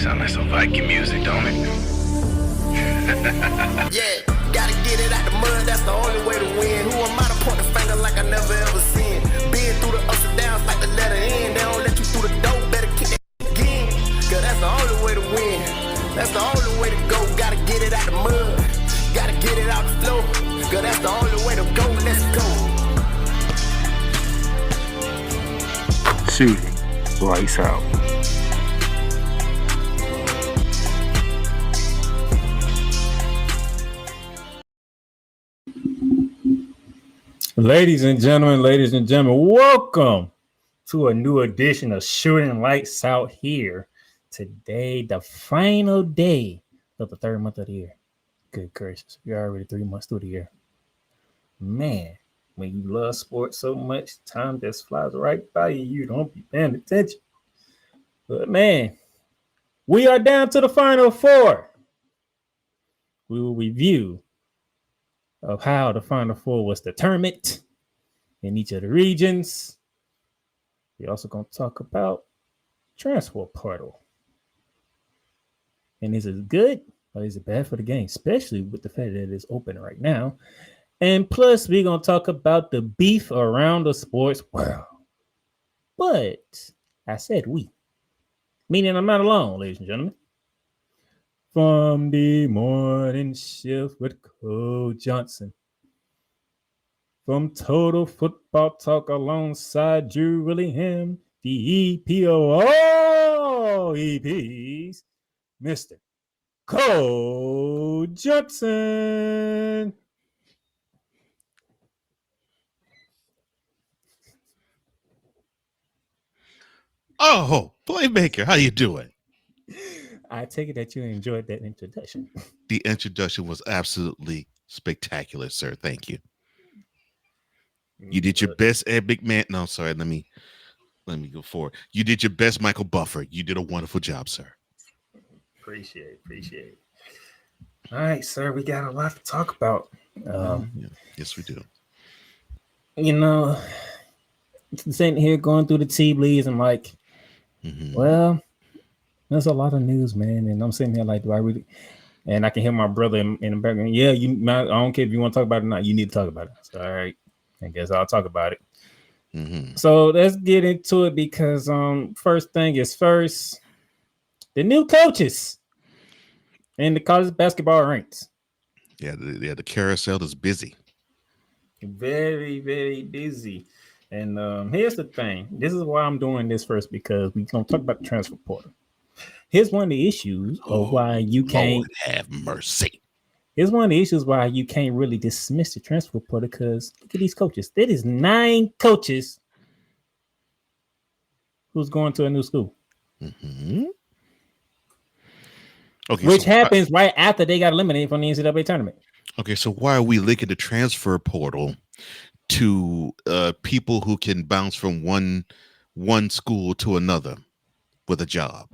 Sound like some Viking music, don't it? Yeah, gotta get it out the mud, that's the only way to win. Who am I to point the finger like I never ever seen? Been through the ups and downs like the letter N. They don't let you through the door, better kick that again. Cause that's the only way to win. That's the only way to go. Gotta get it out the mud, gotta get it out the flow. Cause that's the only way to go, let's go. Shooting, lights out. Ladies and gentlemen, welcome to a new edition of Shooting Lights Out here. Today, the final day of the third month of the year. Good gracious, we're already 3 months through the year. Man, when you love sports so much, time just flies right by you. You don't be paying attention. But man, we are down to the final four. We will review of how the Final Four was determined in each of the regions. We're also going to talk about transfer portal. And is it good or is it bad for the game, especially with the fact that it is open right now? And plus, we're going to talk about the beef around the sports world. But I said we, meaning I'm not alone, ladies and gentlemen. From the morning shift with Coach Johnson. From Total Football Talk alongside Drew Willingham, the EP of all EPs, Mr. Coach Johnson. Oh, Playmaker, how you doing? I take it that you enjoyed that introduction. The introduction was absolutely spectacular, sir. Thank you. You did your best Ed McMahon. No, sorry. Let me go forward. You did your best Michael Buffer. You did a wonderful job, sir. Appreciate it. All right, sir. We got a lot to talk about. Yes, we do. You know, sitting here going through the tea leaves and like, well, there's a lot of news, man, and I'm sitting here like, do I really? And I can hear my brother in the background. Yeah, I don't care if you want to talk about it or not. You need to talk about it. So, all right, I guess I'll talk about it. So let's get into it because first thing is first, the new coaches in the college basketball ranks. Yeah, the carousel is busy. Very, very busy. And here's the thing. This is why I'm doing this first because we're gonna talk about the transfer portal. Here's one of the issues of why you can't Lord have mercy. Here's one of the issues why you can't really dismiss the transfer portal because look at these coaches. That is 9 coaches who's going to a new school. Okay, which happens right after they got eliminated from the NCAA tournament. Okay, so why are we linking the transfer portal to people who can bounce from one school to another with a job?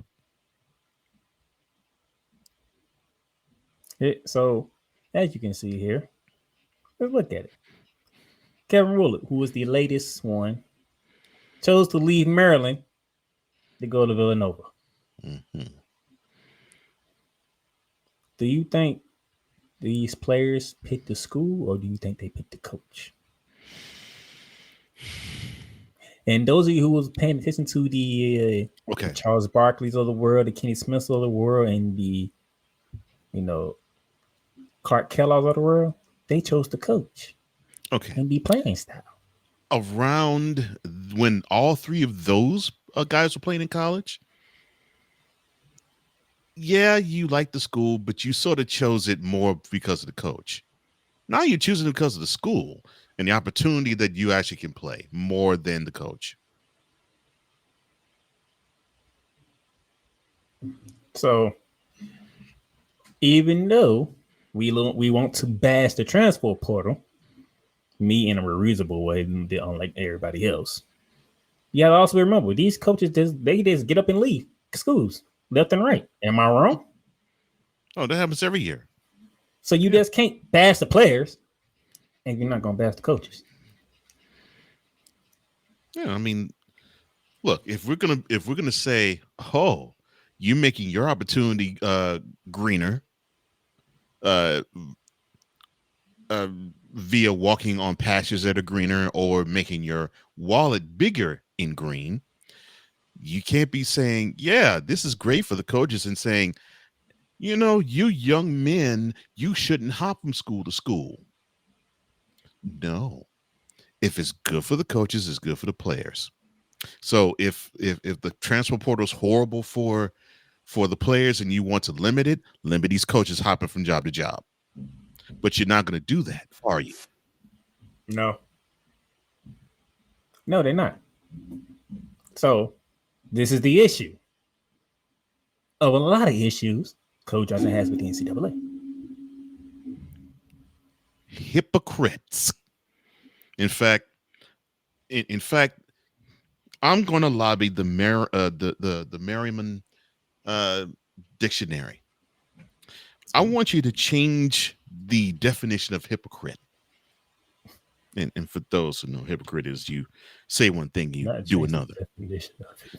So, as you can see here, let's look at it. Kevin Willard, who was the latest one, chose to leave Maryland to go to Villanova. Do you think these players picked the school or do you think they picked the coach? And those of you who was paying attention to the Charles Barkley's of the world, the Kenny Smiths of the world, and the Clark Kellogg's of the world, they chose the coach. Okay. And the playing style. Around when all 3 of those guys were playing in college, yeah, you like the school, but you sort of chose it more because of the coach. Now you're choosing it because of the school and the opportunity that you actually can play more than the coach. So, even though we want to bash the transfer portal, me in a reasonable way, unlike everybody else, you gotta also remember these coaches they just get up and leave schools left and right. Am I wrong? Oh, that happens every year. So you just can't bash the players, and you're not gonna bash the coaches. Yeah, I mean, look, if we're gonna say, oh, you making your opportunity greener via walking on pastures that are greener or making your wallet bigger in green. You can't be saying, yeah, this is great for the coaches, and saying, you know, you young men, you shouldn't hop from school to school. No. If it's good for the coaches, it's good for the players. So if the transfer portal is horrible for the players and you want to limit it, limit these coaches hopping from job to job. But you're not going to do that, are you? No, they're not. So this is the issue of a lot of issues Coach Johnson has with the NCAA. Hypocrites. In fact, I'm going to lobby the Merriman dictionary. I want you to change the definition of hypocrite. And for those who know, hypocrite is you say one thing, you do another.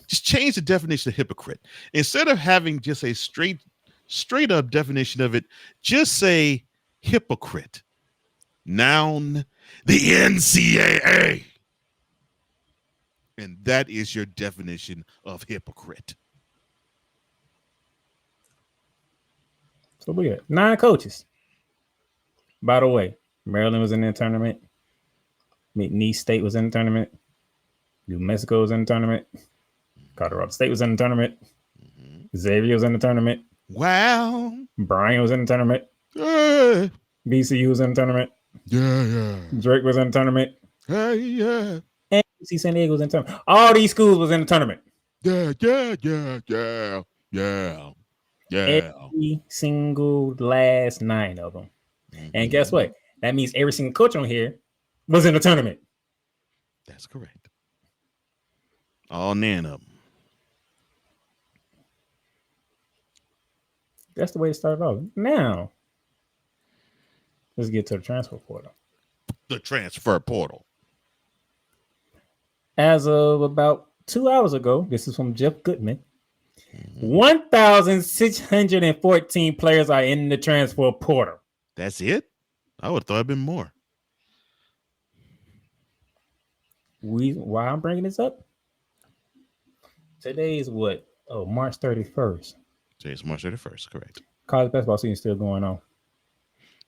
Just change the definition of hypocrite. Instead of having just a straight up definition of it, just say hypocrite. Noun, the NCAA. And that is your definition of hypocrite. So we got 9 coaches. By the way, Maryland was in the tournament. McNeese State was in the tournament. New Mexico was in the tournament. Colorado State was in the tournament. Xavier was in the tournament. Wow. Bryan was in the tournament. BCU was in the tournament. Yeah. Drake was in the tournament. Yeah. And UC San Diego was in the tournament. All these schools was in the tournament. Yeah. Every single last 9 of them. And guess what? That means every single coach on here was in the tournament. That's correct. All 9 of them. That's the way it started off. Now, let's get to the transfer portal. The transfer portal. As of about 2 hours ago, this is from Jeff Goodman. 1,614 players are in the transfer portal. That's it? I would have thought it'd been more. Why I'm bringing this up? Today is what? Oh, March 31st. Today's March 31st, correct. College basketball season still going on.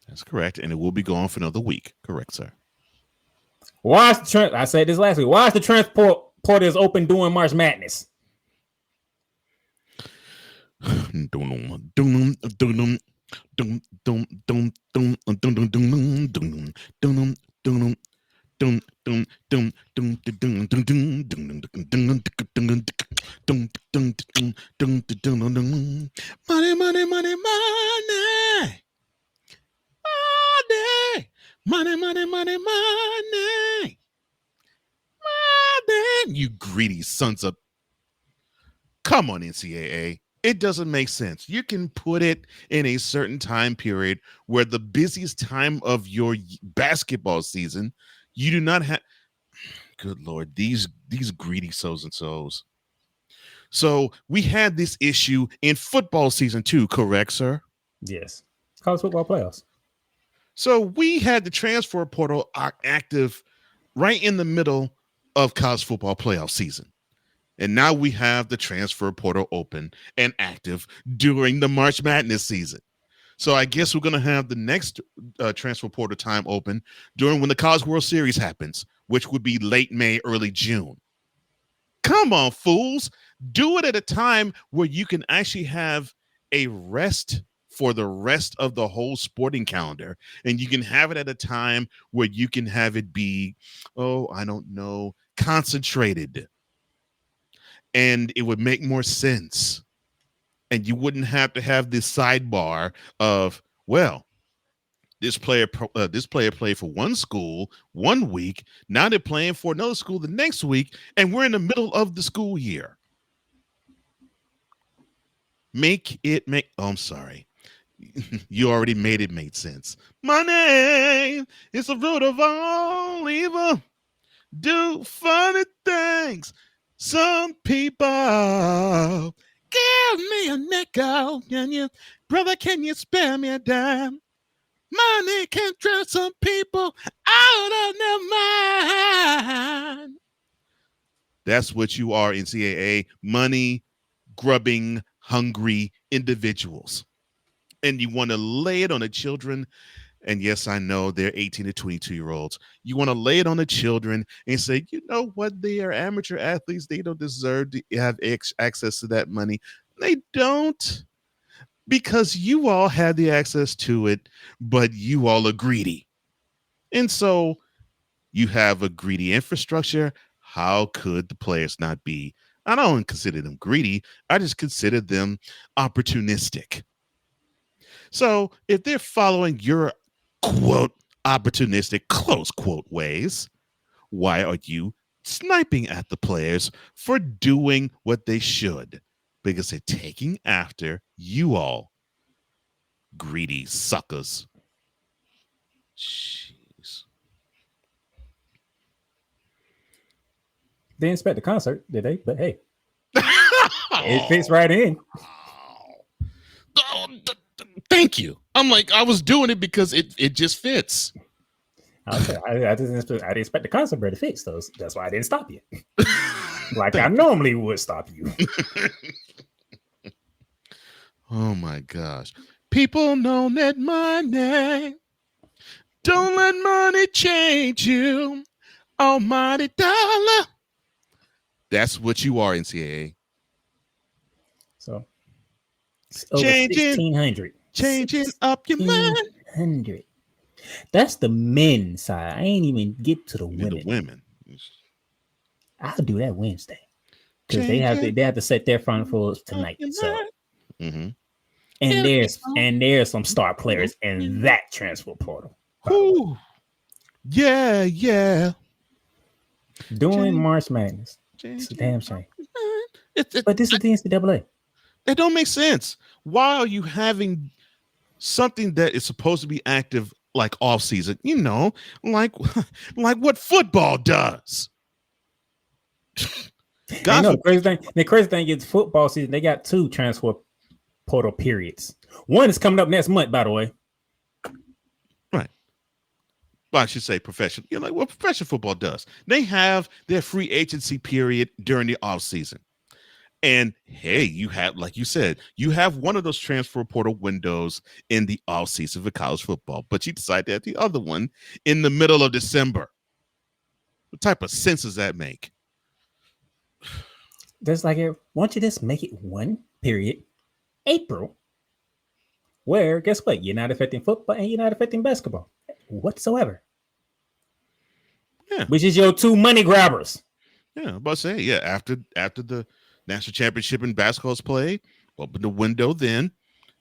That's correct. And it will be gone for another week. Correct, sir. Why is I said this last week. Why is the transfer portal is open during March Madness? Money. You greedy sons of. Come on, NCAA. It doesn't make sense. You can put it in a certain time period where the busiest time of your basketball season, you do not have. Good Lord, these greedy so's and so's. So we had this issue in football season too, correct, sir? Yes. College football playoffs. So we had the transfer portal active right in the middle of college football playoff season. And now we have the transfer portal open and active during the March Madness season. So I guess we're going to have the next transfer portal time open during when the College World Series happens, which would be late May, early June. Come on, fools. Do it at a time where you can actually have a rest for the rest of the whole sporting calendar. And you can have it at a time where you can have it be, concentrated. And it would make more sense. And you wouldn't have to have this sidebar of, well, this player played for one school 1 week. Now they're playing for another school the next week. And we're in the middle of the school year. I'm sorry. You already made it make sense. Money is the root of all evil. Do funny things. Some people give me a nickel? Brother, can you spare me a dime? Money can drive some people out of their mind. That's what you are, NCAA. Money grubbing, hungry individuals. And you want to lay it on the children. And yes, I know they're 18 to 22-year-olds. You want to lay it on the children and say, you know what? They are amateur athletes. They don't deserve to have access to that money. They don't, because you all had the access to it, but you all are greedy. And so you have a greedy infrastructure. How could the players not be? I don't consider them greedy. I just consider them opportunistic. So if they're following your quote opportunistic close quote ways, why are you sniping at the players for doing what they should? Because they're taking after you all, greedy suckers. Jeez. They didn't expect the concert, did they? But hey, it fits right in. Thank you. I'm like, I was doing it because it just fits. I didn't expect the concert, but it fits those. That's why I didn't stop you. Like I normally would stop you. Oh my gosh. People know that money. Don't let money change you. Almighty dollar. That's what you are, NCAA. So it's over Changing 1,600. Changing up your mind. 1,600. That's the men's side. I ain't even get to the women. The women. I'll do that Wednesday because they have to set their front for tonight. So, and there's some star players in that transfer portal. Ooh. Yeah. Doing March Madness. It's a damn shame. But this is the NCAA. It don't make sense. Why are you having something that is supposed to be active like off season? You know, like what football does. The crazy thing is football season. They got 2 transfer portal periods. One is coming up next month, by the way. Right. Well, I should say professional. You know, like what professional football does. They have their free agency period during the off season. And hey, you have, like you said, you have one of those transfer portal windows in the off season for college football, but you decide to have the other one in the middle of December. What type of sense does that make? There's like, why don't you just make it one period, April, where guess what? You're not affecting football and you're not affecting basketball whatsoever. Yeah. Which is your 2 money grabbers. Yeah, I'm about to say, yeah, after the national championship in basketball is played, open the window then,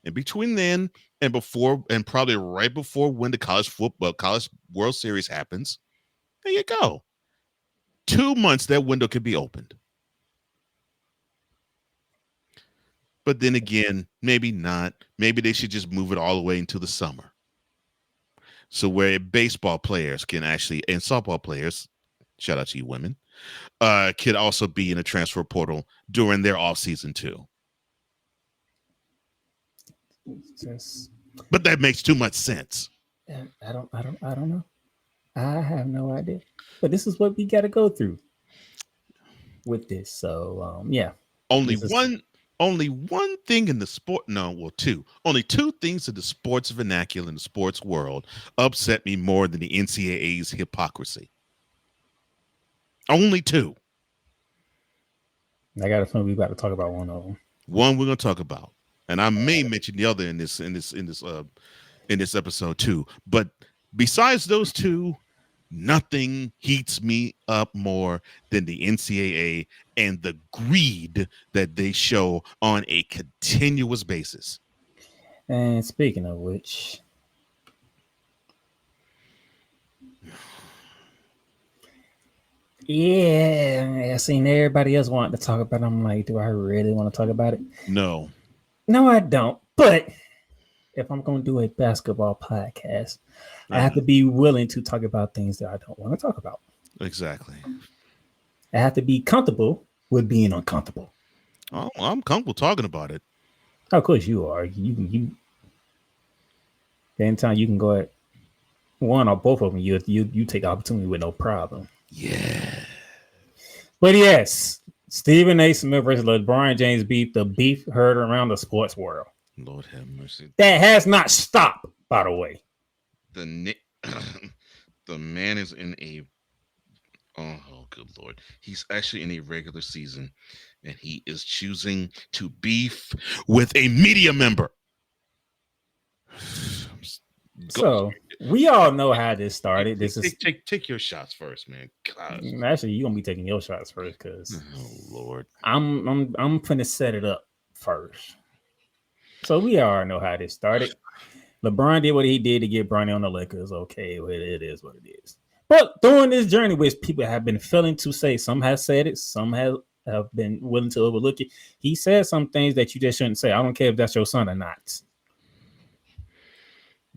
and between then and before, and probably right before when the college World Series happens, there you go. 2 months that window could be opened. But then again, maybe not. Maybe they should just move it all the way into the summer. So where baseball players can actually, and softball players, shout out to you women, could also be in a transfer portal during their off season too. But that makes too much sense. I don't know. I have no idea. But this is what we got to go through with this. So yeah. Only one thing in the sport. No, well, 2. Only 2 things in the sports vernacular in the sports world upset me more than the NCAA's hypocrisy. Only 2. I got a feeling we got to talk about one of them. One we're gonna talk about, and I may mention the other in this episode too. But besides those 2, nothing heats me up more than the NCAA and the greed that they show on a continuous basis. And speaking of which, yeah, I seen everybody else wanting to talk about it. I'm like, do I really want to talk about it? No, I don't. But if I'm going to do a basketball podcast, I have to be willing to talk about things that I don't want to talk about. Exactly. I have to be comfortable with being uncomfortable. Oh, I'm comfortable talking about it. Of course you are. You anytime you can go at one or both of them, you take the opportunity with no problem. Yeah. But yes, Stephen A. Smith versus LeBron James beef. The beef heard around the sports world. Lord have mercy. That has not stopped, by the way. The man is in a oh good Lord. He's actually in a regular season and he is choosing to beef with a media member. So we all know how this started. Take your shots first, man. God. Actually, you're gonna be taking your shots first because oh Lord. I'm finna set it up first. So we all know how this started. LeBron did what he did to get Bronny on the Lakers. Okay, well, it is what it is. But during this journey, which people have been failing to say, some have said it, some have been willing to overlook it. He said some things that you just shouldn't say. I don't care if that's your son or not.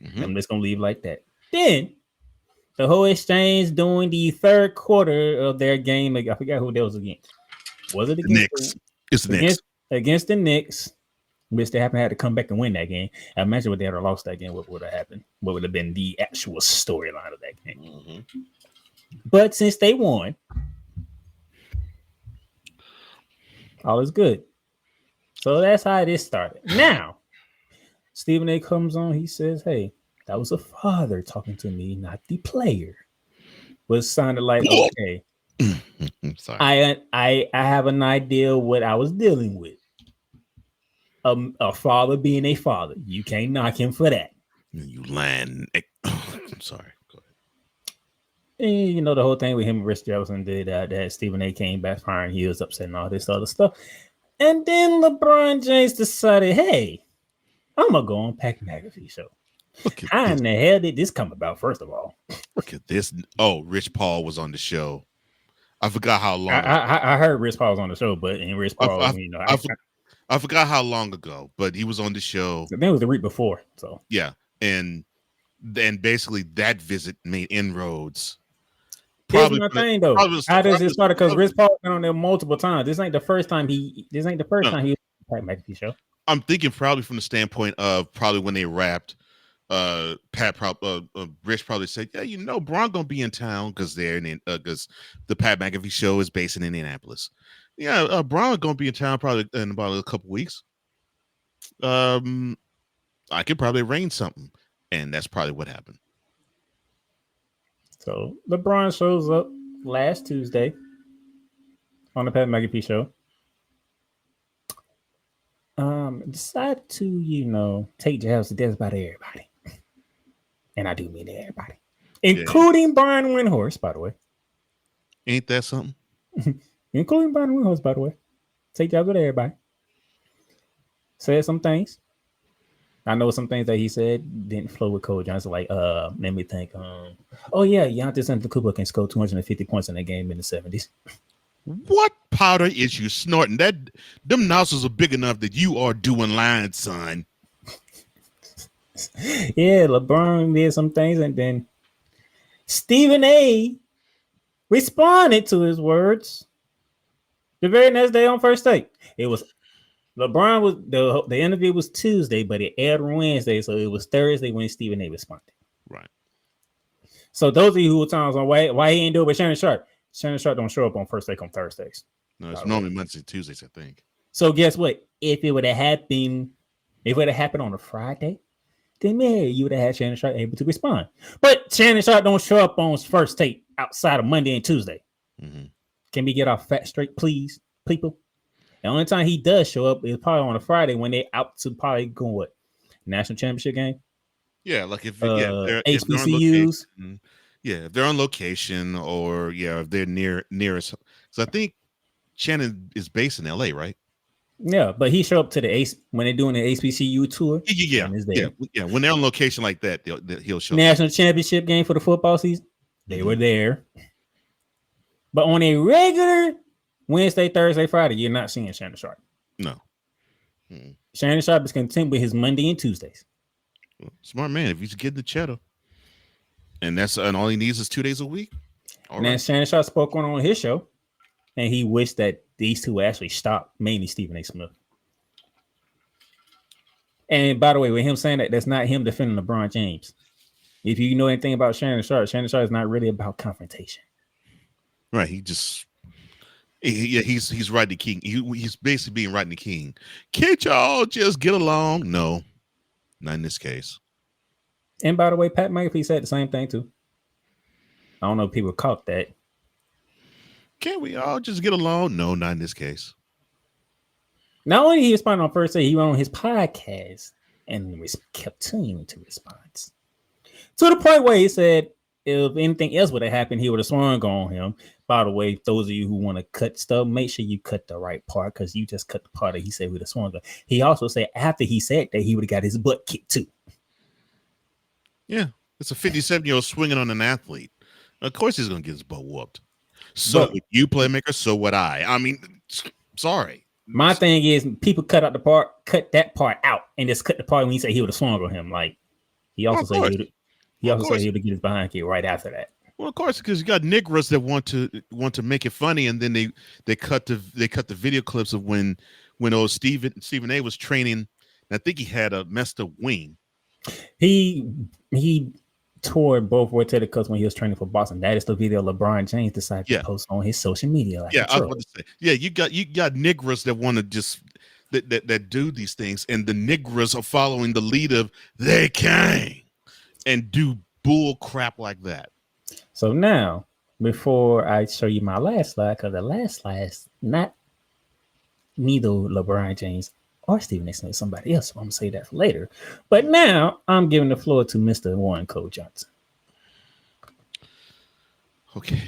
Mm-hmm. I'm just gonna leave like that. Then the whole exchange during the third quarter of their game, like, I forgot who that was against. Was it against the Knicks? It's the Knicks. Against the Knicks, which they haven't had to come back and win that game. I imagine if they had lost that game, what would have happened? What would have been the actual storyline of that game? Mm-hmm. But since they won, all is good. So that's how this started. Now, Stephen A. comes on. He says, "Hey, that was a father talking to me, not the player." Was sounded like, okay. Sorry. I have an idea what I was dealing with. A father being a father. You can't knock him for that. You lying. I'm sorry. Go ahead. And you know the whole thing with him and Rich Jefferson did that Stephen A. came back firing. He was upset and all this other stuff. And then LeBron James decided, hey, I'm going to go on Pat McAfee show. How in the hell did this come about, first of all? Look at this. Oh, Rich Paul was on the show. I forgot how long. I heard Rich Paul was on the show, but in Rich Paul, I forgot how long ago, but he was on the show. I think it was the week before. So yeah, and then basically that visit made inroads. Probably my thing though. How does it start? Because Rich Paul been on there multiple times. This ain't the first time he was on Pat McAfee show. I'm thinking probably from the standpoint of probably when they wrapped. Rich probably said, "Yeah, you know, Bron gonna be in town because because the Pat McAfee show is based in Indianapolis. Yeah, Bron gonna be in town probably in about a couple weeks. I could probably arrange something, and that's probably what happened." So LeBron shows up last Tuesday on the Pat McAfee show. Decided to take jabs to death about everybody. And I do mean everybody, including Brian Windhorst, by the way. Ain't that something? Including Brian Windhorst, by the way. Take jobs with everybody. Said some things. I know some things that he said didn't flow with Cole Johnson. Like, let me think. Giannis Antetokounmpo can score 250 points in a game in the 70s. What powder is you snorting? Them nostrils are big enough that you are doing lines, son. Yeah, LeBron did some things, and then Stephen A. responded to his words the very next day on First Take. It was LeBron was the interview was Tuesday, but it aired Wednesday, so it was Thursday when Stephen A. responded. Right. So those of you who were talking on why he ain't do it with Shannon Sharp don't show up on First Take on Thursdays. No, it's normally Mondays and Tuesdays, I think. So guess what? If it would have happened on a Friday, then you would have had Shannon Sharp able to respond. But Shannon Sharp don't show up on First Take outside of Monday and Tuesday. Mm-hmm. Can we get our facts straight, please, people? The only time he does show up is probably on a Friday when they're out to probably go national championship game. Yeah, like if HBCUs. If they're on location or if they're near us. So I think Shannon is based in LA, right? Yeah, but he show up to when they're doing the HBCU tour. Yeah. When they're on location like that, he'll show national championship game for the football season. They were there, but on a regular Wednesday, Thursday, Friday, you're not seeing Shannon Sharp. No, Shannon Sharp is content with his Monday and Tuesdays. Smart man. If he's getting the cheddar, and all he needs is 2 days a week. Then Shannon Sharp spoke on his show, and he wished that these two actually stopped, mainly Stephen A. Smith. And by the way, with him saying that, that's not him defending LeBron James. If you know anything about Shannon Sharp is not really about confrontation. Right. He's Rodney King. He's basically being Rodney King. Can't y'all just get along? No, not in this case. And by the way, Pat McAfee said the same thing too. I don't know if people caught that. Can't we all just get along? No, not in this case. Not only he responded on first day, he went on his podcast and kept tuning to response. To the point where he said if anything else would have happened, he would have swung on him. By the way, those of you who want to cut stuff, make sure you cut the right part because you just cut the part that he said would have swung on. He also said after he said that, he would have got his butt kicked too. Yeah, it's a 57-year-old swinging on an athlete. Of course he's going to get his butt whooped. So would you, playmaker, so would I. I mean, sorry. My thing is people cut that part out and just cut the part when he said he would have swung on him. Like he also said he would get his behind kick right after that. Well, of course, because you got niggers that want to make it funny, and then they cut the video clips of when old Stephen A was training. I think he had a messed up wing. He tore both rotator cuffs when he was training for Boston. That is the video LeBron James decided to post on his social media. I was about to say, you got niggers that want to just that do these things, and the niggers are following the lead of they can and do bull crap like that. So now, before I show you my last slide, because the last slide is not neither LeBron James or Stephen A. Smith, somebody else. So I'm going to say that for later. But now I'm giving the floor to Mr. Warren Cole Johnson. Okay.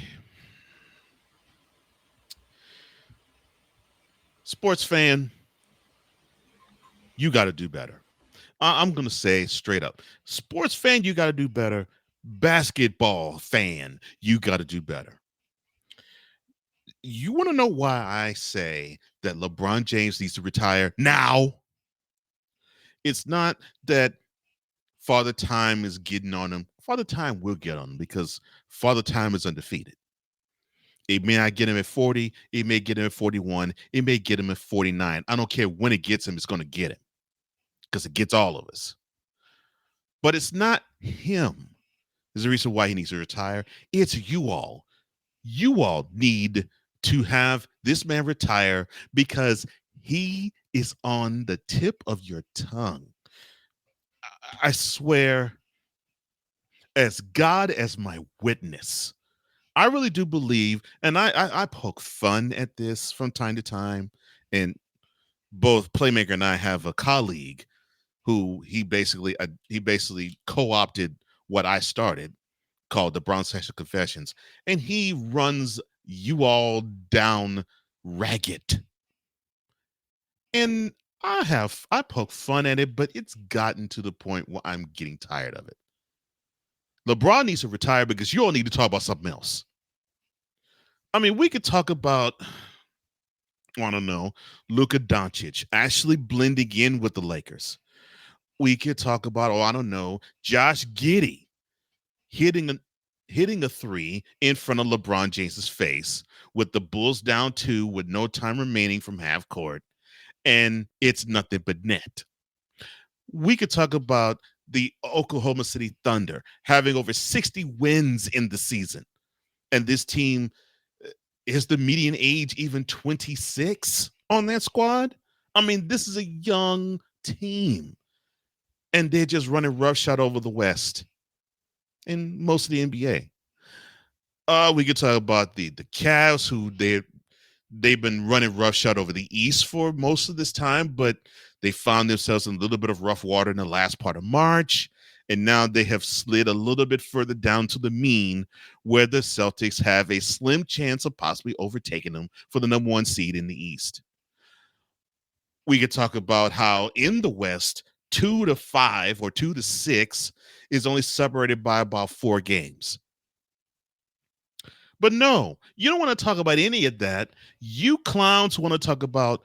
Sports fan, you got to do better. I'm going to say straight up. Sports fan, you got to do better. Basketball fan, you got to do better. You want to know why I say that LeBron James needs to retire now? It's not that Father Time is getting on him. Father Time will get on him because Father Time is undefeated. It may not get him at 40. It may get him at 41. It may get him at 49. I don't care when it gets him. It's going to get him because it gets all of us. But it's not him. There's a reason why he needs to retire. It's you all. You all need to have this man retire because he is on the tip of your tongue. I swear, as God as my witness, I really do believe, and I poke fun at this from time to time, and both Playmaker and I have a colleague who he basically co-opted what I started, called the Brown Sexual Confessions, and he runs you all down ragged. And I poke fun at it, but it's gotten to the point where I'm getting tired of it. LeBron needs to retire because you all need to talk about something else. I mean, we could talk about, I don't know, Luka Doncic actually blending in with the Lakers. We could talk about, I don't know, Josh Giddey hitting a three in front of LeBron James's face with the Bulls down 2 with no time remaining from half court, and it's nothing but net. We could talk about the Oklahoma City Thunder having over 60 wins in the season, and this team is the median age even 26 on that squad. I mean, this is a young team, and they're just running roughshod over the West and most of the NBA. We could talk about the Cavs, who they've been running roughshod over the East for most of this time, but they found themselves in a little bit of rough water in the last part of March, and now they have slid a little bit further down to the mean, where the Celtics have a slim chance of possibly overtaking them for the number 1 seed in the East. We could talk about how in the West, 2 to 5 or 2 to 6 is only separated by about 4 games. But no, you don't want to talk about any of that. You clowns want to talk about,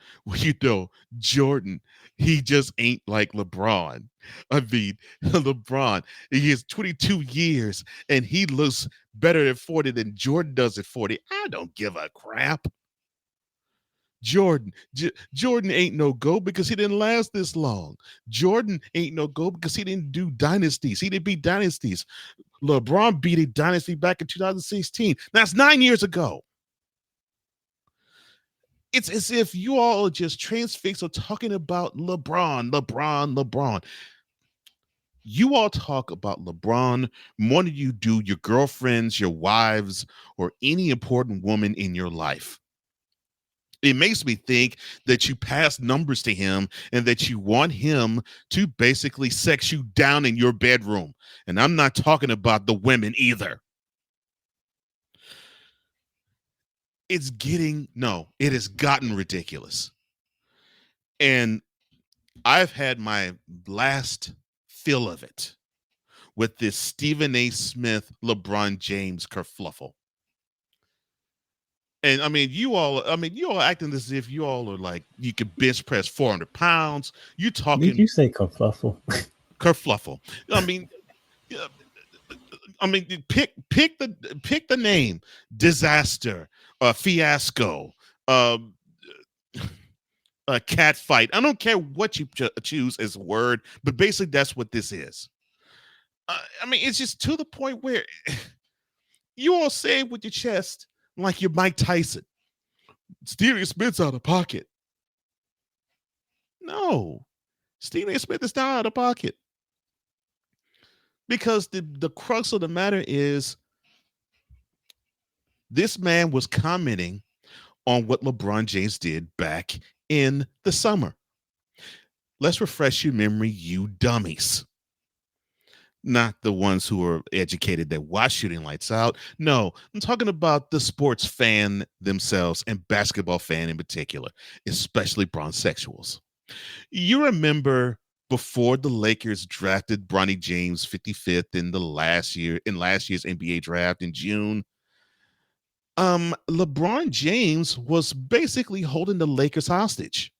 Jordan. He just ain't like LeBron. I mean, LeBron, he has 22 years, and he looks better at 40 than Jordan does at 40. I don't give a crap. Jordan ain't no GOAT because he didn't last this long. Jordan ain't no GOAT because he didn't do dynasties. He didn't beat dynasties. LeBron beat a dynasty back in 2016. That's 9 years ago. It's as if you all are just transfixed on talking about LeBron. You all talk about LeBron more than you do your girlfriends, your wives, or any important woman in your life. It makes me think that you pass numbers to him and that you want him to basically sex you down in your bedroom. And I'm not talking about the women either. It has gotten ridiculous. And I've had my last fill of it with this Stephen A. Smith, LeBron James kerfluffle. And you all acting as if you all are like, you could bench press 400 pounds. You talking. Did you say kerfluffle? Kerfluffle. Pick the name. Disaster, fiasco, a cat fight. I don't care what you choose as a word, but basically that's what this is. It's just to the point where you all say it with your chest like you're Mike Tyson. Stephen Smith's out of pocket. No, Stephen Smith is not out of pocket. Because the crux of the matter is this man was commenting on what LeBron James did back in the summer. Let's refresh your memory, you dummies. Not the ones who are educated that watch Shooting Lights Out. No, I'm talking about the sports fan themselves and basketball fan in particular, especially bronzexuals. You remember before the Lakers drafted Bronny James 55th in last year's NBA draft in June, LeBron James was basically holding the Lakers hostage.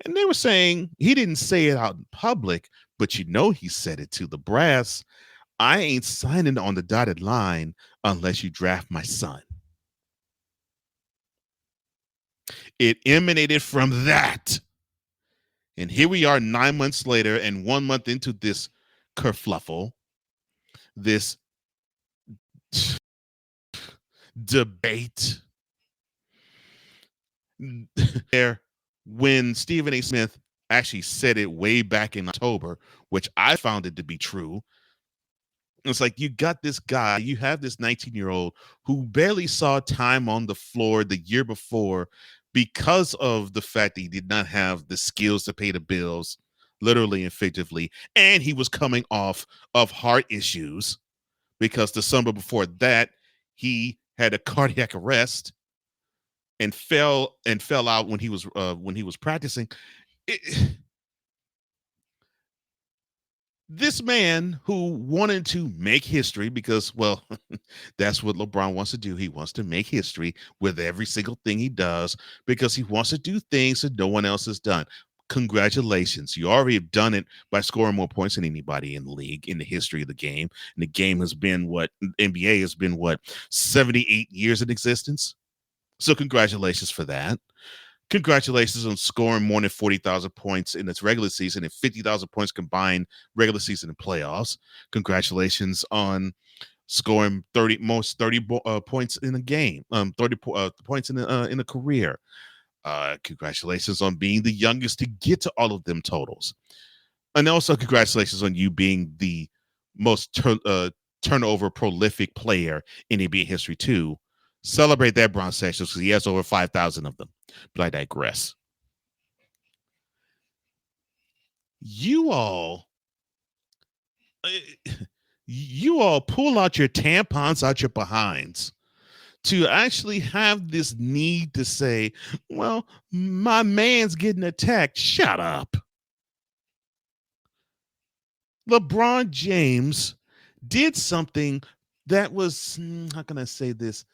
And they were saying, he didn't say it out in public, but he said it to the brass. I ain't signing on the dotted line unless you draft my son. It emanated from that. And here we are 9 months later and 1 month into this kerfluffle, this debate. There, when Stephen A. Smith actually said it way back in October, which I found it to be true. It's like, you got this guy, you have this 19-year-old who barely saw time on the floor the year before because of the fact that he did not have the skills to pay the bills, literally and figuratively, and he was coming off of heart issues because the summer before that, he had a cardiac arrest and fell out when he was practicing. This man who wanted to make history because, well, that's what LeBron wants to do. He wants to make history with every single thing he does because he wants to do things that no one else has done. Congratulations. You already have done it by scoring more points than anybody in the league in the history of the game. And the game has been NBA has been 78 years in existence. So congratulations for that. Congratulations on scoring more than 40,000 points in its regular season and 50,000 points combined regular season and playoffs. Congratulations on scoring 30 points in a game, 30 points in a career. Congratulations on being the youngest to get to all of them totals. And also congratulations on you being the most turnover prolific player in NBA history too. Celebrate that, bronzexuals, because he has over 5,000 of them. But I digress. You all pull out your tampons out your behinds to actually have this need to say, well, my man's getting attacked. Shut up. LeBron James did something that was, how can I say this?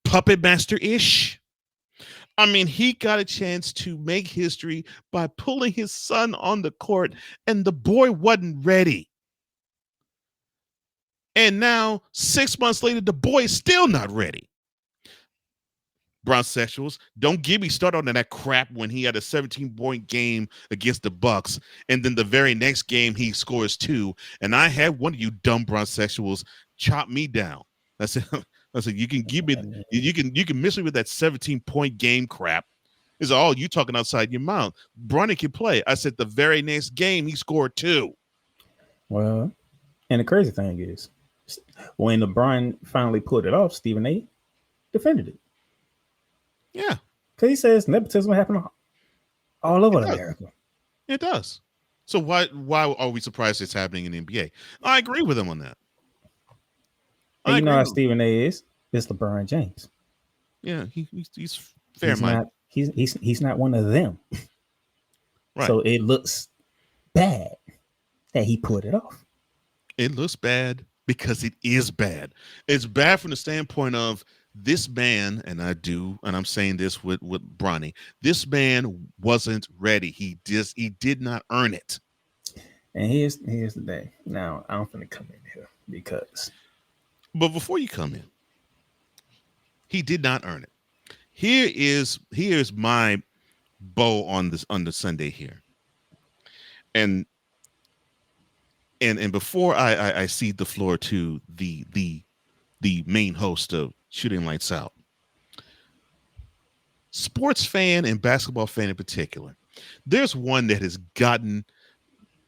Puppet master-ish. He got a chance to make history by pulling his son on the court, and the boy wasn't ready. And now, 6 months later, the boy is still not ready. Bronsexuals. Don't get me started on that crap when he had a 17-point game against the Bucks, and then the very next game he scores 2. And I had one of you dumb Bronsexuals chop me down. I said, you can give me, you can miss me with that 17-point game crap. Is all you talking outside your mouth. Bronny can play. I said the very next game he scored 2. Well, and the crazy thing is, when LeBron finally pulled it off, Stephen A. defended it. Yeah. Because he says nepotism happened all over America. It does. So why are we surprised it's happening in the NBA? I agree with him on that. And you know how Stephen A. is? It's LeBron James. Yeah, he's fair-minded. He's not one of them. Right. So it looks bad that he put it off. It looks bad because it is bad. It's bad from the standpoint of this man, and I'm saying this with Bronny, this man wasn't ready. He did not earn it. And here's the thing. Now, I'm going to come in here because. But before you come in, he did not earn it. Here's my bow on the Sunday here. And before I cede the floor to the main host of Shooting Lights Out, sports fan and basketball fan in particular, there's one that has gotten,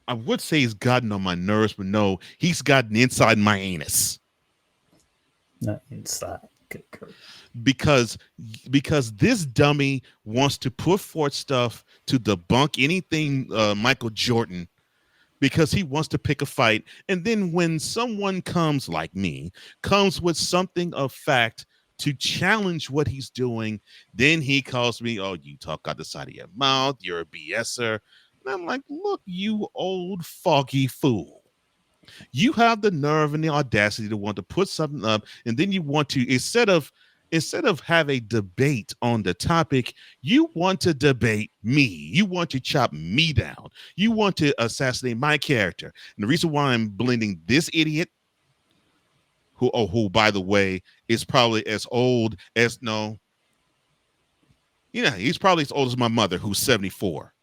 I would say he's gotten on my nerves, but no, he's gotten inside my anus. Not inside. Because this dummy wants to put forth stuff to debunk anything Michael Jordan, because he wants to pick a fight. And then when someone comes with something of fact to challenge what he's doing, then he calls me, oh, you talk out the side of your mouth, you're a BSer. And I'm like, look, you old foggy fool. You have the nerve and the audacity to want to put something up, and then you want to, instead of have a debate on the topic, you want to debate me. You want to chop me down. You want to assassinate my character. And the reason why I'm blending this idiot, who by the way is probably as old as he's probably as old as my mother, who's 74.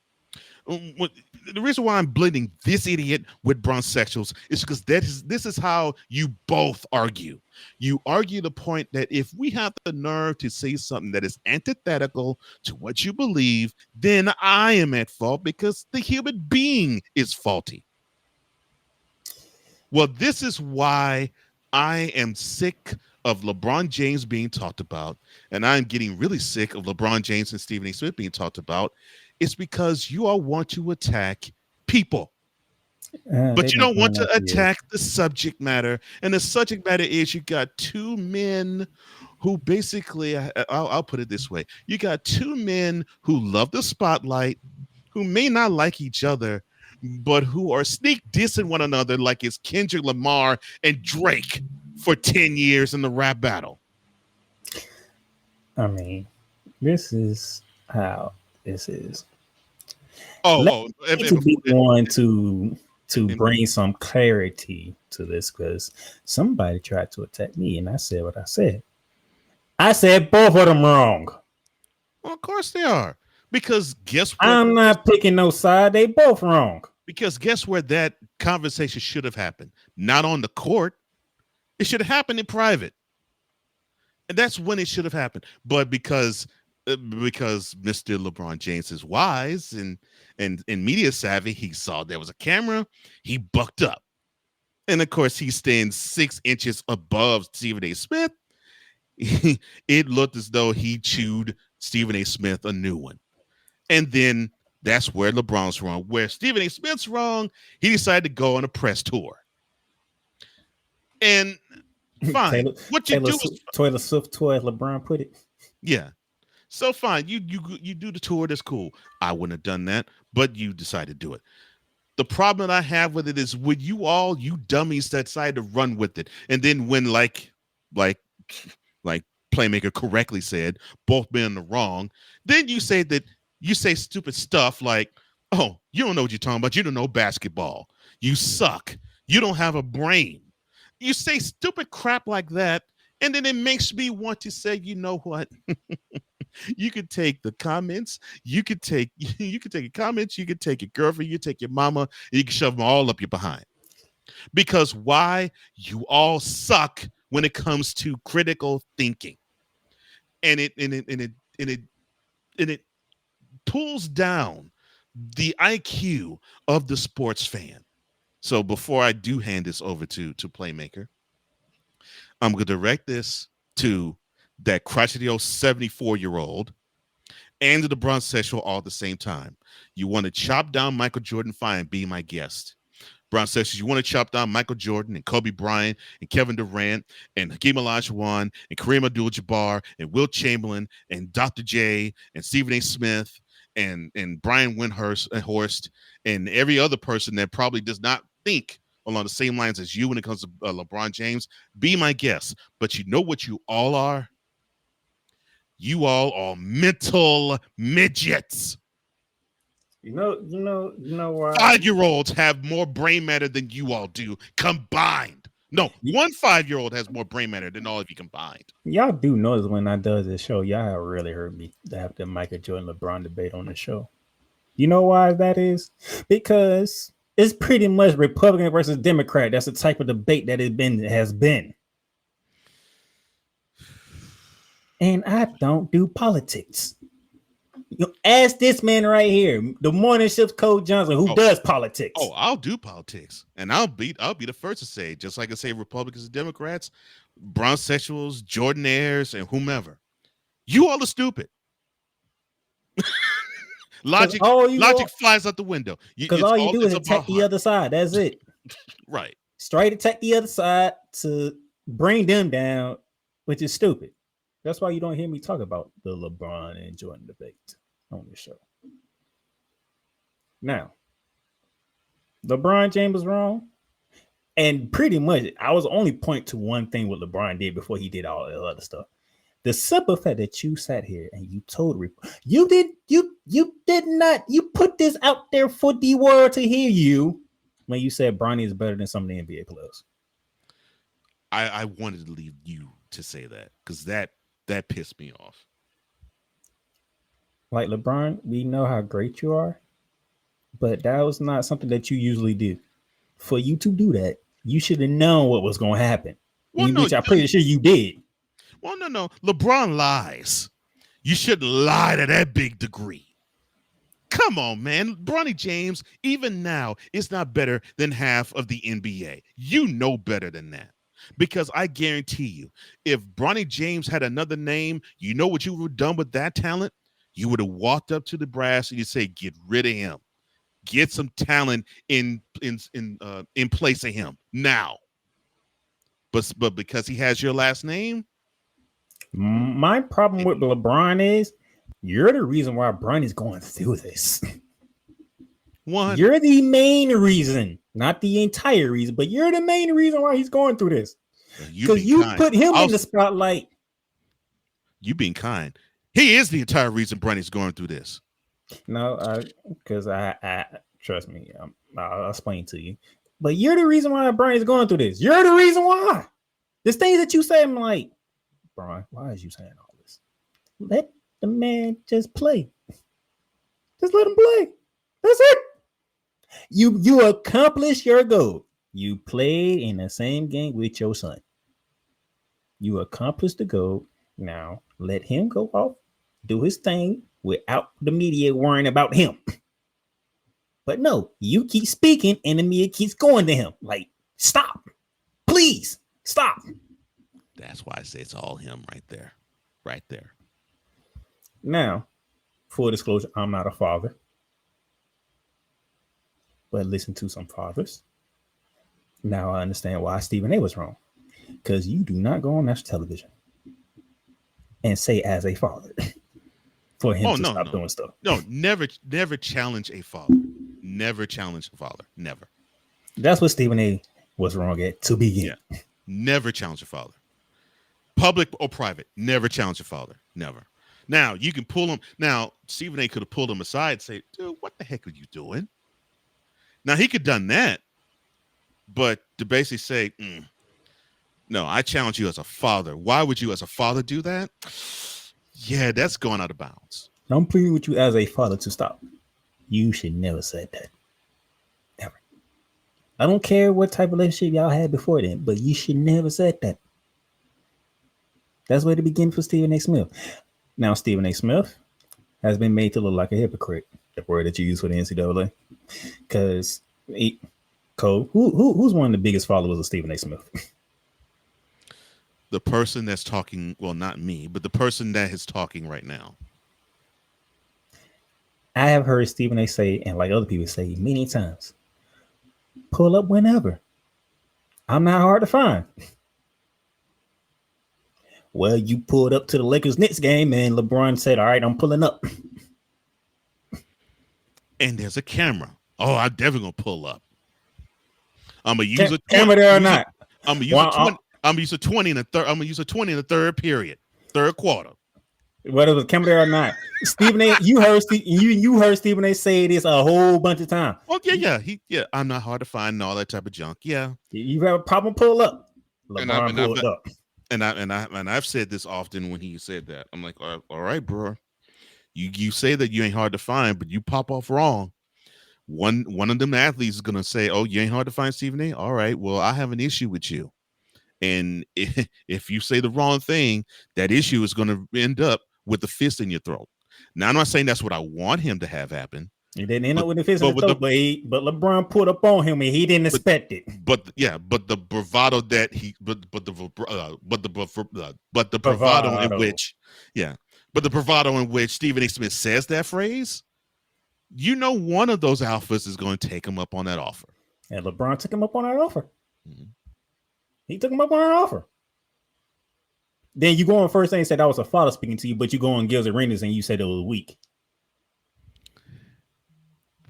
The reason why I'm blending this idiot with Bronsexuals is because this is how you both argue. You argue the point that if we have the nerve to say something that is antithetical to what you believe, then I am at fault because the human being is faulty. Well, this is why I am sick of LeBron James being talked about, and I'm getting really sick of LeBron James and Stephen A. Smith being talked about. It's because you all want to attack people, but you don't want to attack the subject matter. And the subject matter is you got two men who basically, I'll put it this way. You got two men who love the spotlight, who may not like each other, but who are sneak dissing one another like it's Kendrick Lamar and Drake for 10 years in the rap battle. I mean, this is how this is. To be one to bring some clarity to this, because somebody tried to attack me and I said what I said. I said both of them wrong. Well, of course they are. Because guess what? I'm not picking no side. They both wrong. Because guess where that conversation should have happened? Not on the court. It should have happened in private. And that's when it should have happened. But because Mr. LeBron James is wise and media savvy, he saw there was a camera, he bucked up. And of course, he stands 6 inches above Stephen A. Smith. It looked as though he chewed Stephen A. Smith a new one. And then that's where LeBron's wrong. Where Stephen A. Smith's wrong, he decided to go on a press tour. And fine. Taylor Swift tour, as LeBron put it. Yeah. So fine, you do the tour, that's cool. I wouldn't have done that, but you decided to do it. The problem that I have with it is with you dummies that decided to run with it. And then when like Playmaker correctly said, both men in the wrong, then you say stupid stuff like, oh, you don't know what you're talking about. You don't know basketball. You suck. You don't have a brain. You say stupid crap like that, And then it makes me want to say, you know what? You could take the comments, you could take your comments, you could take your girlfriend, you take your mama, and you can shove them all up your behind. Because why? You all suck when it comes to critical thinking. And it pulls down the IQ of the sports fan. So before I do hand this over to Playmaker, I'm going to direct this to that crotchety old 74-year-old and the LeBron sexual all at the same time. You want to chop down Michael Jordan? Fine, be my guest. Brown says, you want to chop down Michael Jordan and Kobe Bryant and Kevin Durant and Hakeem Olajuwon and Kareem Abdul-Jabbar and Wilt Chamberlain and Dr. J and Stephen A. Smith and Brian Windhorst and every other person that probably does not think along the same lines as you when it comes to LeBron James, be my guest. But you know what you all are? You all are mental midgets. You know why? 5-year-olds have more brain matter than you all do combined. No, one 5-year-old has more brain matter than all of you combined. Y'all do notice when I does this show, y'all have really heard me have the Michael Jordan LeBron debate on the show. You know why that is? Because it's pretty much Republican versus Democrat. That's the type of debate that has been. And I don't do politics. You ask this man right here, the morning shift Cole Johnson, who does politics. Oh, I'll do politics, and I'll be the first to say, just like I say, Republicans and Democrats, brown sexuals, Jordanaires, and whomever, you all are stupid. Logic flies out the window. Because all you do is attack the other side. That's it. Right. Straight attack the other side to bring them down, which is stupid. That's why you don't hear me talk about the LeBron and Jordan debate on the show. Now, LeBron James was wrong. And pretty much, I was only point to one thing what LeBron did before he did all the other stuff. The simple fact that you sat here and you told you put this out there for the world to hear you when you said Bronny is better than some of the NBA players. I wanted to leave you to say that because that pissed me off. Like LeBron, we know how great you are, but that was not something that you usually do. For you to do that, you should have known what was going to happen. Well, which I'm pretty sure you did. Well, no. LeBron lies. You shouldn't lie to that big degree. Come on, man. Bronny James, even now, is not better than half of the NBA. You know better than that. Because I guarantee you, if Bronny James had another name, you know what you would have done with that talent? You would have walked up to the brass and you say, get rid of him. Get some talent in place of him now. But because he has your last name? My problem with LeBron is you're the reason why Bronny's going through this. One, you're the main reason, not the entire reason, but you're the main reason why he's going through this. Because you put him in the spotlight. You being kind. He is the entire reason Bronny's going through this. No, because I trust me, I'll explain to you. But you're the reason why Bronny's going through this. You're the reason why. There's things that you say, I'm like, Bron, why is you saying all this? Let the man just play. Just let him play. That's it. You accomplish your goal. You play in the same game with your son. You accomplished the goal. Now let him go off, do his thing without the media worrying about him. But no, you keep speaking and the media keeps going to him. Like, stop. Please stop. That's why I say it's all him right there. Right there. Now, full disclosure, I'm not a father. But listen to some fathers. Now I understand why Stephen A was wrong. Because you do not go on national television and say as a father for him to stop doing stuff. No, never challenge a father. Never challenge a father. Never. That's what Stephen A was wrong at to begin. Yeah. Never challenge a father. Public or private, never challenge a father. Never. Now, you can pull him. Now, Stephen A could have pulled him aside and say, dude, what the heck are you doing? Now, he could have done that. But to basically say, No, I challenge you as a father. Why would you, as a father, do that? Yeah, that's going out of bounds. I'm pleading with you as a father to stop. You should never say that. Ever. I don't care what type of relationship y'all had before then, but you should never say that. That's where to begin for Stephen A. Smith. Now, Stephen A. Smith has been made to look like a hypocrite. The word that you use for the NCAA. Because Cole, who's one of the biggest followers of Stephen A. Smith? The person that's talking, well, not me, but the person that is talking right now. I have heard Stephen A. say, and like other people say many times, pull up whenever. I'm not hard to find. Well, you pulled up to the Lakers Knicks game and LeBron said, all right, I'm pulling up. And there's a camera. Oh, I'm definitely going to pull up. I'm going to use a camera there or not. I'm going to use a 20. I'm gonna use a 20 in the third. I'm gonna use a 20 in the third period, third quarter. Whether it was camera there or not, Stephen A. You heard Stephen A. say this a whole bunch of times. Oh yeah. I'm not hard to find and all that type of junk. Yeah. You have a problem, pull up. LeBron pulled up. And I've said this often when he said that. I'm like, all right, bro. You say that you ain't hard to find, but you pop off wrong. One of them athletes is gonna say, "Oh, you ain't hard to find, Stephen A." All right, well, I have an issue with you. And if you say the wrong thing, that issue is going to end up with the fist in your throat. Now, I'm not saying that's what I want him to have happen. He didn't end up with the fist in the throat, but LeBron put up on him and he didn't expect it. But the bravado that the bravado in which Stephen A. Smith says that phrase, one of those alphas is going to take him up on that offer. And LeBron took him up on that offer. Mm-hmm. He took him up on an offer. Then you go on first thing and said that was a father speaking to you, but you go on Gil's Arenas and you said it was weak.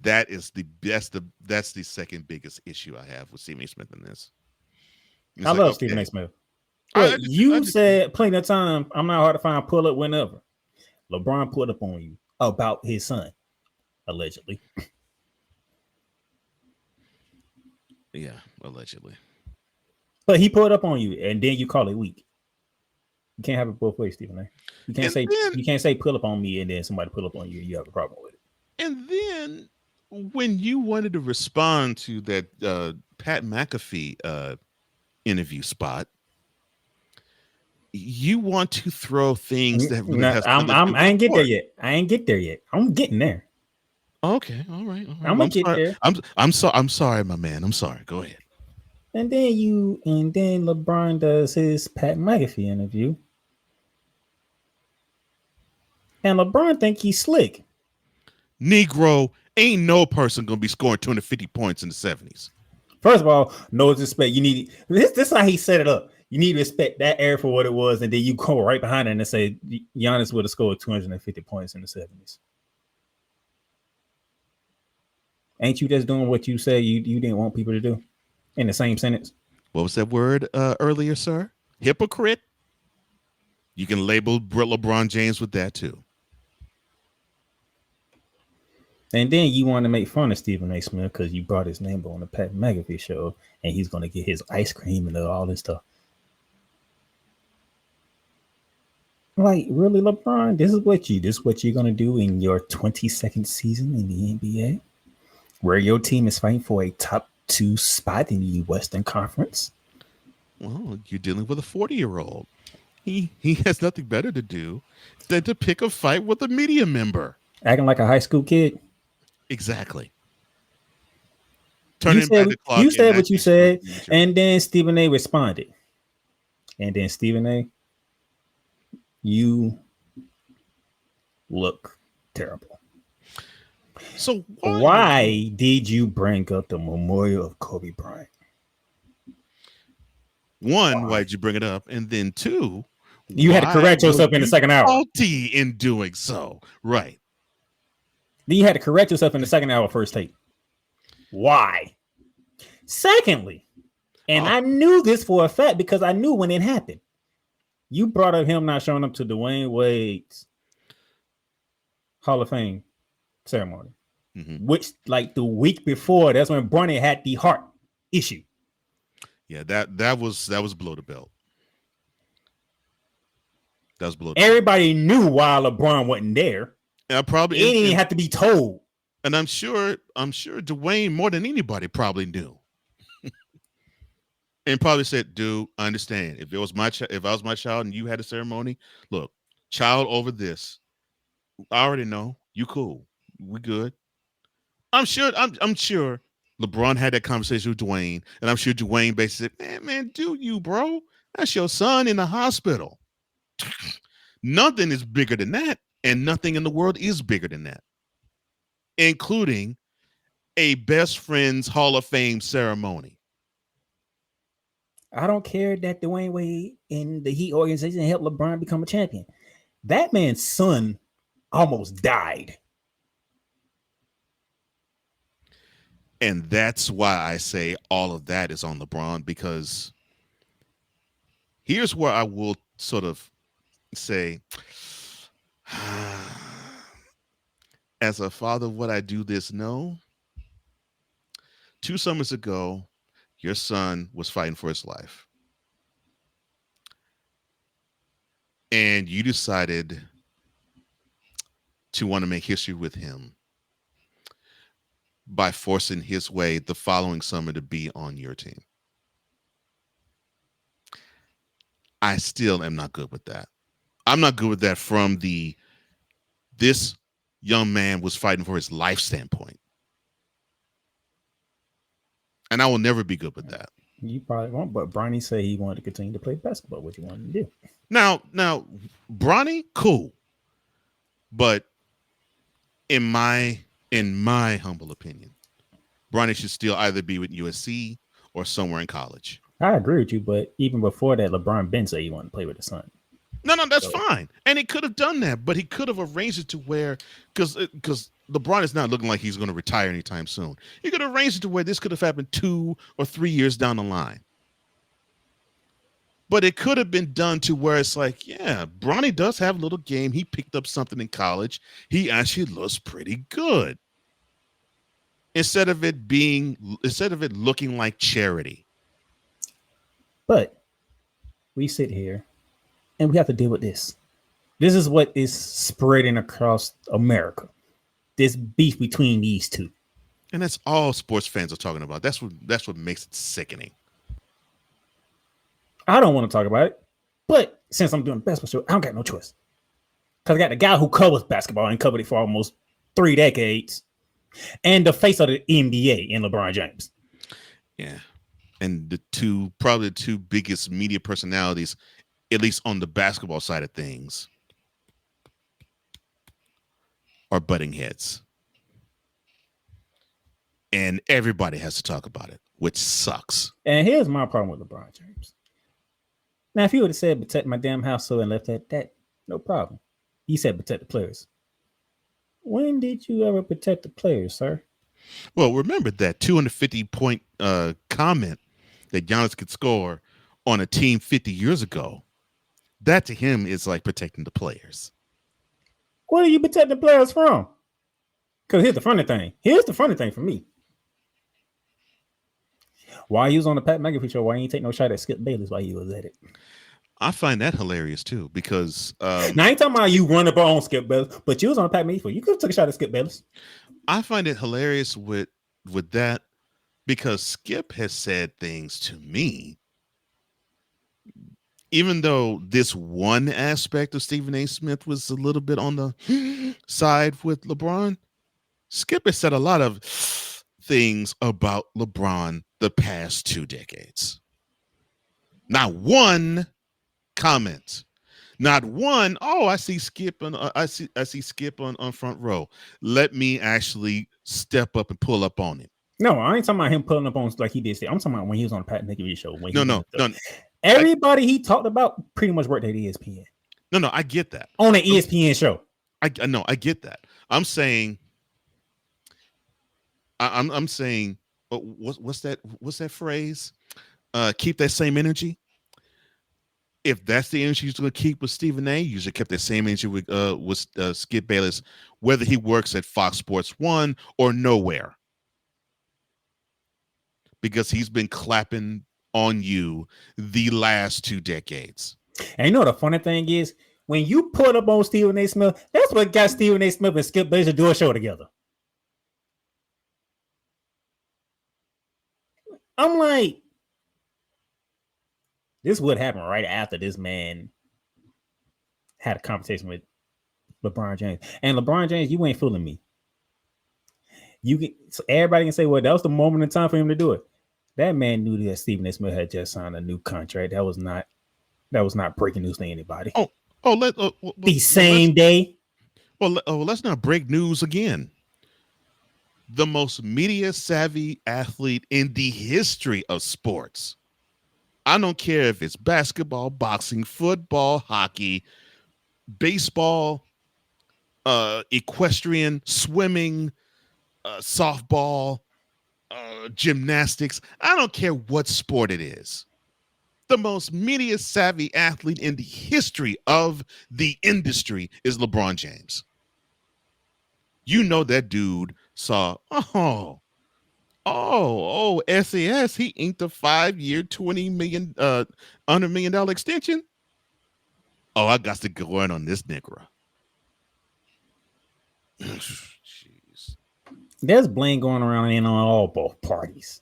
That's the second biggest issue I have with Stephen A. Smith in this. I love Stephen A. Smith. You said plenty of time, I'm not hard to find, pull up whenever. LeBron put up on you about his son, allegedly. Yeah, allegedly. But he pulled up on you, and then you call it weak. You can't have it both ways, Stephen A. You can't say pull up on me, and then somebody pull up on you, and you have a problem with it. And then when you wanted to respond to that Pat McAfee really spot, you want to throw things that really I ain't get there yet. I'm getting there. Okay, all right. I'm gonna get there. I'm sorry, my man. I'm sorry. Go ahead. And then LeBron does his Pat McAfee interview. And LeBron think he's slick. Negro, ain't no person gonna be scoring 250 points in the 70s. First of all, no respect. You need this is how he set it up. You need to respect that era for what it was, and then you go right behind it and say Giannis would have scored 250 points in the 70s. Ain't you just doing what you said you didn't want people to do? In the same sentence. What was that word earlier, sir? Hypocrite? You can label LeBron James with that too. And then you want to make fun of Stephen A. Smith because you brought his name on the Pat McAfee show and he's going to get his ice cream and all this stuff. Like, really, LeBron? This is what you're going to do in your 22nd season in the NBA? Where your team is fighting for a top 2 spot in the Western Conference? Well, you're dealing with a 40-year-old. He has nothing better to do than to pick a fight with a media member. Acting like a high school kid? Exactly. You said what you said, and then Stephen A. responded. And then Stephen A., you look terrible. So why did you bring up the memorial of Kobe Bryant? One, why'd you bring it up? And then two, you had to correct yourself in the second hour. Faulty in doing so. Right. Then you had to correct yourself in the second hour first take. Why? Secondly, and I knew this for a fact because I knew when it happened. You brought up him not showing up to Dwayne Wade's Hall of Fame ceremony, which like the week before, that's when Bronny had the heart issue. Yeah, that was below the belt. That was below. Everybody knew why LeBron wasn't there. And probably It didn't have to be told. And I'm sure Dwayne more than anybody probably knew. And probably said, dude, I understand. If I was my child and you had a ceremony, look, child over this. I already know. You cool. We good. I'm sure LeBron had that conversation with Dwayne, and I'm sure Dwayne basically said, man, do you, bro? That's your son in the hospital. Nothing is bigger than that, and nothing in the world is bigger than that, including a best friends Hall of Fame ceremony. I don't care that Dwayne Wade and the Heat organization helped LeBron become a champion. That man's son almost died. And that's why I say all of that is on LeBron, because here's where I will sort of say, as a father, would I do this? No. 2 summers ago, your son was fighting for his life. And you decided to want to make history with him by forcing his way the following summer to be on your team. I still am not good with that. I'm not good with that from this young man was fighting for his life standpoint. And I will never be good with that. You probably won't, but Bronny said he wanted to continue to play basketball. What you wanted to do? Now, Bronny, cool. But in my humble opinion, Bronny should still either be with USC or somewhere in college. I agree with you, but even before that, LeBron Ben said he wanted to play with his son. No, that's fine. And he could have done that, but he could have arranged it to where, because LeBron is not looking like he's going to retire anytime soon. He could have arranged it to where this could have happened 2 or 3 years down the line. But it could have been done to where it's like, yeah, Bronny does have a little game. He picked up something in college. He actually looks pretty good. Instead of it looking like charity. But we sit here and we have to deal with this. This is what is spreading across America. This beef between these two. And that's all sports fans are talking about. That's what makes it sickening. I don't want to talk about it, but since I'm doing the basketball show, I don't got no choice. Because I got the guy who covers basketball and covered it for almost 3 decades, and the face of the NBA in LeBron James. Yeah. And probably the two biggest media personalities, at least on the basketball side of things, are butting heads. And everybody has to talk about it, which sucks. And here's my problem with LeBron James. Now, if he would have said, protect my damn house so and left that, no problem. He said, protect the players. When did you ever protect the players, sir? Well, remember that 250-point comment that Giannis could score on a team 50 years ago. That to him is like protecting the players. What are you protecting the players from? Because here's the funny thing. Here's the funny thing for me. While he was on the Pat McAfee show, why didn't he take no shot at Skip Bayless while he was at it? I find that hilarious too, because now I ain't talking about you run up on Skip Bayless, but you was on Pat McAfee. You could have took a shot at Skip Bayless. I find it hilarious with that because Skip has said things to me. Even though this one aspect of Stephen A. Smith was a little bit on the side with LeBron, Skip has said a lot of things about LeBron the past 2 decades. Not one comment, not one. Oh, I see Skip and I see Skip on front row. Let me actually step up and pull up on him. No, I ain't talking about him pulling up on like he did. I'm talking about when he was on the Pat McAfee show. No. Everybody he talked about pretty much worked at ESPN. No, I get that. On an ESPN show. I know, I get that. I'm saying, I'm saying, what's that phrase? Keep that same energy. If that's the energy you're going to keep with Stephen A., you should keep that same energy with Skip Bayless, whether he works at Fox Sports 1 or nowhere. Because he's been clapping on you the last 2 decades. And you know the funny thing is, when you put up on Stephen A. Smith, that's what got Stephen A. Smith and Skip Bayless to do a show together. I'm like, this would happen right after this man had a conversation with LeBron James. And LeBron James, you ain't fooling me. So everybody can say, well, that was the moment in time for him to do it. That man knew that Stephen A. Smith had just signed a new contract. That was not breaking news to anybody. The same day. Let's not break news again. The most media savvy athlete in the history of sports. I don't care if it's basketball, boxing, football, hockey, baseball, equestrian, swimming, softball, gymnastics. I don't care what sport it is. The most media savvy athlete in the history of the industry is LeBron James. You know that dude saw, SAS, he inked a 5-year, $100 million extension. Oh, I got to go in on this nigga. Jeez. There's blame going around in on both parties.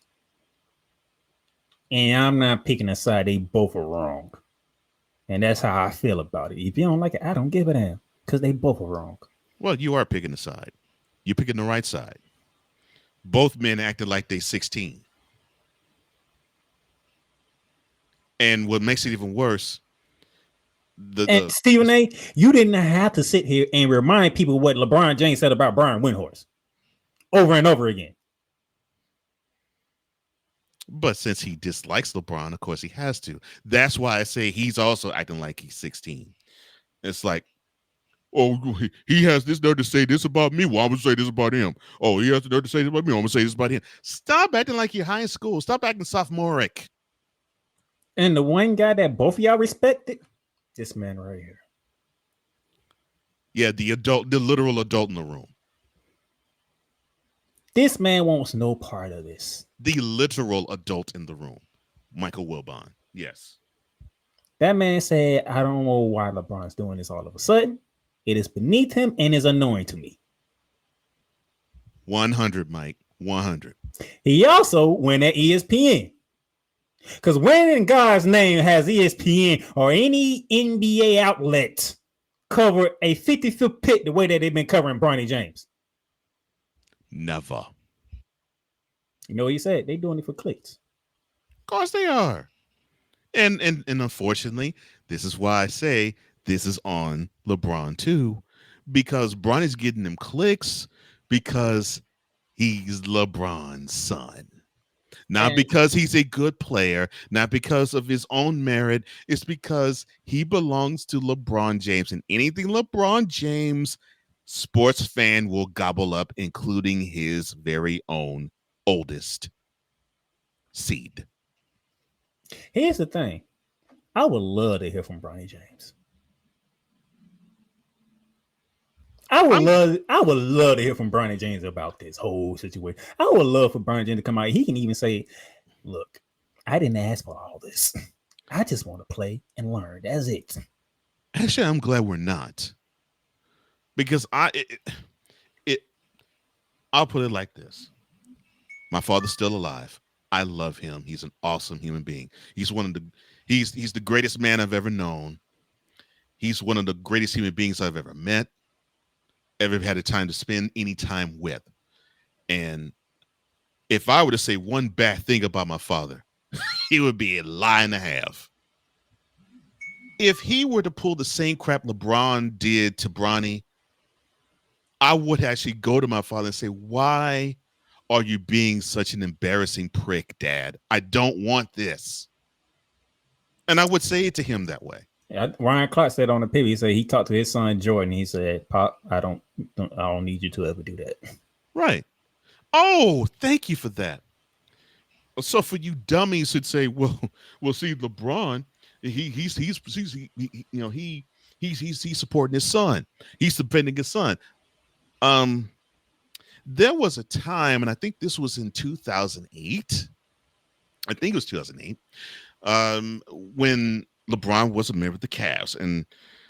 And I'm not picking a side. They both are wrong. And that's how I feel about it. If you don't like it, I don't give a damn. Because they both are wrong. Well, you are picking a side. You're picking the right side. Both men acted like they 16. And what makes it even worse, Stephen A., you didn't have to sit here and remind people what LeBron James said about Brian Windhorst over and over again. But since he dislikes LeBron, of course he has to. That's why I say he's also acting like he's 16. It's like, oh, he has this nerve to say this about me. Well, I'm going to say this about him. Oh, he has the nerve to say this about me. I'm going to say this about him. Stop acting like you're high school. Stop acting sophomoric. And the one guy that both of y'all respected, this man right here. Yeah, the literal adult in the room. This man wants no part of this. The literal adult in the room, Michael Wilbon. Yes. That man said, I don't know why LeBron's doing this all of a sudden. It is beneath him and is annoying to me. 100, Mike. 100. He also went at ESPN. Because when in God's name has ESPN or any NBA outlet cover a 55th pick the way that they've been covering Bronny James? Never. You know what he said? They're doing it for clicks. Of course they are. And unfortunately, this is why I say this is on LeBron too, because Bronny's getting them clicks because he's LeBron's son. Not because he's a good player, not because of his own merit. It's because he belongs to LeBron James, and anything LeBron James sports fan will gobble up, including his very own oldest seed. Here's the thing. I would love to hear from Bronny James. I would love to hear from Bronny James about this whole situation. I would love for Bronny James to come out. He can even say, look, I didn't ask for all this. I just want to play and learn. That's it. Actually, I'm glad we're not. Because I'll put it like this. My father's still alive. I love him. He's an awesome human being. He's the greatest man I've ever known. He's one of the greatest human beings I've ever met, ever had a time to spend any time with. And if I were to say one bad thing about my father, he would be a lie and a half. If he were to pull the same crap LeBron did to Bronny, I would actually go to my father and say, why are you being such an embarrassing prick, Dad? I don't want this. And I would say it to him that way. Yeah, Ryan Clark said on the pivot, he said he talked to his son Jordan. He said, "Pop, I don't need you to ever do that." Right. Oh, thank you for that. So for you dummies who'd say, "Well, see, LeBron, he's supporting his son. He's defending his son." There was a time, and I think this was in 2008, I think it was 2008, when LeBron was a member of the Cavs. And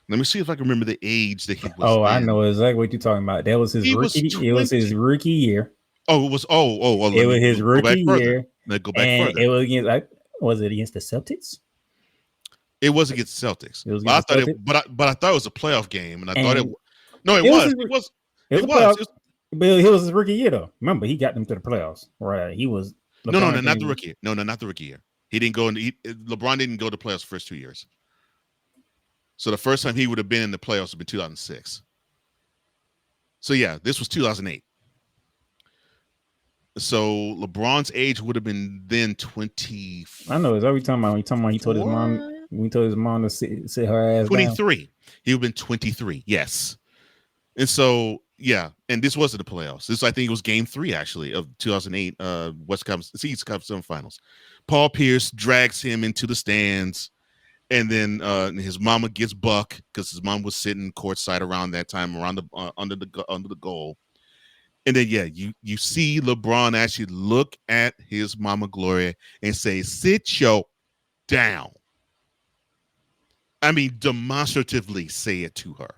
let me see if I can remember the age that he was. Oh, I know exactly what you're talking about. That was his rookie. It was his rookie year. Oh, it was. It was his rookie year. Let's go back further. It was against. Was it against the Celtics? It was against the Celtics. It was but I thought it was a playoff game, and I thought it. No, it was. It was his rookie year, though. Remember, he got them to the playoffs. Right? He was. No, not the rookie year. No, not the rookie year. He didn't go LeBron didn't go to the playoffs the first 2 years. So the first time he would have been in the playoffs would be 2006. So yeah, this was 2008. So LeBron's age would have been then 20. I know. Is every time he told his mom. We told his mom to sit her ass 23. Down. He would have been 23. Yes. And so, yeah. And this wasn't the playoffs. I think it was game 3, actually, of 2008 East Conference semifinals. Paul Pierce drags him into the stands. And then his mama gets buck because his mom was sitting courtside around that time, around the under the goal. And then, yeah, you see LeBron actually look at his mama Gloria and say, "Sit your down." I mean, demonstratively say it to her.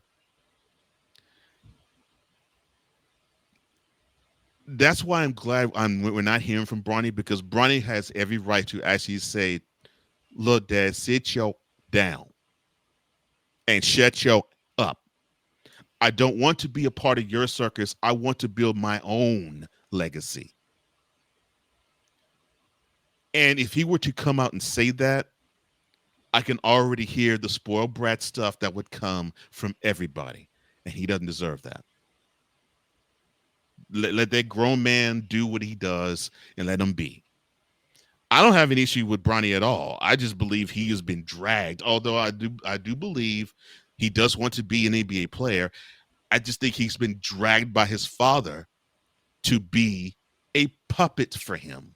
That's why I'm glad we're not hearing from Bronny, because Bronny has every right to actually say, "Look, Dad, sit your down and shut your up. I don't want to be a part of your circus. I want to build my own legacy." And if he were to come out and say that, I can already hear the spoiled brat stuff that would come from everybody. And he doesn't deserve that. Let that grown man do what he does and let him be. I don't have an issue with Bronny at all. I just believe he has been dragged. Although I do believe he does want to be an NBA player. I just think he's been dragged by his father to be a puppet for him.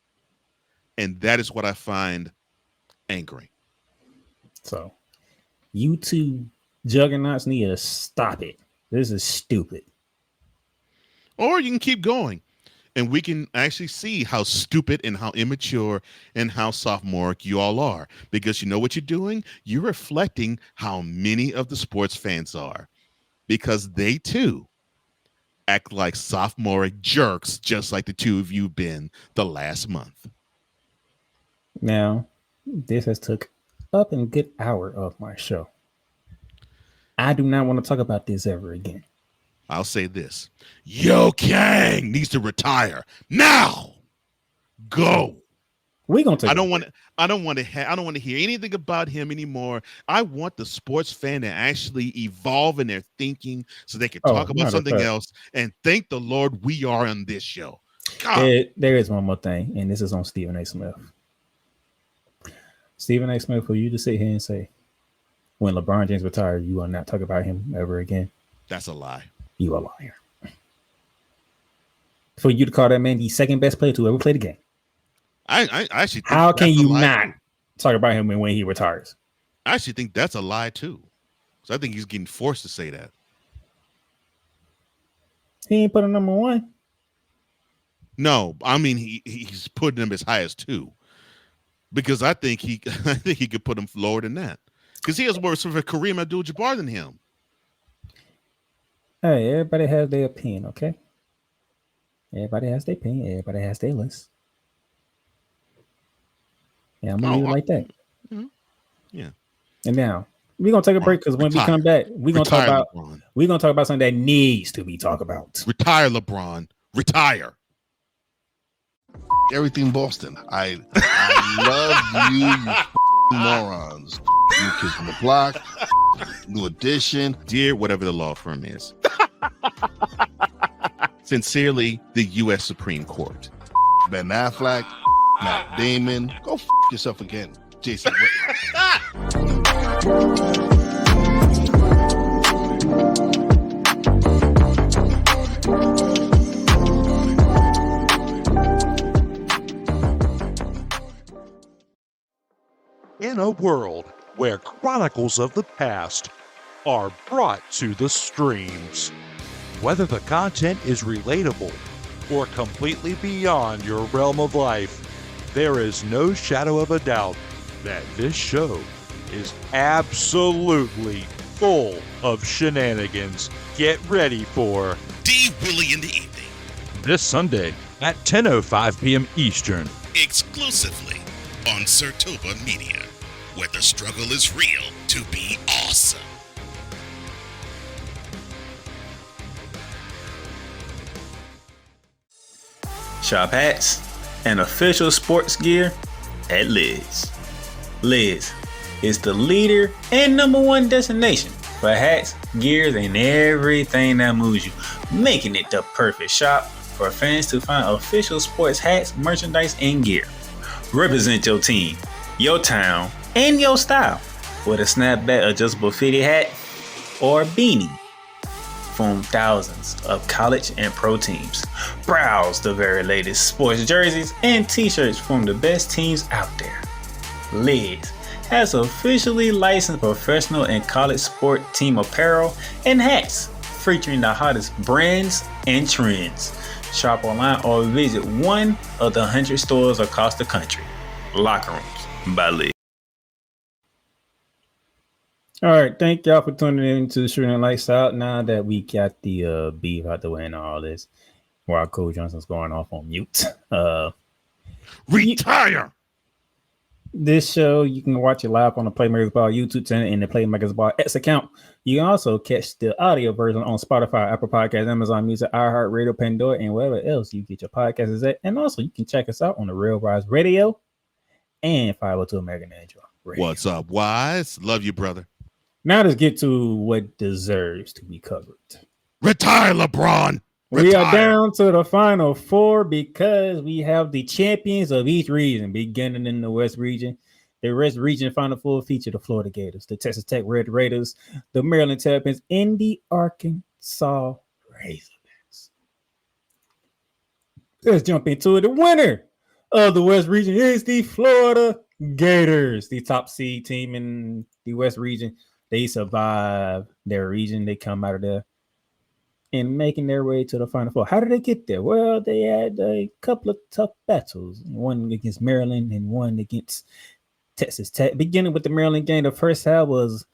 And that is what I find angering. So, you two juggernauts need to stop it. This is stupid. Or you can keep going. And we can actually see how stupid and how immature and how sophomoric you all are. Because you know what you're doing? You're reflecting how many of the sports fans are. Because they, too, act like sophomoric jerks, just like the two of you been the last month. Now, this has took up a good hour of my show. I do not want to talk about this ever again. I'll say this. Yo Kang needs to retire now. Go. We're gonna take I don't want to hear anything about him anymore. I want the sports fan to actually evolve in their thinking so they can talk about something else. And thank the Lord we are on this show. There is one more thing, and this is on Stephen A. Smith. Stephen A. Smith, for you to sit here and say, when LeBron James retired, you will not talk about him ever again. That's a lie. You a liar. For you to call that man the second best player to ever play the game. I actually think how can you not talk about him when he retires? I actually think that's a lie too. So I think he's getting forced to say that. He ain't put him number 1. No, I mean he's putting him as high as 2. Because I think he could put him lower than that. Because he has more sort of a Kareem Abdul-Jabbar than him. Hey, everybody has their opinion, okay? Everybody has their opinion. Everybody has their list. Yeah, I'm gonna leave it like that. Mm-hmm. Yeah. And now we're gonna take a break because when we come back, we're gonna talk about something that needs to be talked about. Retire, LeBron. Retire. Everything Boston. I love you morons. New Kids on the Block, New Edition, dear whatever the law firm is. Sincerely, the U.S. Supreme Court. Ben Affleck, Matt Damon. Go yourself again, Jason Whitlock. In a world where chronicles of the past are brought to the streams, whether the content is relatable or completely beyond your realm of life, there is no shadow of a doubt that this show is absolutely full of shenanigans. Get ready for D. Willie in the evening. this Sunday at 10:05 p.m. Eastern. Exclusively on Sertoba Media, where the struggle is real to be awesome. Shop hats and official sports gear at Liz. Liz is the leader and #1 destination for hats, gears, and everything that moves you, making it the perfect shop for fans to find official sports hats, merchandise, and gear. Represent your team, your town, and your style with a snapback adjustable fitted hat or beanie from thousands of college and pro teams. Browse the very latest sports jerseys and t-shirts from the best teams out there. Liz has officially licensed professional and college sport team apparel and hats featuring the hottest brands and trends. Shop online or visit one of the 100 stores across the country. Locker Rooms by Liz. All right, thank y'all for tuning in to Shooting Lights Out. Now that we got the beef out the way and all this, while Coach Johnson's going off on mute. Retire! This show, you can watch it live on the Playmakers Ball YouTube channel and the Playmakers Ball X account. You can also catch the audio version on Spotify, Apple Podcasts, Amazon Music, iHeartRadio, Pandora, and wherever else you get your podcasts at. And also, you can check us out on the Real Rise Radio and 502 American Android Radio. What's up, Wise? Love you, brother. Now let's get to what deserves to be covered. Retire, LeBron. We are Retire. down to the final four because we have the champions of each region, beginning in the West region. The West region final four feature the Florida Gators, the Texas Tech Red Raiders, the Maryland Terrapins, and the Arkansas Razorbacks. Let's jump into it. The winner of the West region is the Florida Gators, the top seed team in the West region. They survive their region. They come out of there and making their way to the Final Four. How did they get there? Well, they had a couple of tough battles, one against Maryland and one against Texas Tech. Beginning with the Maryland game, the first half was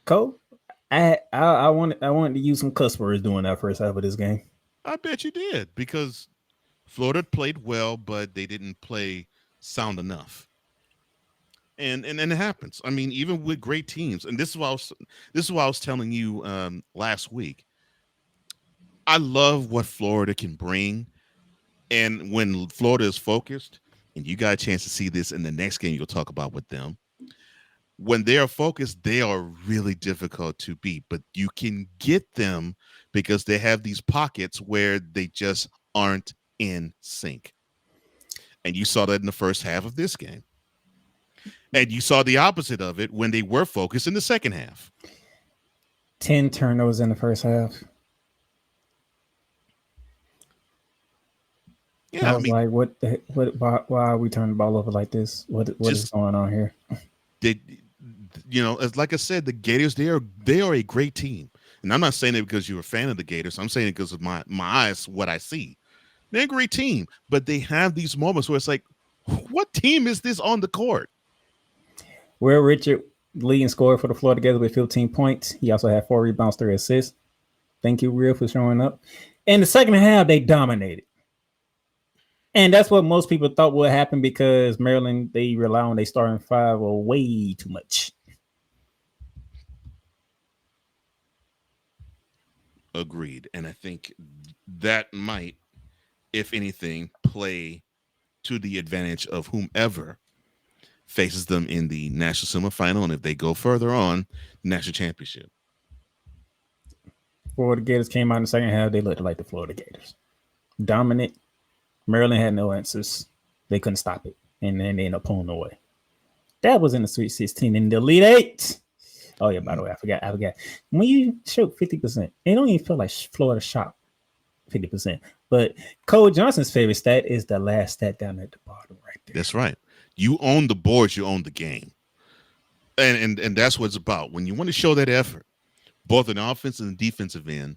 Cole. I wanted to use some cuss words during that first half of this game. I bet you did, because Florida played well, but they didn't play sound enough. And it happens. I mean, even with great teams, and this is what I was telling you last week. I love what Florida can bring, and when Florida is focused, and you got a chance to see this in the next game you'll talk about with them. When they are focused, they are really difficult to beat, but you can get them because they have these pockets where they just aren't in sync. And you saw that in the first half of this game. And you saw the opposite of it when they were focused in the second half. 10 turnovers in the first half. Yeah, I was like, why are we turning the ball over like this? What is going on here? As like I said, the Gators, they are a great team. And I'm not saying it because you're a fan of the Gators. I'm saying it because of my eyes, what I see. They're a great team, but they have these moments where it's like, what team is this on the court? Will Richard leading scorer for the Florida Gators with 15 points. He also had 4 rebounds, 3 assists. Thank you, Will, for showing up. In the second half, they dominated. And that's what most people thought would happen because Maryland, they rely on their starting five way too much. Agreed. And I think that might, if anything, play to the advantage of whomever faces them in the national semifinal, and if they go further on, national championship. Florida Gators came out in the second half. They looked like the Florida Gators. Dominant. Maryland had no answers. They couldn't stop it. And then they ended up pulling away. That was in the Sweet 16 in the Elite 8. Oh, yeah, by the way, I forgot. When you shoot 50%, it don't even feel like Florida shot 50%. But Cole Johnson's favorite stat is the last stat down at the bottom right there. That's right. You own the boards, you own the game. And that's what it's about. When you want to show that effort, both in the offense and the defensive end,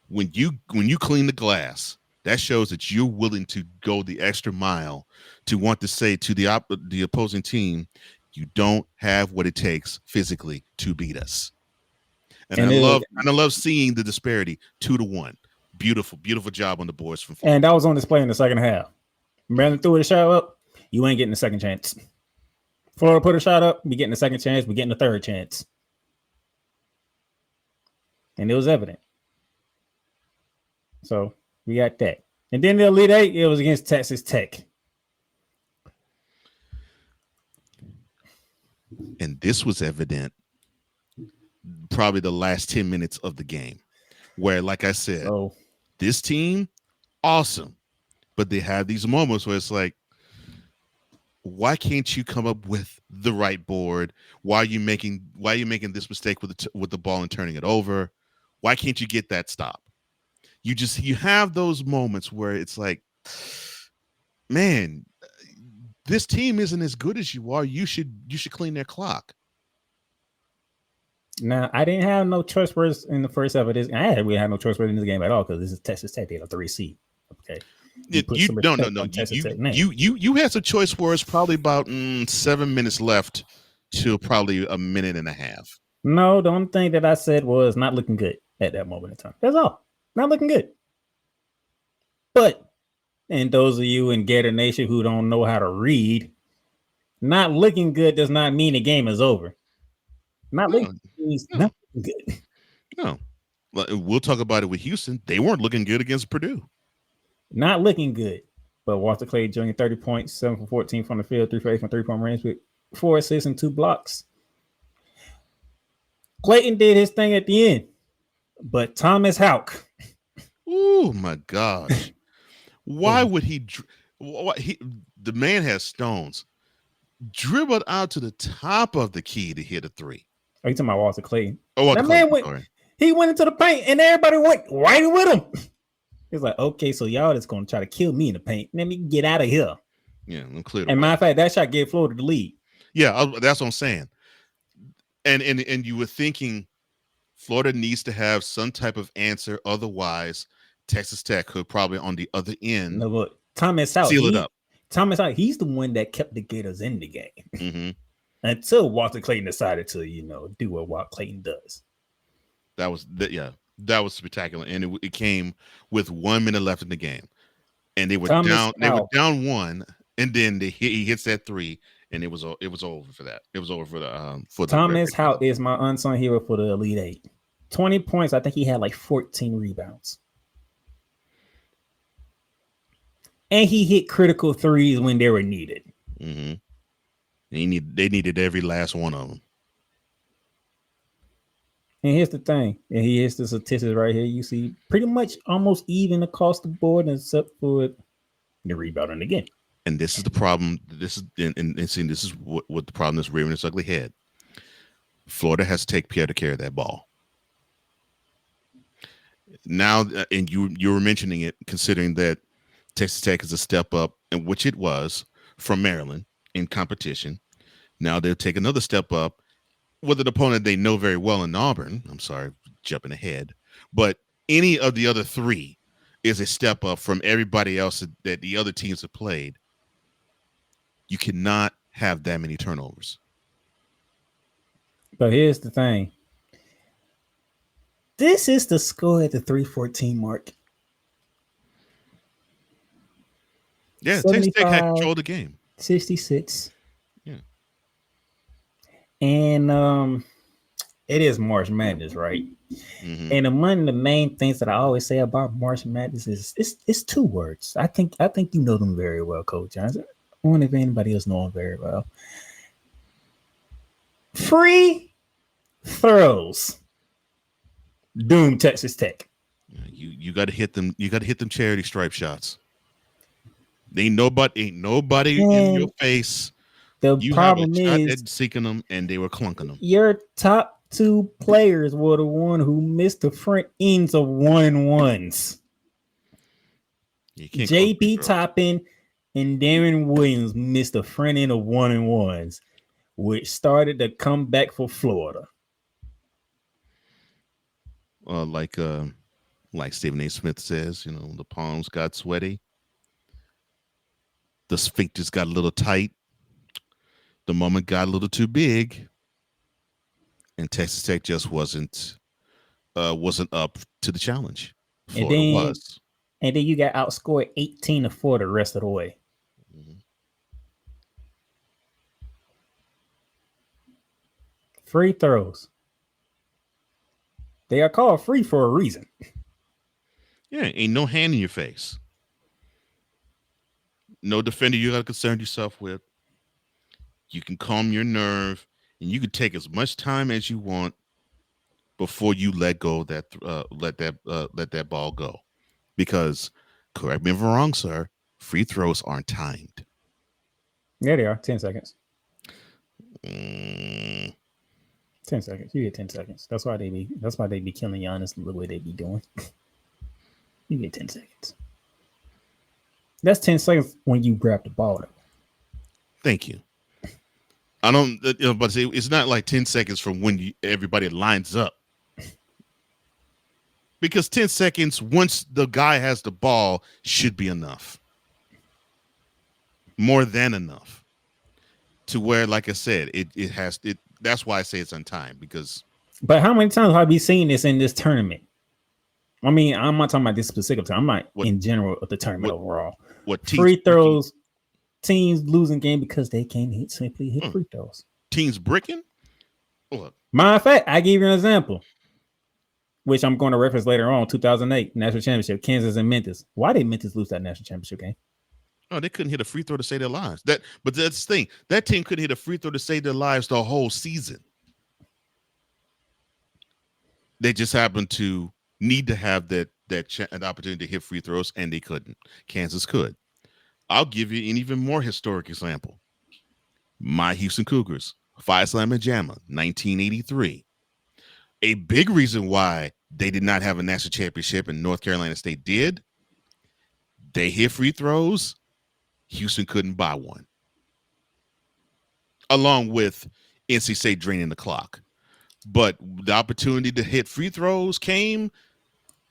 when you clean the glass, That shows that you're willing to go the extra mile to want to say to the opposing team, you don't have what it takes physically to beat us. And I love seeing the disparity 2-1. Beautiful, beautiful job on the boards from Florida. And that was on display in the second half. Maryland threw the shot up, you ain't getting a second chance. Florida put a shot up, we getting a second chance, we getting a third chance. And it was evident. So we got that. And then the Elite Eight, it was against Texas Tech. And this was evident probably the last 10 minutes of the game, where, like I said, this team, awesome. But they have these moments where it's like, why can't you come up with the right board? Why are you making this mistake with the ball and turning it over? Why can't you get that stop? You have those moments where it's like, man, this team isn't as good as you are. You should clean their clock. Now, I didn't have no choice words in the first half of this. I really had no choice words in this game at all because this is Texas Tech. They had a 3 seed. Okay. You had some choice words probably about 7 minutes left to probably a minute and a half. No, the only thing that I said was not looking good at that moment in time. That's all. Not looking good. But, and those of you in Gator Nation who don't know how to read, not looking good does not mean the game is over. Not looking good. No. We'll talk about it with Houston. They weren't looking good against Purdue. Not looking good. But Walter Clay Jr., 30 points, 7 for 14 from the field, 3 for 8 from 3-point range with 4 assists and 2 blocks. Clayton did his thing at the end. But Thomas Houck. Oh, my gosh. Why would he the man has stones. Dribbled out to the top of the key to hit a 3. Are you talking about Walter Clayton? Oh, Walter Clayton, he went into the paint and everybody went right with him. He's like, okay, so y'all just going to try to kill me in the paint. Let me get out of here. Yeah, I'm clear. And matter of fact, that shot gave Florida the lead. Yeah, that's what I'm saying. And you were thinking Florida needs to have some type of answer. Otherwise, Texas Tech could probably on the other end. No, but Thomas Houck, seal it up. Thomas Houck, he's the one that kept the Gators in the game. Mm-hmm. Until Walter Clayton decided to, do what Walter Clayton does. That was spectacular, and it came with 1 minute left in the game, and they were down. They were down 1, and then he hits that 3, and it was over for that. It was over for Thomas Houck is my unsung hero for the Elite Eight. 20 points. I think he had like 14 rebounds, and he hit critical threes when they were needed. Mm-hmm. They needed every last one of them. And here's the thing, and here's the statistics right here. You see pretty much almost even across the board except for the rebounding again. And this is the problem. This is what the problem that's rearing its ugly head. Florida has to take care of that ball. Now, and you were mentioning it, considering that Texas Tech is a step up, and which it was from Maryland in competition. Now they'll take another step up with an opponent they know very well in Auburn. I'm sorry, jumping ahead, but any of the other 3 is a step up from everybody else that the other teams have played. You cannot have that many turnovers. But here's the thing. This is the score at the 3:14 mark. Yeah, Texas Tech had control of the game. 66. Yeah. And it is March Madness, right? Mm-hmm. And one of the main things that I always say about March Madness is it's 2 words. I think you know them very well, Coach Johnson. I wonder if anybody else know them very well. Free throws. Doom Texas Tech. You got to hit them. You got to hit them charity stripe shots. Ain't nobody in your face. The problem is seeking them, and they were clunking them. Your top 2 players were the one who missed the front ends of 1-1s. JP Toppin and Darren Williams missed the front end of 1-1s, which started the comeback for Florida. Like Stephen A. Smith says, the palms got sweaty. The sphincters got a little tight. The moment got a little too big. And Texas Tech just wasn't up to the challenge. Florida was. And then you got outscored 18-4 the rest of the way. Mm-hmm. Free throws. They are called free for a reason. Yeah, ain't no hand in your face. No defender you got to concern yourself with. You can calm your nerve, and you can take as much time as you want before you let go that let that ball go. Because, correct me if I'm wrong, sir, free throws aren't timed. Yeah, they are. 10 seconds. 10 seconds. You get 10 seconds. That's why they be killing Giannis the way they be doing. You get 10 seconds. That's 10 seconds when you grab the ball, though. Thank you. I don't, but it's not like 10 seconds from when everybody lines up. Because 10 seconds, once the guy has the ball, should be enough. More than enough. To where, like I said, that's why I say it's untimed. Because. But how many times have we seen this in this tournament? I mean, I'm not talking about this specific time. I'm not in general of the tournament overall. What free throws, teams losing game because they can't simply hit free throws. Teams bricking? Look. Matter of fact, I gave you an example, which I'm going to reference later on, 2008 national championship, Kansas and Memphis. Why did Memphis lose that national championship game? Oh, they couldn't hit a free throw to save their lives. But that's the thing. That team couldn't hit a free throw to save their lives the whole season. They just happened to need to have an opportunity to hit free throws, and they couldn't. Kansas could. I'll give you an even more historic example. My Houston Cougars, Phi Slama Jama, 1983. A big reason why they did not have a national championship and North Carolina State did, they hit free throws. Houston couldn't buy one. Along with NC State draining the clock. But the opportunity to hit free throws came.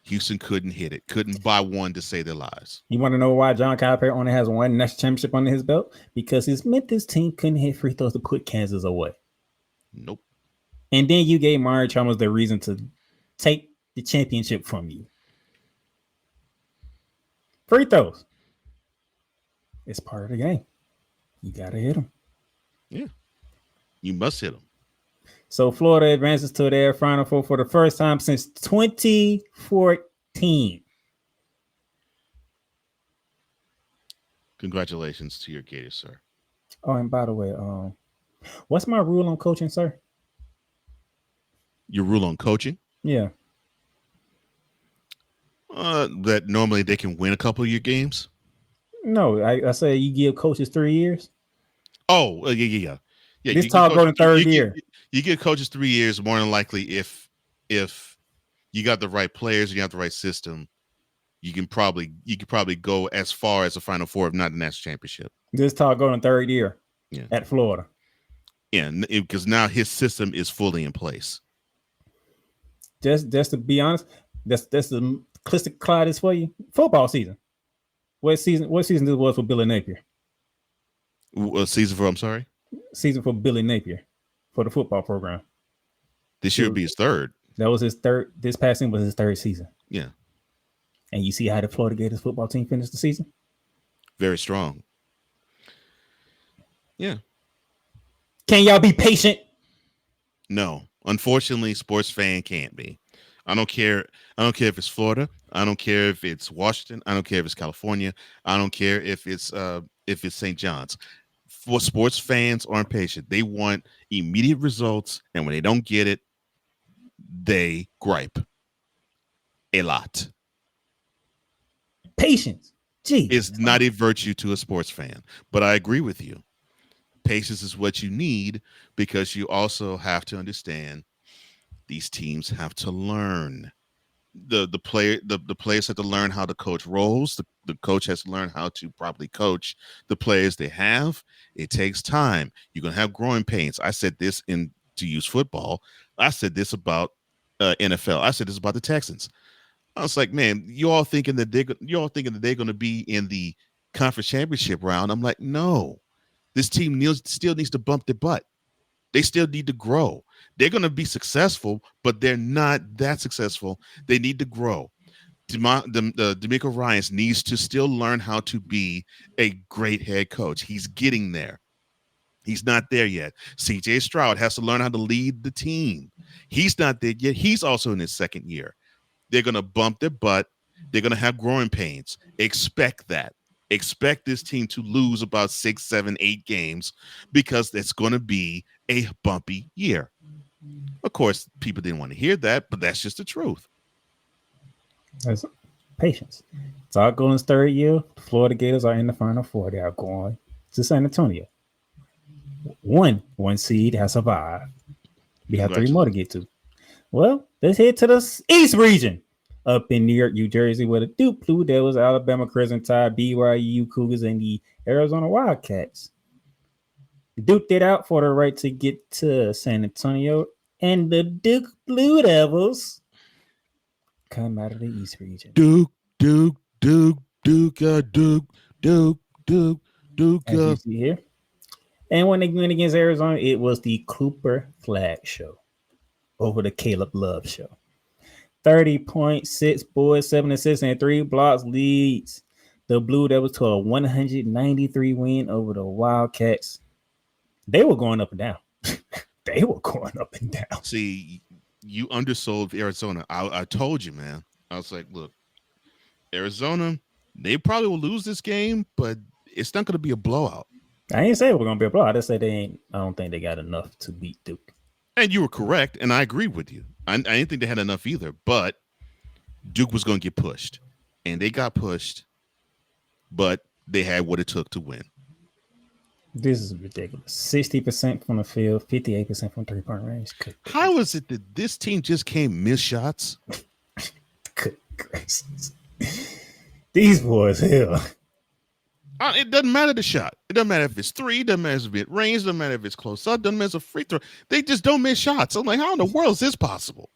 Houston couldn't hit it. Couldn't buy one to save their lives. You want to know why John Calipari only has one national championship under his belt? Because his Memphis team couldn't hit free throws to put Kansas away. Nope. And then you gave Mario Chalmers the reason to take the championship from you. Free throws. It's part of the game. You got to hit them. Yeah. You must hit them. So Florida advances to their Final Four for the first time since 2014. Congratulations to your Gators, sir. Oh, and by the way, what's my rule on coaching, sir? Your rule on coaching? Yeah. That normally they can win a couple of your games? No, I say you give coaches 3 years. Oh, yeah. This talk go to third year. You give coaches 3 years, more than likely if you got the right players, you have the right system, you could probably go as far as the Final Four, if not the national championship. This talk go to third year at Florida. Yeah, because now his system is fully in place. Just to be honest, that's the Clistic Clyde is for you. Football season. What season this was for Billy Napier? Season for, I'm sorry? Season for Billy Napier for the football program. This year would be his third. That was his third. This passing was his third season. Yeah. And you see how the Florida Gators football team finished the season? Very strong. Yeah. Can y'all be patient? No. Unfortunately, sports fan can't be. I don't care if it's Florida. I don't care if it's Washington. I don't care if it's California. I don't care if it's St. John's. For sports fans aren't patient. They want immediate results, and when they don't get it, they gripe a lot. Patience. Gee. It's not a virtue to a sports fan, but I agree with you. Patience is what you need, because you also have to understand these teams have to learn. The players have to learn how to coach roles. The coach has to learn how to properly coach the players they have. It takes time. You're going to have growing pains. I said this to use football. I said this about NFL. I said this about the Texans. I was like, man, you all thinking that they're going to be in the conference championship round. I'm like, no, this team still needs to bump their butt. They still need to grow. They're going to be successful, but they're not that successful. They need to grow. D'Amico Ryans needs to still learn how to be a great head coach. He's getting there. He's not there yet. CJ Stroud has to learn how to lead the team. He's not there yet. He's also in his second year. They're going to bump their butt. They're going to have growing pains. Expect that. Expect this team to lose about 6, 7, 8 games because it's going to be a bumpy year. Of course, people didn't want to hear that, but that's just the truth. That's patience. It's all Golden's third year. The Florida Gators are in the Final Four. They are going to San Antonio. One seed has survived. We have 3 more to get to. Well, let's head to the East region. Up in New York, New Jersey, where the Duke Blue Devils, Alabama Crimson Tide, BYU Cougars, and the Arizona Wildcats duked it out for the right to get to San Antonio, and the Duke Blue Devils come out of the East region. Duke. As you see here. And when they went against Arizona, it was the Cooper Flag Show over the Caleb Love Show. 30.6 boards, 7 assists, and 3 blocks leads the Blue Devils to a 193 win over the Wildcats. They were going up and down. They were going up and down. See, you undersold Arizona. I told you, man. I was like, look, Arizona, they probably will lose this game, but it's not going to be a blowout. I ain't say it was going to be a blowout. I just said I don't think they got enough to beat Duke. And you were correct, and I agree with you. I didn't think they had enough either, but Duke was going to get pushed. And they got pushed, but they had what it took to win. This is ridiculous. 60% from the field, 58% from three-point range. How is it that this team just can't miss shots? Good gracious. These boys, hell. It doesn't matter the shot. It doesn't matter if it's 3. It doesn't matter if it's range. It doesn't matter if it's close up. It doesn't matter if it's a free throw. They just don't miss shots. I'm like, how in the world is this possible?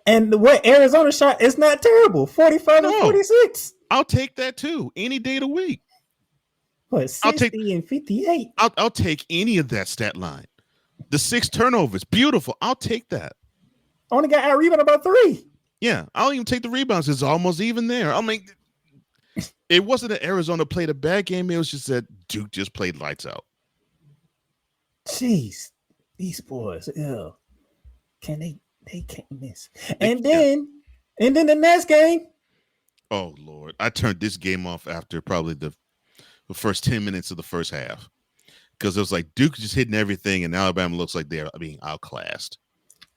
And what Arizona shot is not terrible. 45 and 46. I'll take that too. Any day of the week. What, 60 and 58? I'll take any of that stat line. The 6 turnovers, beautiful. I'll take that. Only got out rebound about 3. Yeah, I'll even take the rebounds. It's almost even there. I mean, it wasn't that Arizona played a bad game. It was just that Duke just played lights out. Jeez, these boys, they can't miss. And then the next game. Oh Lord, I turned this game off after probably the first 10 minutes of the first half because it was like Duke just hitting everything, and Alabama looks like they're being outclassed.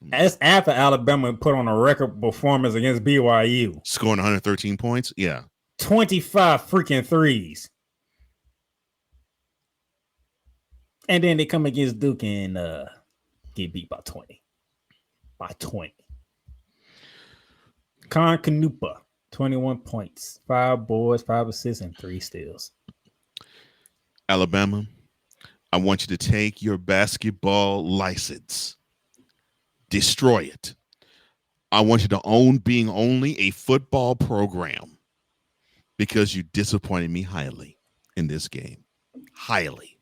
That's after Alabama put on a record performance against BYU, scoring 113 points. Yeah. 25 freaking threes. And then they come against Duke and get beat by 20. By 20. Con Canupa, 21 points, 5 boards, 5 assists, and 3 steals. Alabama, I want you to take your basketball license, destroy it. I want you to own being only a football program. Because you disappointed me highly in this game. Highly.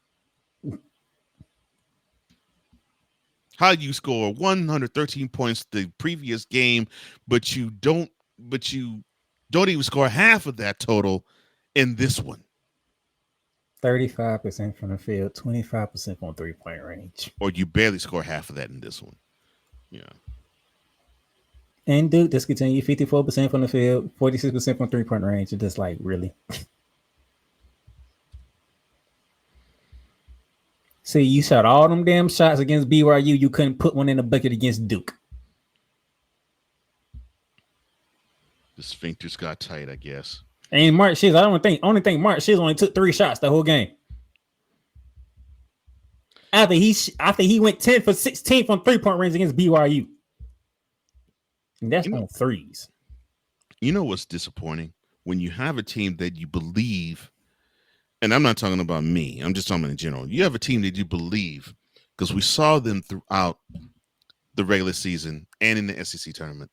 How you score 113 points the previous game, but you don't even score half of that total in this one. 35% from the field, 25% from 3-point range. Or you barely score half of that in this one. Yeah. And Duke just continue 54% from the field, 46% from 3-point range. It's just like, really? See, you shot all them damn shots against BYU. You couldn't put one in the bucket against Duke. The sphincters got tight, I guess. And Mark Shields, only think Mark Shields only took 3 shots the whole game. After he went 10 for 16 from 3-point range against BYU. And that's on threes. You know what's disappointing? When you have a team that you believe, and I'm not talking about me, I'm just talking in general. You have a team that you believe, because we saw them throughout the regular season and in the SEC tournament.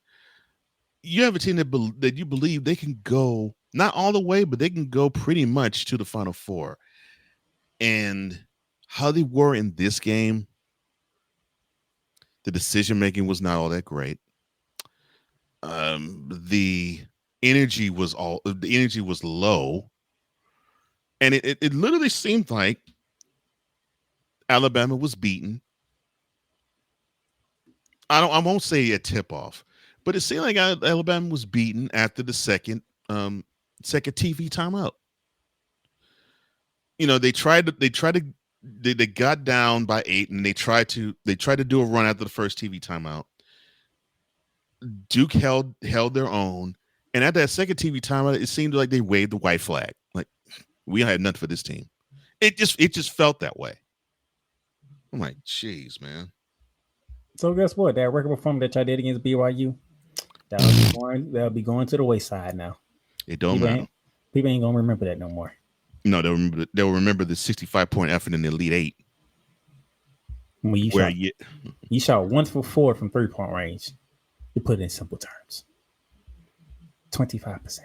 you have a team that you believe they can go not all the way, but they can go pretty much to the Final Four. And how they were in this game, the decision making was not all that great. The energy was low, and it literally seemed like Alabama was beaten. I won't say a tip off, but it seemed like Alabama was beaten after the second TV timeout. You know, they got down by 8, and they tried to do a run after the first TV timeout. Duke held their own, and at that second TV timeout, it seemed like they waved the white flag. Like, we had nothing for this team. It just felt that way. I'm like, jeez, man. So guess what? That record performance that y'all did against BYU, that'll be going to the wayside now. It don't matter. People ain't gonna remember that no more. No, they'll remember the 65-point effort in the Elite Eight. When you shot 1 for 4 from 3-point range. You put it in simple terms. 25%.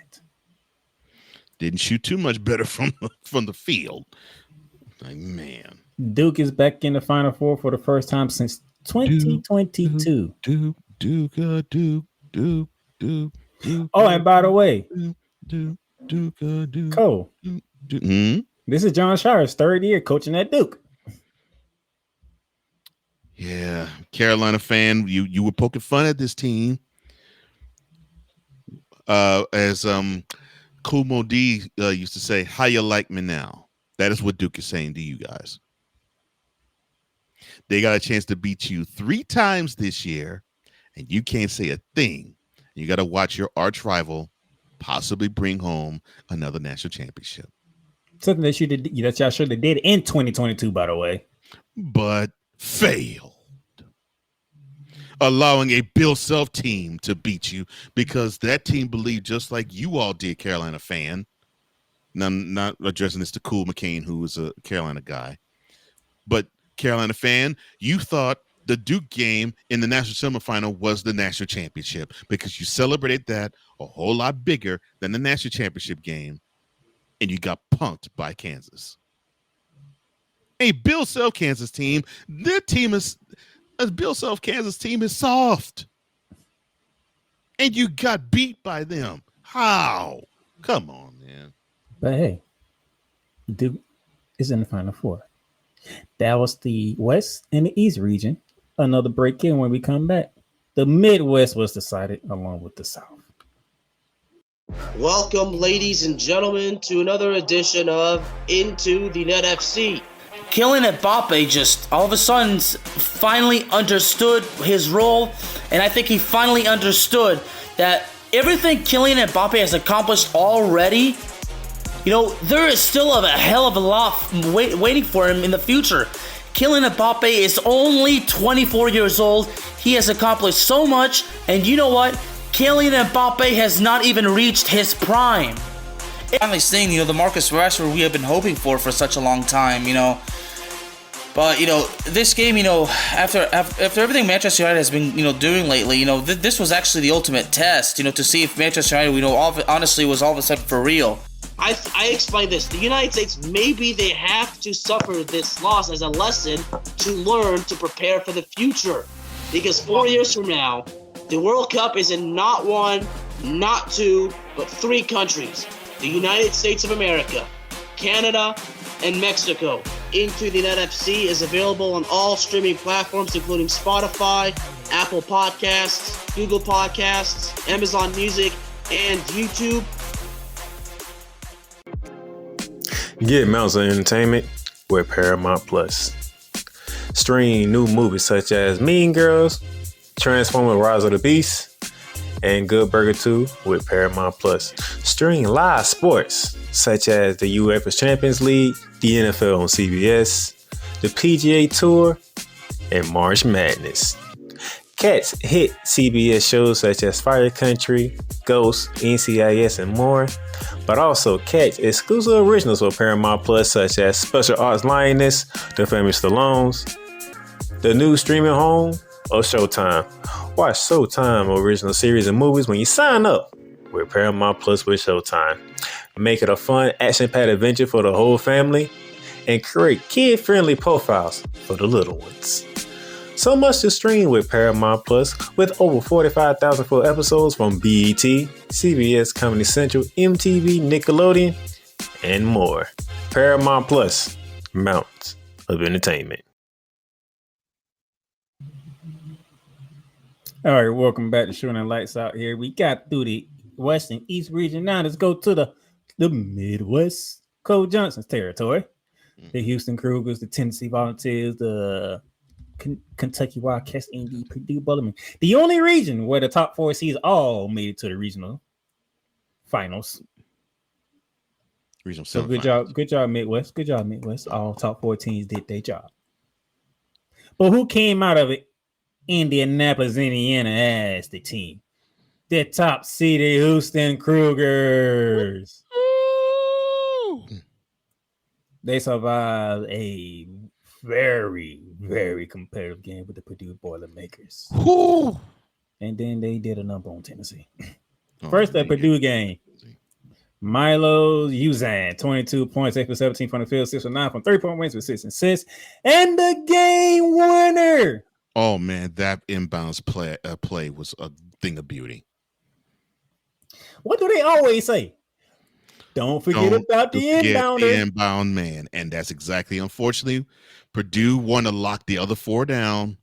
Didn't shoot too much better from the field. Like, man. Duke is back in the Final Four for the first time since 2022. Duke. Oh, and by the way, Duke. Cole, this is John Shire's 3rd year coaching at Duke. Yeah, Carolina fan, you were poking fun at this team. As Kumo D used to say, how you like me now? That is what Duke is saying to you guys. They got a chance to beat you 3 times this year, and you can't say a thing. You got to watch your arch rival possibly bring home another national championship. Something that y'all should have did in 2022, by the way. But failed. Allowing a Bill Self team to beat you because that team believed just like you all did, Carolina fan. Now, I'm not addressing this to Cool McCain, who was a Carolina guy. But Carolina fan, you thought the Duke game in the national semifinal was the national championship because you celebrated that a whole lot bigger than the national championship game, and you got punked by Kansas. A Bill Self Kansas team, their team is a Bill Self Kansas team is soft. And you got beat by them. How? Come on, man. But hey, Duke is in the Final Four. That was the West and the East region. Another break in when we come back. The Midwest was decided along with the South. Welcome, ladies and gentlemen, to another edition of Into the Net FC. Kylian Mbappe just all of a sudden finally understood his role, and I think he finally understood that everything Kylian Mbappe has accomplished already, you know, there is still a hell of a lot waiting for him in the future. Kylian Mbappe is only 24 years old. He has accomplished so much, and you know what? Kylian Mbappe has not even reached his prime. Finally seeing, the Marcus Rashford we have been hoping for such a long time, But, this game, after everything Manchester United has been, doing lately, this was actually the ultimate test, to see if Manchester United, honestly was all of a sudden for real. I explained this. The United States, maybe they have to suffer this loss as a lesson to learn to prepare for the future. Because 4 years from now, the World Cup is in not 1, not 2, but 3 countries. The United States of America, Canada, and Mexico. Into the Net FC is available on all streaming platforms, including Spotify, Apple Podcasts, Google Podcasts, Amazon Music, and YouTube. Get Mounts of Entertainment with Paramount Plus. Stream new movies such as Mean Girls, Transformers: Rise of the Beast, and Good Burger 2 with Paramount Plus. Stream live sports such as the UEFA Champions League, the NFL on CBS, the PGA Tour, and March Madness. Catch hit CBS shows such as Fire Country, Ghost, NCIS, and more. But also catch exclusive originals for Paramount Plus such as Special Ops Lioness, The Famous Stallones, the new streaming home of Showtime, Watch Showtime original series and movies when you sign up with Paramount Plus with Showtime. Make it a fun, action-packed adventure for the whole family and create kid-friendly profiles for the little ones. So much to stream with Paramount Plus with over 45,000 full episodes from BET, CBS, Comedy Central, MTV, Nickelodeon, and more. Paramount Plus, mountains of entertainment. All right, welcome back to Shooting Lights Out here. We got through the West and East region. Now let's go to the Midwest, Cole Johnson's territory. The Houston Cougars, the Tennessee Volunteers, the Kentucky Wildcats, and the Purdue Boilermen. The only region where the top 4 seeds all made it to the regional finals. So good job, Midwest. Good job, Midwest. All top 4 teams did their job. But who came out of it? Indianapolis, Indiana as the team. The top seeded Houston Cougars. They survived a very, very competitive game with the Purdue Boilermakers. And then they did a number on Tennessee. First, that Purdue game. Milo Uzan, 22 points, 8 for 17 from the field, 6 for 9 from 3-point wins with 6 assists. And the game winner. Oh man, that inbounds play was a thing of beauty. What do they always say? Don't forget about the inbounder. The inbound man, and that's exactly. Unfortunately, Purdue wanted to lock the other 4 down,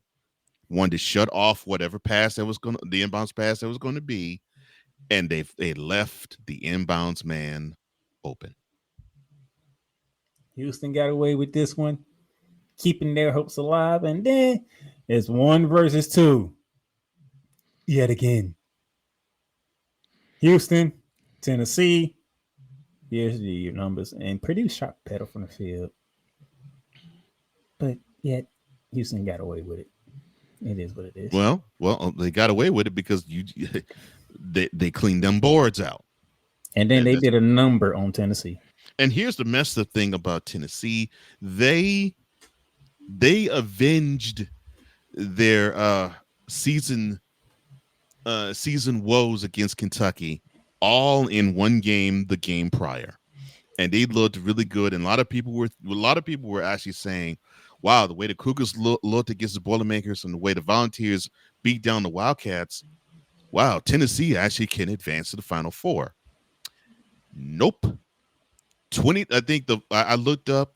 wanted to shut off whatever pass that was the inbounds pass that was going to be, and they left the inbounds man open. Houston got away with this one, keeping their hopes alive, and then it's 1 versus 2. Yet again. Houston, Tennessee. Here's your numbers. And Purdue shot better from the field. But yet, Houston got away with it. It is what it is. Well, they got away with it because they cleaned them boards out. And then they did a number on Tennessee. And here's the messed up thing about Tennessee. They avenged their season woes against Kentucky all in one game, the game prior, and they looked really good. And a lot of people were actually saying, "Wow, the way the Cougars looked against the Boilermakers and the way the Volunteers beat down the Wildcats, wow, Tennessee actually can advance to the Final Four." Nope. 20. I think I looked up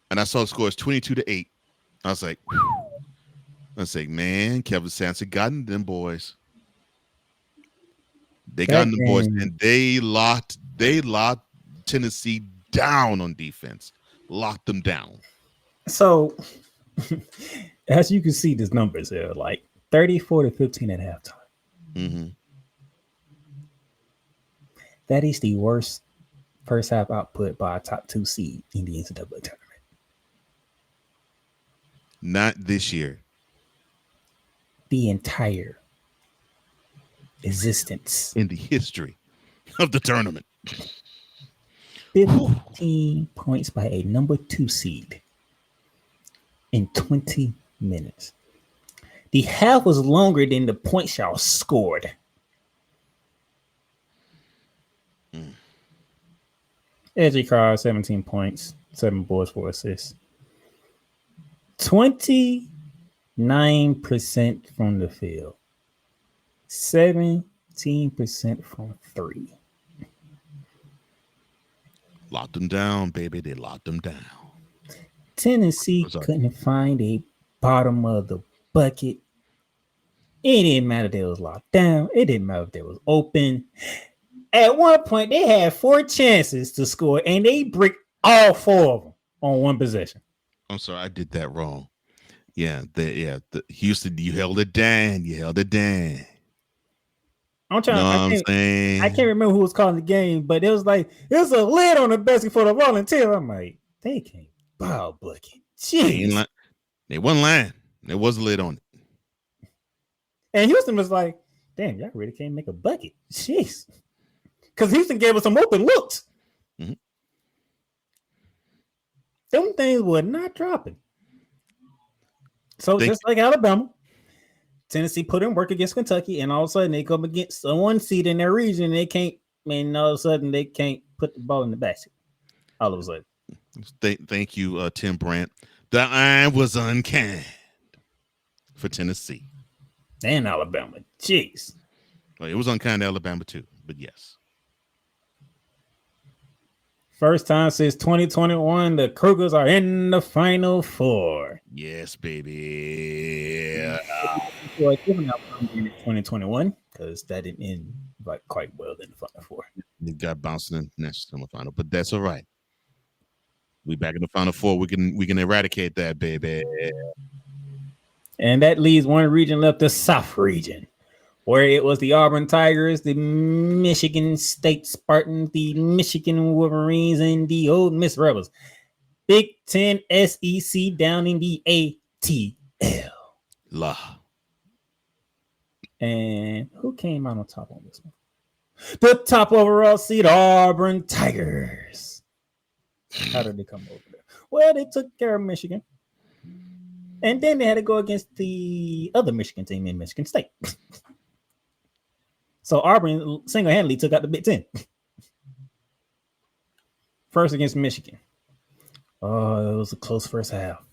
and I saw the score is 22-8. I was like, man, Kevin Sampson got in them boys. They got in the boys, and they locked Tennessee down on defense. Locked them down. So, as you can see, these numbers are like 34-15 at halftime. Mm-hmm. That is the worst first half output by a top 2 seed in the NCAA tournament. Not this year. The entire existence in the history of the tournament. 15 points by a number 2 seed in 20 minutes. The half was longer than the points y'all scored. Edgy Carr, 17 points, 7 boards, 4 assists. 29% from the field. 17% from 3. Locked them down, baby. They locked them down. Tennessee couldn't find a bottom of the bucket. It didn't matter if they was locked down. It didn't matter if they was open. At one point, they had 4 chances to score, and they bricked all 4 of them on one possession. I'm sorry, I did that wrong. The Houston, you held it down. I can't remember who was calling the game, but it was like there's a lid on the basket for the Volunteers. I'm like, they can't ball bucket. Jeez. They wasn't lying. There was a lid on it. And Houston was like, damn, y'all really can't make a bucket. Jeez. Because Houston gave us some open looks. Mm-hmm. Them things were not dropping. So just like Alabama, Tennessee put in work against Kentucky, and all of a sudden they come against the 1 seed in their region. And they can't, all of a sudden they can't put the ball in the basket. All of a sudden. Thank you, Tim Brandt. The iron was unkind for Tennessee and Alabama. Jeez. Well, it was unkind to Alabama too, but yes. First time since 2021, the Cougars are in the Final Four. Yes, baby. For a different outcome in 2021, because that didn't end quite well in the Final Four. They got bounced in the national final, but that's all right. We back in the Final Four. We can eradicate that, baby. And that leaves one region left, the South region, where it was the Auburn Tigers, the Michigan State Spartans, the Michigan Wolverines, and the Ole Miss Rebels. Big Ten SEC down in the ATL. La. And who came out on top on this one? The top overall seed, Auburn Tigers. How did they come over there? Well, they took care of Michigan. And then they had to go against the other Michigan team in Michigan State. So Auburn single-handedly took out the Big Ten. First against Michigan. Oh, it was a close first half.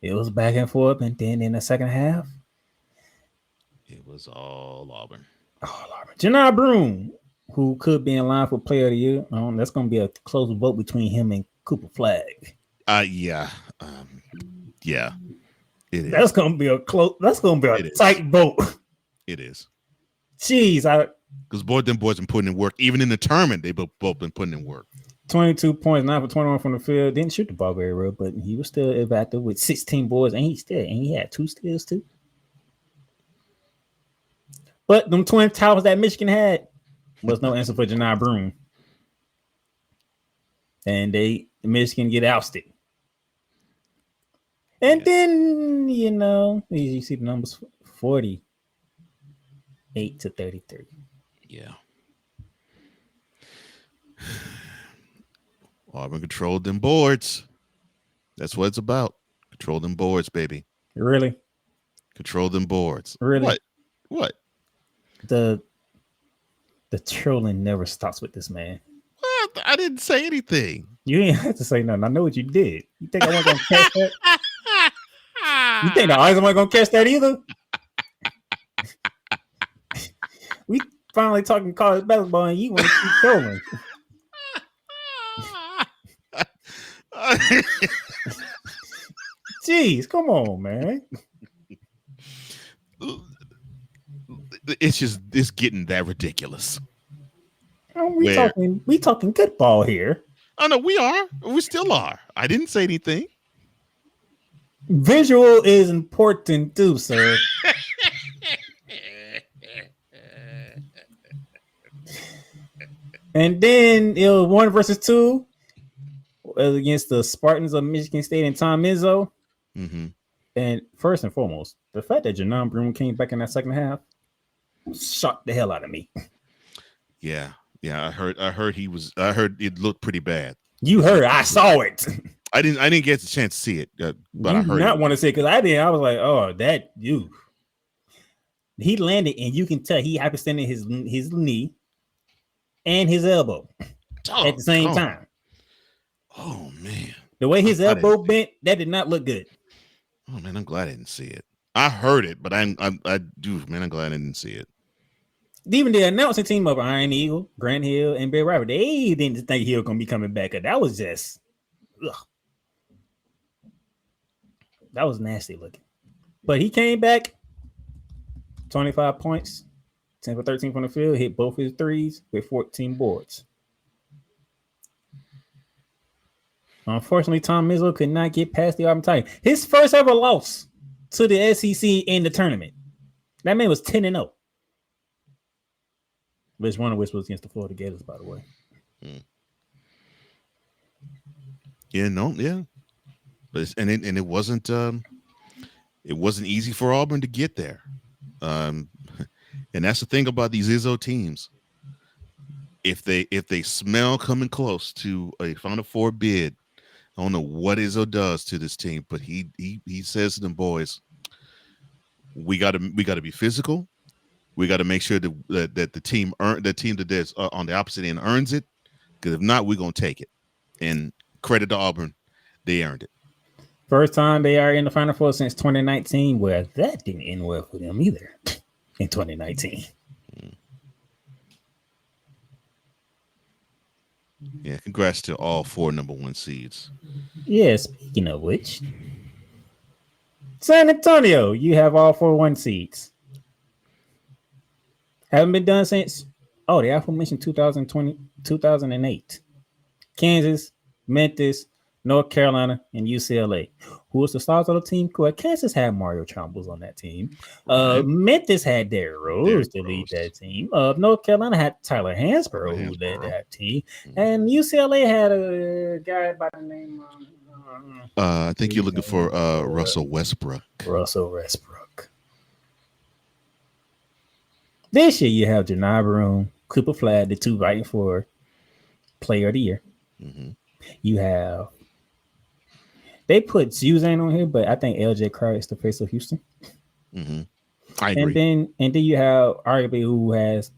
It was back and forth. And then in the second half, it was all Auburn. All Auburn. Janai Broome, who could be in line for Player of the Year. That's going to be a close vote between him and Cooper Flagg. Yeah. Yeah. It is. That's going to be a close. That's going to be a tight vote. It is. Jeez, because both them boys been putting in work. Even in the tournament, they both been putting in work. 22 points, 9 for 21 from the field. Didn't shoot the ball very well, but he was still effective with 16 boards, and he had 2 steals too. But them twin towers that Michigan had was no answer for Janai Broome. And Michigan get ousted. And then, you see the numbers 48 to 33. Yeah. Auburn controlled them boards. That's what it's about. Control them boards, baby. Really? Control them boards. Really? What? The trolling never stops with this man. What? I didn't say anything. You ain't have to say nothing. I know what you did. You think I wasn't gonna catch that? You think the eyes wasn't gonna catch that either? We finally talking college basketball, and you want to keep trolling. Jeez, come on, man. It's getting that ridiculous. We talking good ball here. Oh no, we are. We still are. I didn't say anything. Visual is important too, sir. And then it was 1 versus 2 against the Spartans of Michigan State and Tom Izzo. Mm-hmm. And first and foremost, the fact that Janai Broome came back in that second half shocked the hell out of me. Yeah. I heard it looked pretty bad. You heard? I saw it. I didn't get the chance to see it, but I heard. Not want to say because I did. I was like, oh, that you. He landed, and you can tell he hyperextended his knee and his elbow at the same time. Oh man, the way his elbow bent, that did not look good. Oh man, I'm glad I didn't see it. I heard it, but I'm glad I didn't see it. Even the announcing team of Iron Eagle, Grant Hill, and Bill Robert, they didn't think he was going to be coming back. That was just, that was nasty looking. But he came back, 25 points, 10 for 13 from the field, hit both his threes with 14 boards. Unfortunately, Tom Izzo could not get past the Auburn Tigers. His first ever loss to the SEC in the tournament. That man was 10-0. One of which was against the Florida Gators, by the way. Yeah, but it wasn't easy for Auburn to get there, and that's the thing about these Izzo teams. If they smell coming close to a Final Four bid, I don't know what Izzo does to this team, but he says to them boys, we got to be physical. We got to make sure that the team that's on the opposite end earns it. Because if not, we're gonna take it. And credit to Auburn, they earned it. First time they are in the Final Four since 2019. Well, that didn't end well for them either. In 2019. Yeah, congrats to all 4 number 1 seeds. Yeah, speaking of which, San Antonio, you have all 4 1 seeds. Haven't been done since, the aforementioned 2008. Kansas, Memphis, North Carolina, and UCLA. Who was the stars of the team? Well, Kansas had Mario Chalmers on that team. Right. Memphis had Derrick Rose to lead that team. North Carolina had Tyler Hansborough who led that team. And UCLA had a guy by the name I think you're looking for Russell Westbrook. Russell Westbrook. This year you have Janai Broome, Cooper Flag, the 2 fighting for Player of the Year. Mm-hmm. You have they put Suzanne on here, but I think LJ Crowder is the face of Houston. Mm-hmm. I agree. And then you have arguably who has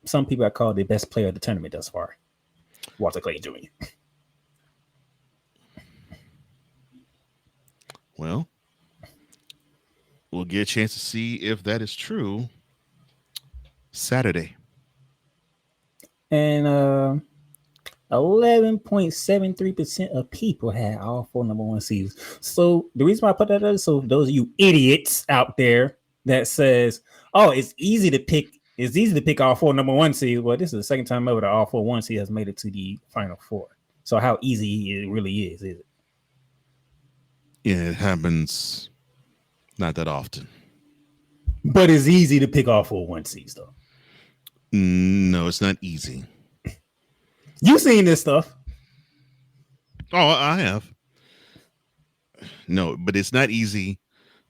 some people I call the best player of the tournament thus far, Walter Clayton Jr. Well, we'll get a chance to see if that is true Saturday. And 11.73% of people had all 4 number 1 seeds. So the reason why I put that up, so those of you idiots out there that says, it's easy to pick all 4 number 1 seeds. Well, this is the second time ever that all 4 1 seeds has made it to the Final Four. So how easy it really is it? Yeah, it happens not that often. But it's easy to pick all 4 1 seeds, though. No, it's not easy. You seen this stuff? Oh, I have. No, but it's not easy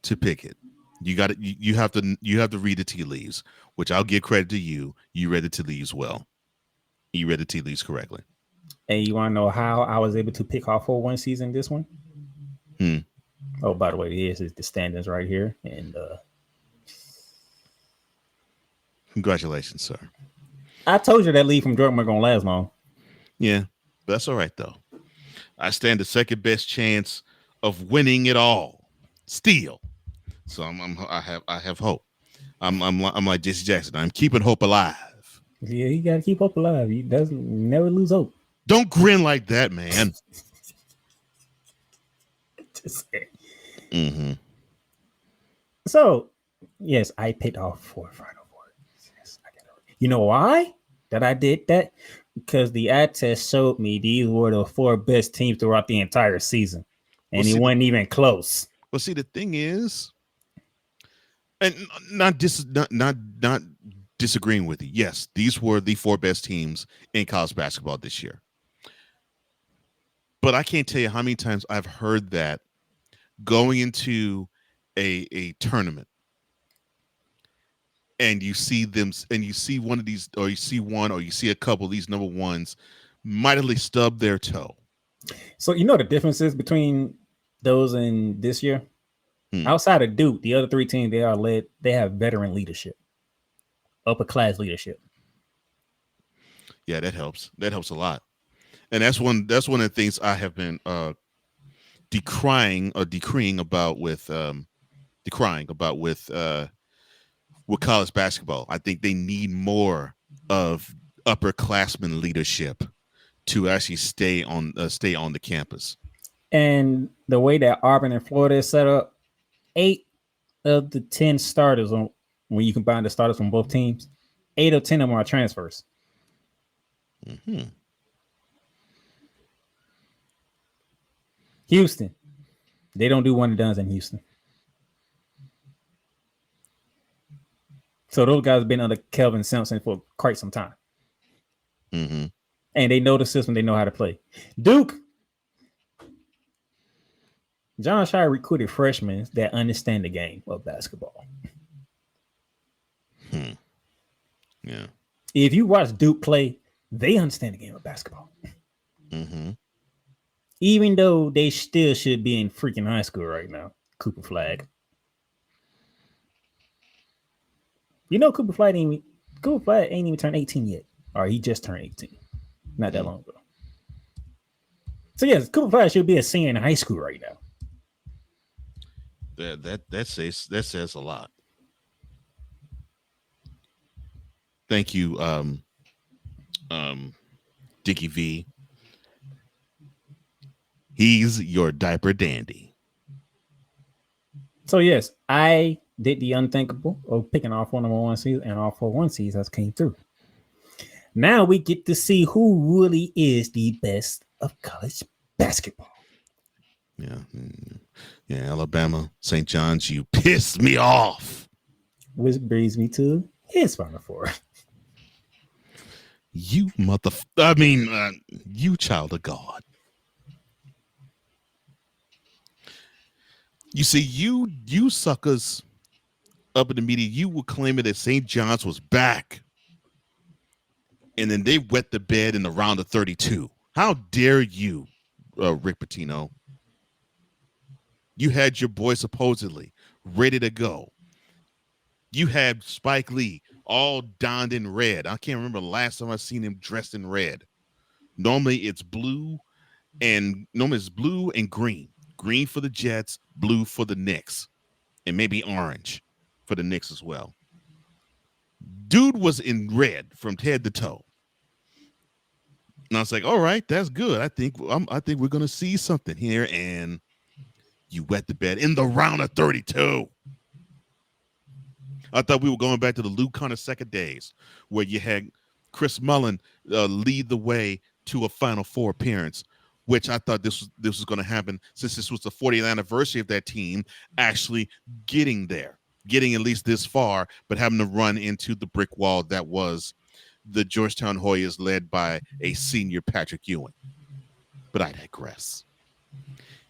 to pick it. You got it. You have to read the tea leaves, which I'll give credit to you. You read the tea leaves well. You read the tea leaves correctly. And you want to know how I was able to pick all 4 1 seeds in this one? Oh, by the way, this is the standings right here. And congratulations, sir. I told you that lead from Jordan wasn't gonna last long. Yeah, that's all right though. I stand the second best chance of winning it all, still. So I have hope. I'm like Jesse Jackson. I'm keeping hope alive. Yeah, you gotta keep hope alive. He doesn't never lose hope. Don't grin like that, man. Mm-hmm. So, yes, I picked all 4 Final Four. Yes, I got it. You know why that I did that? Because the eye test showed me these were the 4 best teams throughout the entire season, and it wasn't even close. Well, see, the thing is, and not disagreeing with you. Yes, these were the 4 best teams in college basketball this year. But I can't tell you how many times I've heard that going into a tournament, and you see them, and you see one of these, or you see one, or you see a couple of these number 1s mightily stub their toe. So you know the differences between those and this year? Outside of Duke, the other 3 teams they have veteran leadership, upper class leadership. Yeah, that helps. That helps a lot. And that's one of the things I have been decrying about with college basketball. I think they need more of upperclassmen leadership to actually stay on the campus. And the way that Auburn and Florida is set up, 8 of the 10 starters when you combine the starters from both teams, 8 of 10 of them are transfers. Mm-hmm. Houston, they don't do one and dones in Houston. So those guys have been under Kelvin Sampson for quite some time. Mm-hmm. And they know the system. They know how to play. Duke, John Shire recruited freshmen that understand the game of basketball. Yeah. If you watch Duke play, they understand the game of basketball. Mm-hmm. Even though they still should be in freaking high school right now. Cooper Flag. You know, Cooper Flight ain't even turned 18 yet, or he just turned 18, not that long ago. So yes, Cooper Flight should be a senior in high school right now. That says a lot. Thank you, Dickie V. He's your diaper dandy. So yes, I did the unthinkable of picking all 4 number 1 seeds, and all 4 1 seeds has came through. Now we get to see who really is the best of college basketball. Yeah, Alabama, St. John's, you pissed me off. Which brings me to his Final Four. You you child of God. You see, you suckers up in the media, you were claiming that St. John's was back. And then they wet the bed in the round of 32. How dare you, Rick Pitino? You had your boy supposedly ready to go. You had Spike Lee all donned in red. I can't remember the last time I seen him dressed in red. Normally it's blue and green. Green for the Jets, blue for the Knicks, and maybe orange for the Knicks as well. Dude was in red from head to toe. And I was like, all right, that's good. I think we're gonna see something here. And you wet the bed in the round of 32. I thought we were going back to the Lou Conner-Seca days where you had Chris Mullin lead the way to a Final Four appearance, which I thought this was going to happen since this was the 40th anniversary of that team actually getting there, getting at least this far, but having to run into the brick wall that was the Georgetown Hoyas led by a senior Patrick Ewing. But I digress.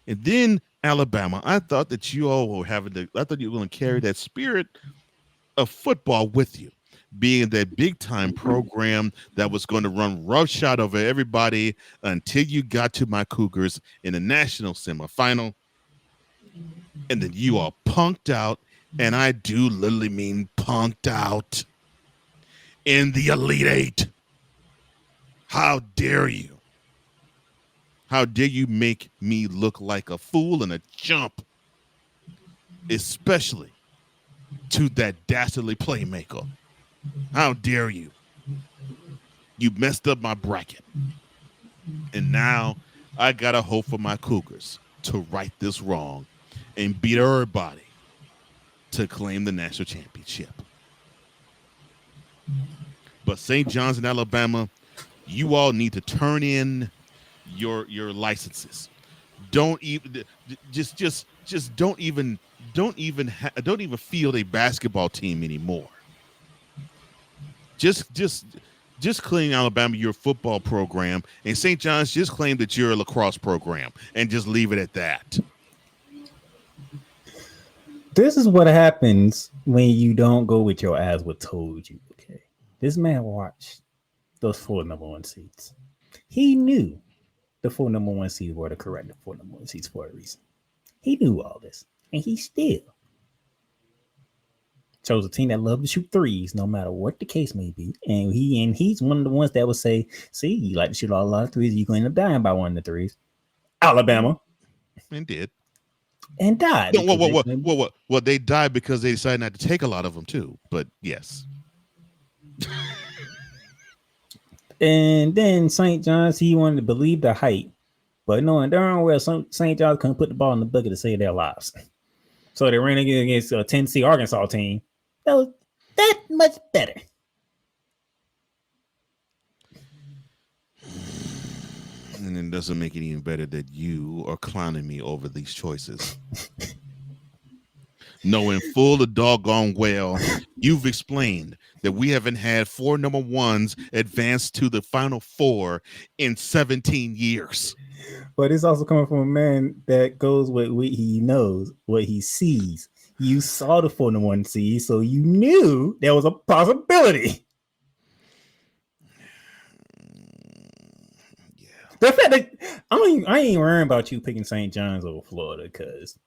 And then Alabama, I thought that you all were I thought you were going to carry that spirit of football with you, being that big time program that was going to run roughshod over everybody until you got to my Cougars in the national semifinal. And then you all punked out, and I do literally mean punked out in the Elite Eight. How dare you? How dare you make me look like a fool and a chump, especially to that dastardly playmaker? How dare you? You messed up my bracket. And now I got to hope for my Cougars to right this wrong and beat everybody to claim the national championship. But St. John's in Alabama, you all need to turn in your licenses. Don't even don't even field a basketball team anymore. Just claim Alabama your football program, and St. John's just claim that you're a lacrosse program, and just leave it at that. This is what happens when you don't go with your eyes what told you. Okay, this man watched those 4 number 1 seeds. He knew the 4 number 1 seeds were the correct 4 number 1 seeds for a reason. He knew all this, and he still chose a team that loved to shoot threes, no matter what the case may be. And he's one of the ones that would say, "See, you like to shoot a lot of threes, you're going to end up dying by one of the threes." Alabama, and did, and died. No, well, they died because they decided not to take a lot of them too. But yes. And then St. John's, he wanted to believe the hype, but knowing darn well St. John's couldn't put the ball in the bucket to save their lives. So they ran against a Tennessee Arkansas team that was that much better. And it doesn't make it even better that you are clowning me over these choices. Knowing full the doggone well, you've explained that we haven't had 4 number 1s advance to the Final Four in 17 years. But it's also coming from a man that goes with what he knows, what he sees. You saw the 4 number 1 seed, so you knew there was a possibility. Yeah. The fact that I ain't worrying about you picking St. John's over Florida because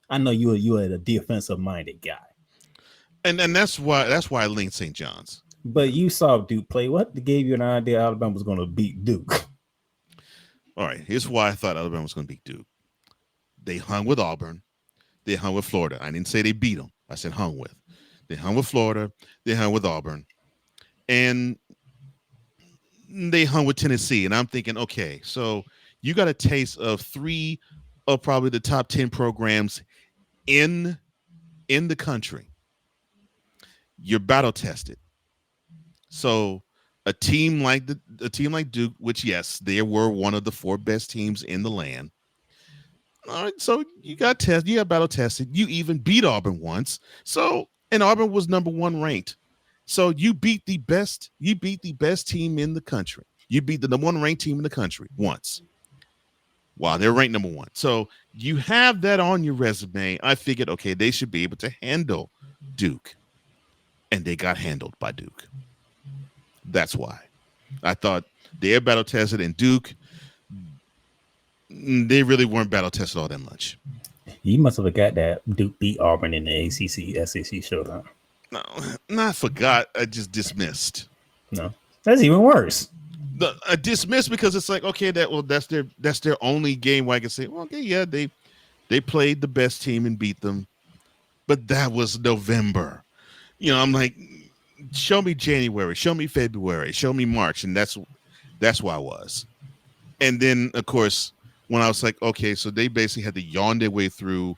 I know you are a defensive minded guy. And that's why I lean St. John's. But you saw Duke play. What gave you an idea Alabama was going to beat Duke? All right, here's why I thought Alabama was going to beat Duke. They hung with Auburn. They hung with Florida. I didn't say they beat them. I said hung with. They hung with Florida. They hung with Auburn. And they hung with Tennessee. And I'm thinking, okay, so you got a taste of 3 of probably the top 10 programs in the country. You're battle tested. So a team like Duke, which yes, they were one of the 4 best teams in the land. All right, so you got battle tested. You even beat Auburn once. So, and Auburn was number 1 ranked. So you beat the best team in the country. You beat the number 1 ranked team in the country once. Wow, they're ranked number 1. So you have that on your resume. I figured, okay, they should be able to handle Duke. And they got handled by Duke. That's why. I thought they're battle tested, and Duke, they really weren't battle tested all that much. You must have forgot that Duke beat Auburn in the ACC SEC showdown. No, I forgot. I just dismissed. No, that's even worse. I dismissed because it's like, okay, that's their only game where I can say, well, okay, yeah, they played the best team and beat them, but that was November. You know, I'm like, show me January, show me February, show me March, and that's where I was. And then, of course, when I was like, okay, so they basically had to yawn their way through,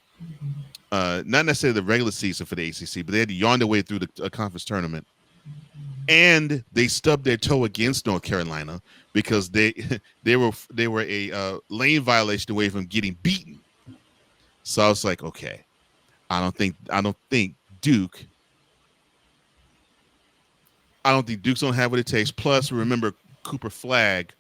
not necessarily the regular season for the ACC, but they had to yawn their way through the conference tournament. And they stubbed their toe against North Carolina because they were a lane violation away from getting beaten. So I was like, okay, I don't think Duke. I don't think Duke's gonna have what it takes. Plus, remember Cooper Flagg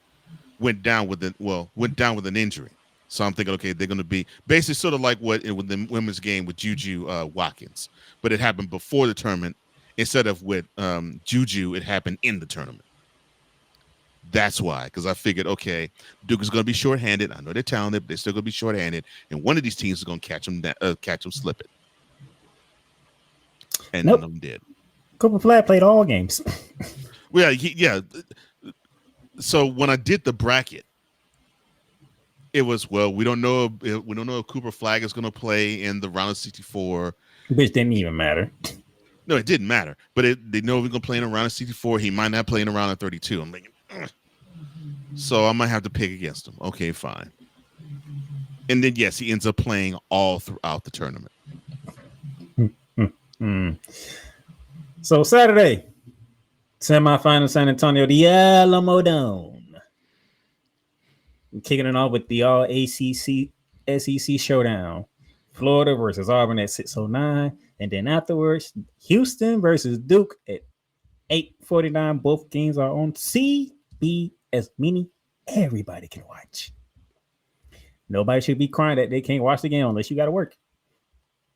went down with an injury. So I'm thinking, okay, they're gonna be basically sort of like what with the women's game with Juju Watkins, but it happened before the tournament instead of with Juju. It happened in the tournament. That's why, because I figured, okay, Duke is gonna be shorthanded. I know they're talented, but they're still gonna be shorthanded, and one of these teams is gonna catch them slipping. And Nope. none of them did. Cooper Flagg played all games. Well, yeah. So when I did the bracket, it was, well, we don't know if Cooper Flagg is going to play in the round of 64, Which didn't even matter. No, it didn't matter. But they know we're going to play in a round of 64. He might not play in a round of 32. I'm like, ugh. So I might have to pick against him. Okay, fine. And then yes, he ends up playing all throughout the tournament. So Saturday, semifinal San Antonio, the Alamo Dome. We're kicking it off with the all ACC SEC showdown. Florida versus Auburn at 6:09. And then afterwards, Houston versus Duke at 8:49. Both games are on CBS, meaning everybody can watch. Nobody should be crying that they can't watch the game unless you got to work.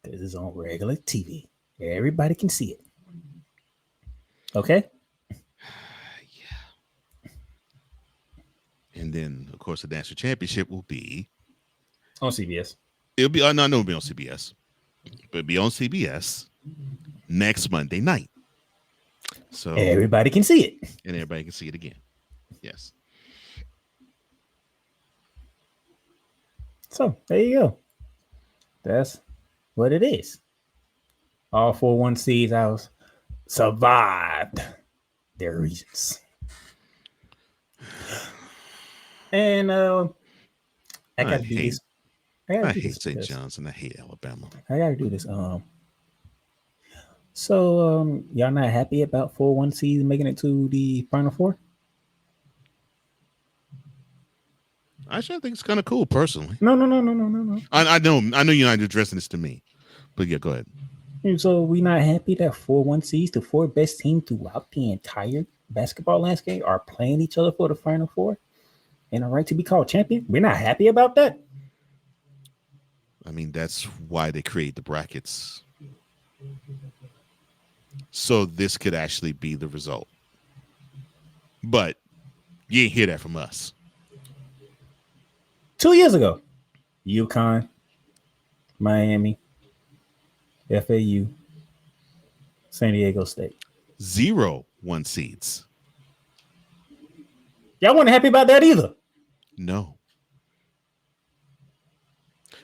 Because it's on regular TV. Everybody can see it. Okay? Yeah. And then, of course, the national championship will be on CBS. It'll be no, it'll be on CBS. But it'll be on CBS next Monday night. So everybody can see it. And everybody can see it again. Yes. So there you go. That's what it is. All 4-1 seeds out survived their regions. And I got to do this. I hate St. John's and I hate Alabama. I got to do this. So y'all not happy about 4-1 seeds making it to the Final Four? Actually, I think it's kind of cool, personally. No. I know you're not addressing this to me, but yeah, go ahead. And so we not happy that 4-1 seeds, the 4 best teams throughout the entire basketball landscape, are playing each other for the Final Four and a right to be called champion. We're not happy about that. I mean, that's why they create the brackets. So this could actually be the result. But you ain't hear that from us. 2 years ago, UConn, Miami, FAU, San Diego State. 0 1 seeds. Y'all weren't happy about that either. No.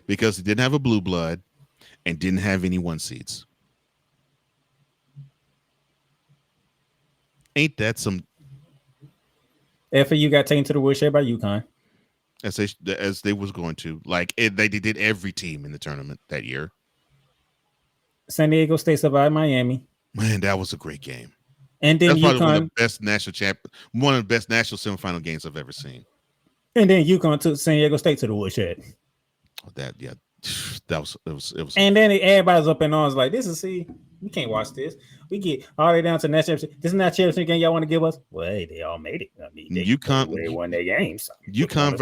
Because it didn't have a blue blood and didn't have any 1 seeds. Ain't that some? FAU got taken to the woodshed by UConn. As they was going to. Like, they did every team in the tournament that year. San Diego State survived Miami. Man, that was a great game. And then That's probably UConn, one of the best national semifinal games I've ever seen. and then UConn took San Diego State to the woodshed. That was. And then everybody's up in arms like, we can't watch this. We get all the way down to the national championship. This is not championship game y'all want to give us. Well, hey, they all made it. I mean, they won their games. UConn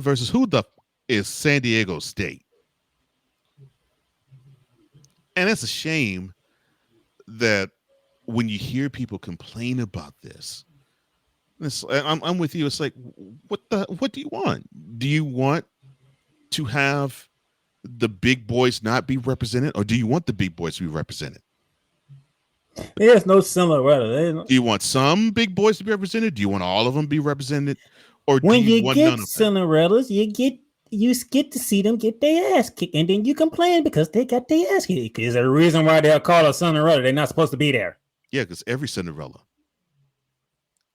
versus who the is San Diego State, and it's a shame that when you hear people complain about this, I'm with you. It's like, what do you want? Do you want to have the big boys not be represented, or do you want the big boys to be represented? There's no similar. Do you want some big boys to be represented? Do you want all of them to be represented? Or when do you you want get none of them? Cinderellas, you get to see them get their ass kicked, and then you complain because they got their ass kicked. Is there a reason why they'll call a Cinderella? They're not supposed to be there. Yeah, because every Cinderella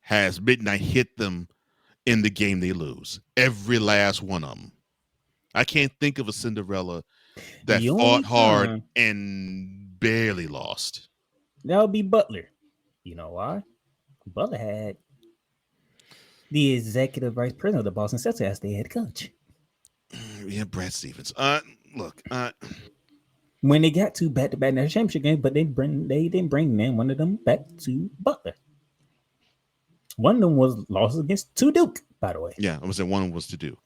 has midnight hit them in the game they lose. Every last one of them. I can't think of a Cinderella that fought hard and barely lost. That would be Butler. You know why? Butler had the executive vice president of the Boston Celtics as their head coach. Yeah, Brad Stevens. Look. When they got to back-to-back national championship games, but they didn't bring one of them back to Butler. One of them was lost against Duke, by the way. Yeah, I was saying one was to Duke.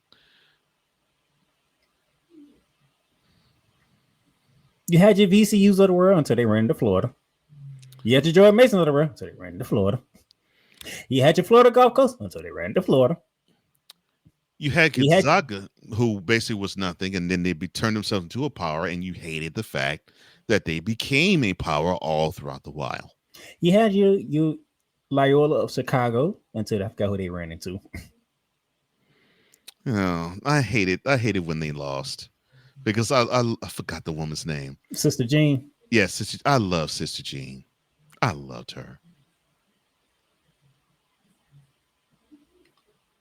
You had your VCUs of the world until they ran into Florida. You had your Jordan Mason of the world until they ran into Florida. You had your Florida Gulf Coast until they ran into Florida. You had Gonzaga, who basically was nothing, and then they turned themselves into a power, and you hated the fact that they became a power all throughout the while. You had your Loyola of Chicago until I forgot who they ran into. Oh, I hated when they lost because I forgot the woman's name. Sister Jean. Yes, I love Sister Jean. I loved her.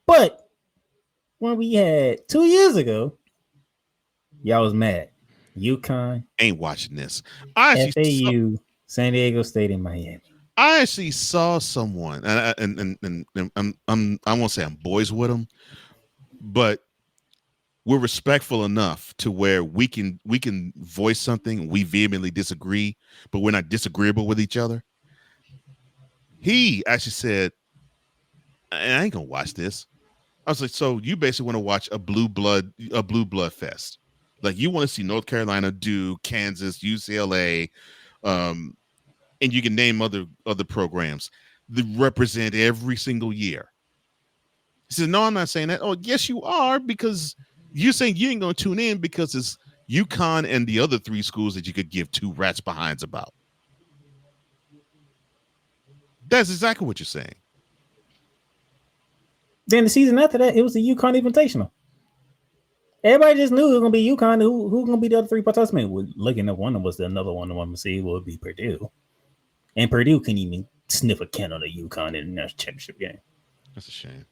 But when we had 2 years ago, y'all was mad. UConn ain't watching this. FAU, San Diego State, and Miami. I actually saw someone, and I won't say I'm boys with them, but we're respectful enough to where we can voice something, we vehemently disagree, but we're not disagreeable with each other. He actually said, I ain't gonna watch this. I was like, so you basically want to watch a blue blood fest. Like you want to see North Carolina, Duke, Kansas, UCLA, and you can name other programs that represent every single year. He said, no, I'm not saying that. Oh, yes, you are, because you're saying you ain't going to tune in because it's UConn and the other 3 schools that you could give 2 rats behinds about. That's exactly what you're saying. Then the season after that, it was the UConn Invitational. Everybody just knew it was going to be UConn. Who was going to be the other 3 participants? We're looking at one of us, the another one to see would be Purdue. And Purdue couldn't even sniff a can on the UConn in the national championship game. That's a shame.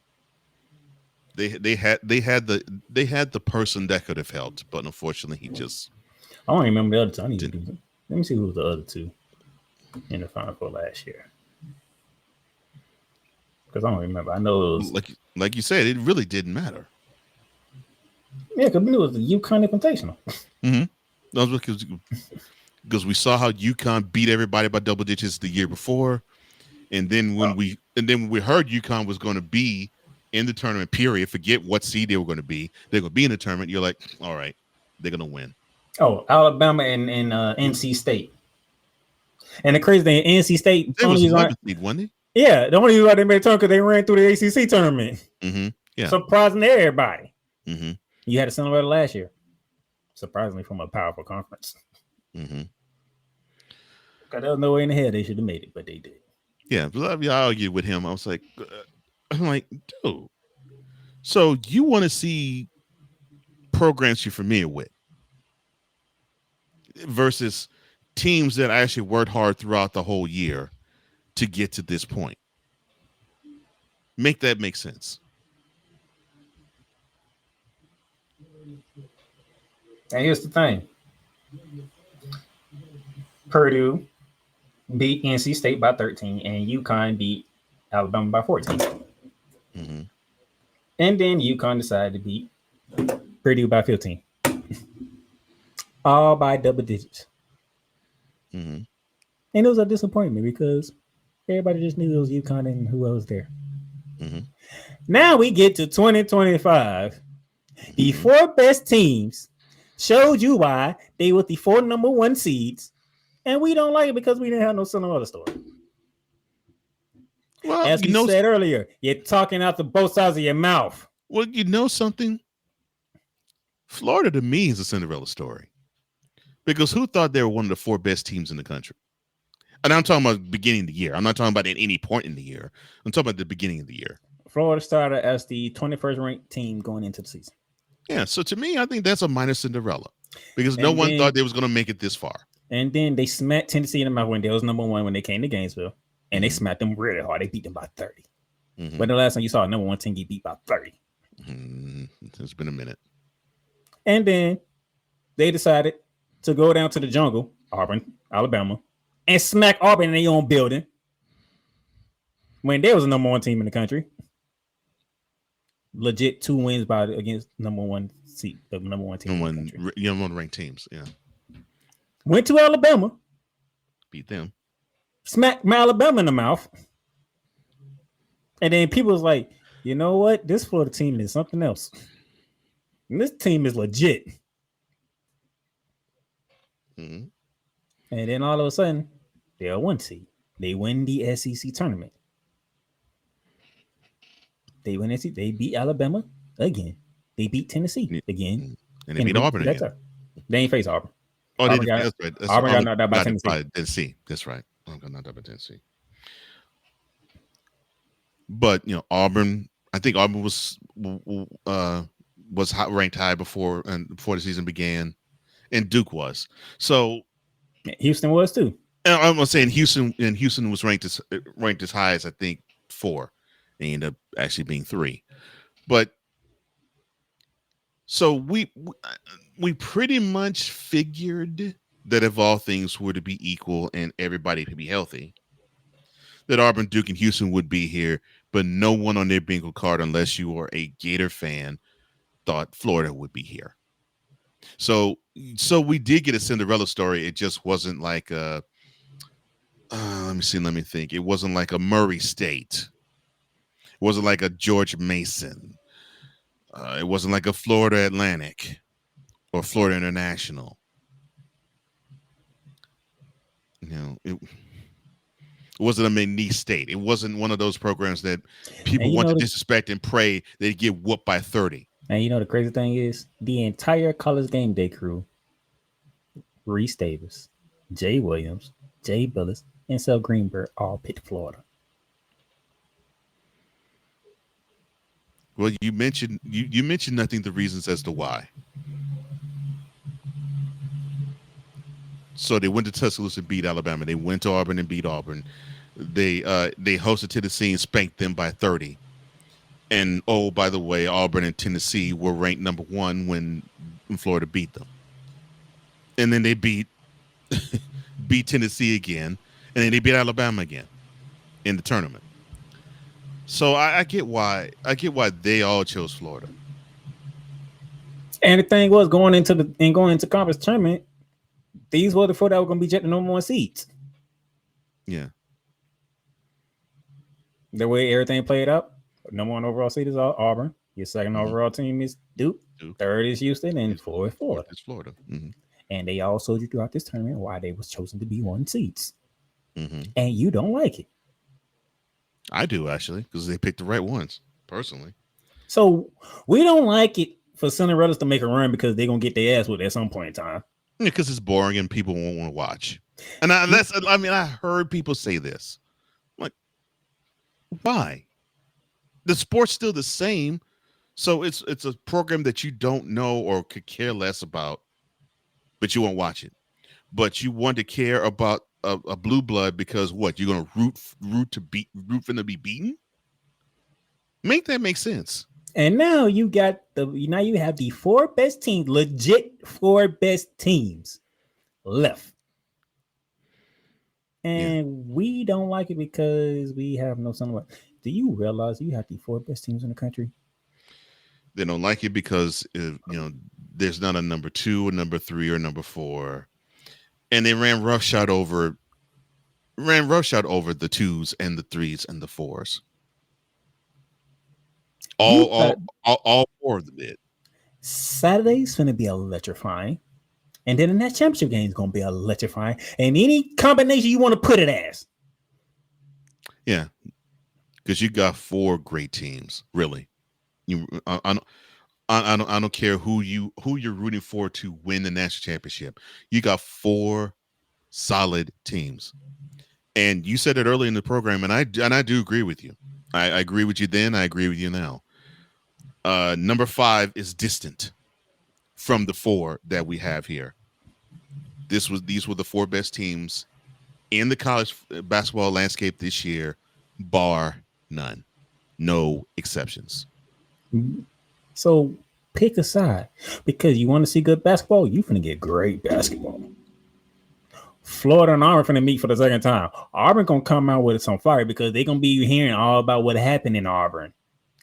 They had the person that could have helped, but unfortunately he just. I don't remember the other 2. Let me see who was the other 2 in the Final Four last year. Because I don't remember. I know it was like you said, it really didn't matter. Yeah, because it was the UConn Invitational. Mm-hmm. That was because we saw how UConn beat everybody by double digits the year before, and then when we heard UConn was going to be in the tournament, period. Forget what seed they were going to be. They're going to be in the tournament. You're like, all right, they're going to win. Oh, Alabama and NC State. And the crazy thing, NC State. They was 11th seed, wasn't they? Yeah, the only reason why they made a tournament because they ran through the ACC tournament. Mm-hmm. Yeah, surprising everybody. Mm-hmm. You had a Cinderella last year, surprisingly from a powerful conference. Mm-hmm. There was no way in the hell they should have made it, but they did. Yeah, I argued with him. I was like, dude. So you want to see programs you're familiar with versus teams that actually worked hard throughout the whole year to get to this point. Make that make sense. And here's the thing. Purdue beat NC State by 13, and UConn beat Alabama by 14. Mm-hmm. And then UConn decided to beat Purdue by 15. All by double digits. Mm-hmm. And it was a disappointment because everybody just knew it was UConn and who else was there. Mm-hmm. Now we get to 2025. The four best teams showed you why they were the 4 number 1 seeds, and we don't like it because we didn't have no Cinderella story. Well, as we said earlier, you're talking out the both sides of your mouth. Well, you know something? Florida to me is a Cinderella story. Because who thought they were one of the 4 best teams in the country? And I'm talking about beginning of the year. I'm not talking about at any point in the year. I'm talking about the beginning of the year. Florida started as the 21st ranked team going into the season. Yeah, so to me, I think that's a minor Cinderella. Because no one thought they was going to make it this far. And then they smacked Tennessee in the mouth when they was number 1 when they came to Gainesville. And they smacked them really hard. They beat them by 30. Mm-hmm. When the last time you saw a number 1 team get beat by 30? It's been a minute. And then they decided to go down to the jungle, Auburn, Alabama, and smack Auburn in their own building when they was the number 1 team in the country. Legit 2 wins against number 1 seat, the number 1 team. Number 1 ranked teams, yeah. Went to Alabama, beat them, smacked my Alabama in the mouth, and then people was like, you know what? This Florida team is something else. And this team is legit. Mm-hmm. And then all of a sudden, they're a 1 seed. They win the SEC tournament. They beat Alabama again. They beat Tennessee again. And they beat Auburn again. They ain't face Auburn. Oh, Auburn that's right. Auburn got knocked out by Tennessee. That's right. Auburn got knocked out by Tennessee. But Auburn. I think Auburn was ranked high before the season began, and Duke was. So Houston was too. And I'm saying Houston was ranked as high as I think 4, and ended up actually being 3. But so we pretty much figured that if all things were to be equal and everybody could be healthy, that Auburn, Duke, and Houston would be here, but no one on their bingo card, unless you are a Gator fan, thought Florida would be here. So we did get a Cinderella story. It just wasn't like a let me think. It wasn't like a Murray State. It wasn't like a George Mason. It wasn't like a Florida Atlantic or Florida International. It wasn't a McNeese State. It wasn't one of those programs that people want to disrespect and pray they get whooped by 30. And the crazy thing is, the entire College Game Day crew, Reese Davis, Jay Williams, Jay Billis, and Sel Greenberg all picked Florida. Well, you mentioned I think the reasons as to why. So they went to Tuscaloosa and beat Alabama. They went to Auburn and beat Auburn. They hosted Tennessee and spanked them by 30. And by the way, Auburn and Tennessee were ranked number 1 when Florida beat them. And then they beat Tennessee again, and then they beat Alabama again in the tournament. So I get why they all chose Florida. And the thing was, going into conference tournament, these were the 4 that were going to be the number 1 seeds. Yeah. The way everything played out, number 1 overall seed is Auburn. Your second overall team is Duke. Third is Houston, and 4 is Florida. It's Florida. Mm-hmm. And they all showed you throughout this tournament why they was chosen to be 1 seeds. Mm-hmm. And you don't like it. I do, actually, because they picked the right ones, personally. So we don't like it for Cinderellas to make a run because they're going to get their ass whipped at some point in time. Yeah, because it's boring and people won't want to watch. And I heard people say this. I'm like, why? The sport's still the same. So it's a program that you don't know or could care less about, but you won't watch it. But you want to care about a blue blood because what? You're gonna root for them to be beaten? Make that make sense. And now you have the 4 best teams, legit 4 best teams left. And we don't like it because we have no son. Do you realize you have the 4 best teams in the country? They don't like it because there's not a number 2, a number 3, or number 4, and they ran roughshod over the 2s and the 3s and the 4s. All 4 of them did. Saturday's going to be electrifying, and then the next championship game is going to be electrifying, and any combination you want to put it as. Yeah, because you got 4 great teams, really. I don't care who you're rooting for to win the national championship. You got 4 solid teams, and you said it early in the program, and I do agree with you. I agree with you then. I agree with you now. Number 5 is distant from the 4 that we have here. These were the 4 best teams in the college basketball landscape this year, bar none, no exceptions. So pick a side, because you want to see good basketball. You finna get great basketball. Florida and Auburn finna meet for the second time. Auburn gonna come out with some fire because they're gonna be hearing all about what happened in Auburn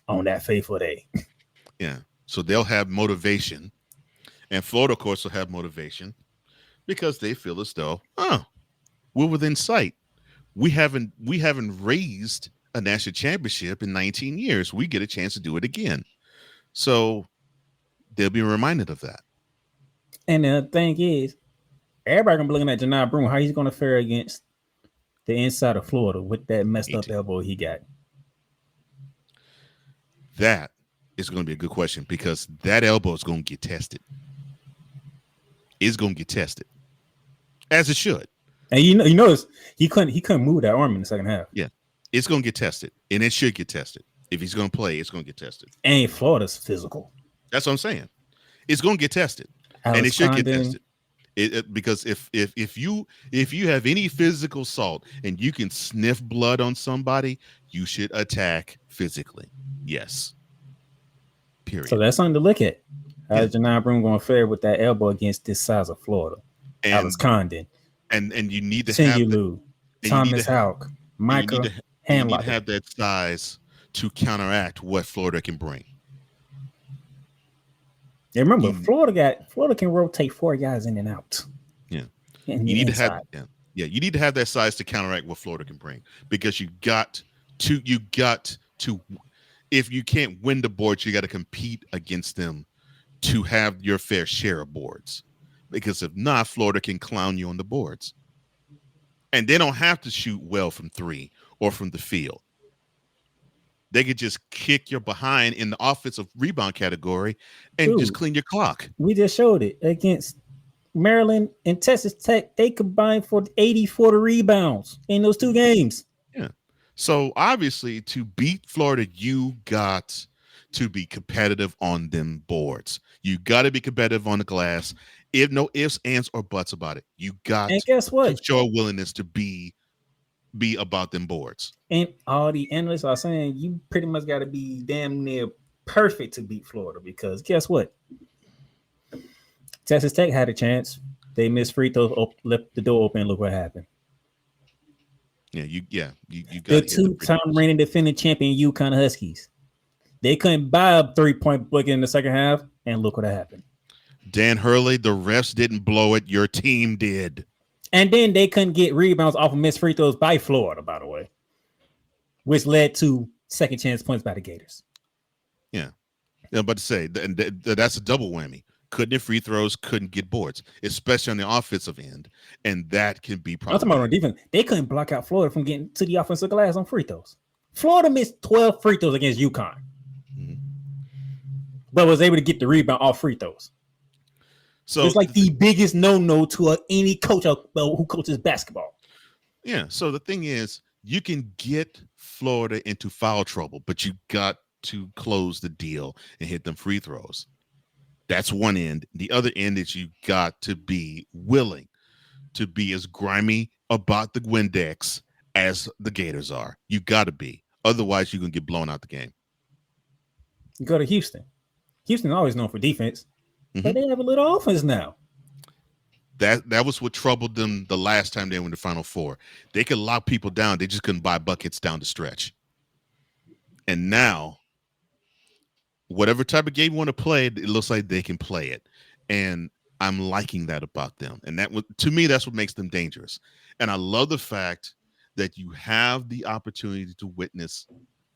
on that fateful day. Yeah, so they'll have motivation, and Florida, of course, will have motivation because they feel as though, we're within sight. We haven't raised a national championship in 19 years. We get a chance to do it again. So they'll be reminded of that. And the thing is, everybody gonna be looking at Janai Broom, how he's gonna fare against the inside of Florida with that messed up elbow he got. That is going to be a good question because that elbow is going to get tested. It's going to get tested, as it should. And you notice he couldn't move that arm in the second half. Yeah, it's going to get tested, and it should get tested. If he's going to play, it's going to get tested. And Florida's physical. That's what I'm saying. It's going to get tested, and it should get tested. Because if you have any physical assault and you can sniff blood on somebody, you should attack physically. Yes. Period. So that's something to look at. How's Janai Broom going to fare with that elbow against this size of Florida? And, Alex Condon. And you need to have Thomas Houck, Micah Handlock. You need to have that size to counteract what Florida can bring. Yeah, remember, Florida can rotate 4 guys in and out. Yeah. You need to have you need to have that size to counteract what Florida can bring, because you got to if you can't win the boards, you got to compete against them to have your fair share of boards. Because if not, Florida can clown you on the boards. And they don't have to shoot well from 3 or from the field. They could just kick your behind in the offensive rebound category and just clean your clock. We just showed it against Maryland and Texas Tech. They combined for 84 rebounds in those 2 games. Yeah. So obviously, to beat Florida, you got to be competitive on them boards. You got to be competitive on the glass. If no ifs, ands, or buts about it. You got to show a willingness to be about them boards. And all the analysts are saying you pretty much got to be damn near perfect to beat Florida, because guess what? Texas Tech had a chance. They missed free throws, left the door open, and look what happened. Yeah, you got the 2-time reigning defending champion UConn Huskies. They couldn't buy a 3-point bucket in the second half, and look what happened. Dan Hurley, the refs didn't blow it. Your team did. And then they couldn't get rebounds off of missed free throws by Florida, by the way, which led to second chance points by the Gators. Yeah. I'm about to say, that's a double whammy. Couldn't hit free throws, couldn't get boards, especially on the offensive end. And that can be problematic. I'm talking about on defense. They couldn't block out Florida from getting to the offensive glass on free throws. Florida missed 12 free throws against UConn, but was able to get the rebound off free throws. So it's like the biggest no to any coach who coaches basketball. Yeah. So the thing is, you can get Florida into foul trouble, but you got to close the deal and hit them free throws. That's one end. The other end is you got to be willing to be as grimy about the Windex as the Gators are. You got to be. Otherwise, you're going to get blown out the game. You go to Houston. Houston always known for defense, but they have a little offense now. That was what troubled them the last time they were in the Final Four. They could lock people down. They just couldn't buy buckets down the stretch. And now, whatever type of game you want to play, it looks like they can play it. And I'm liking that about them. And to me, that's what makes them dangerous. And I love the fact that you have the opportunity to witness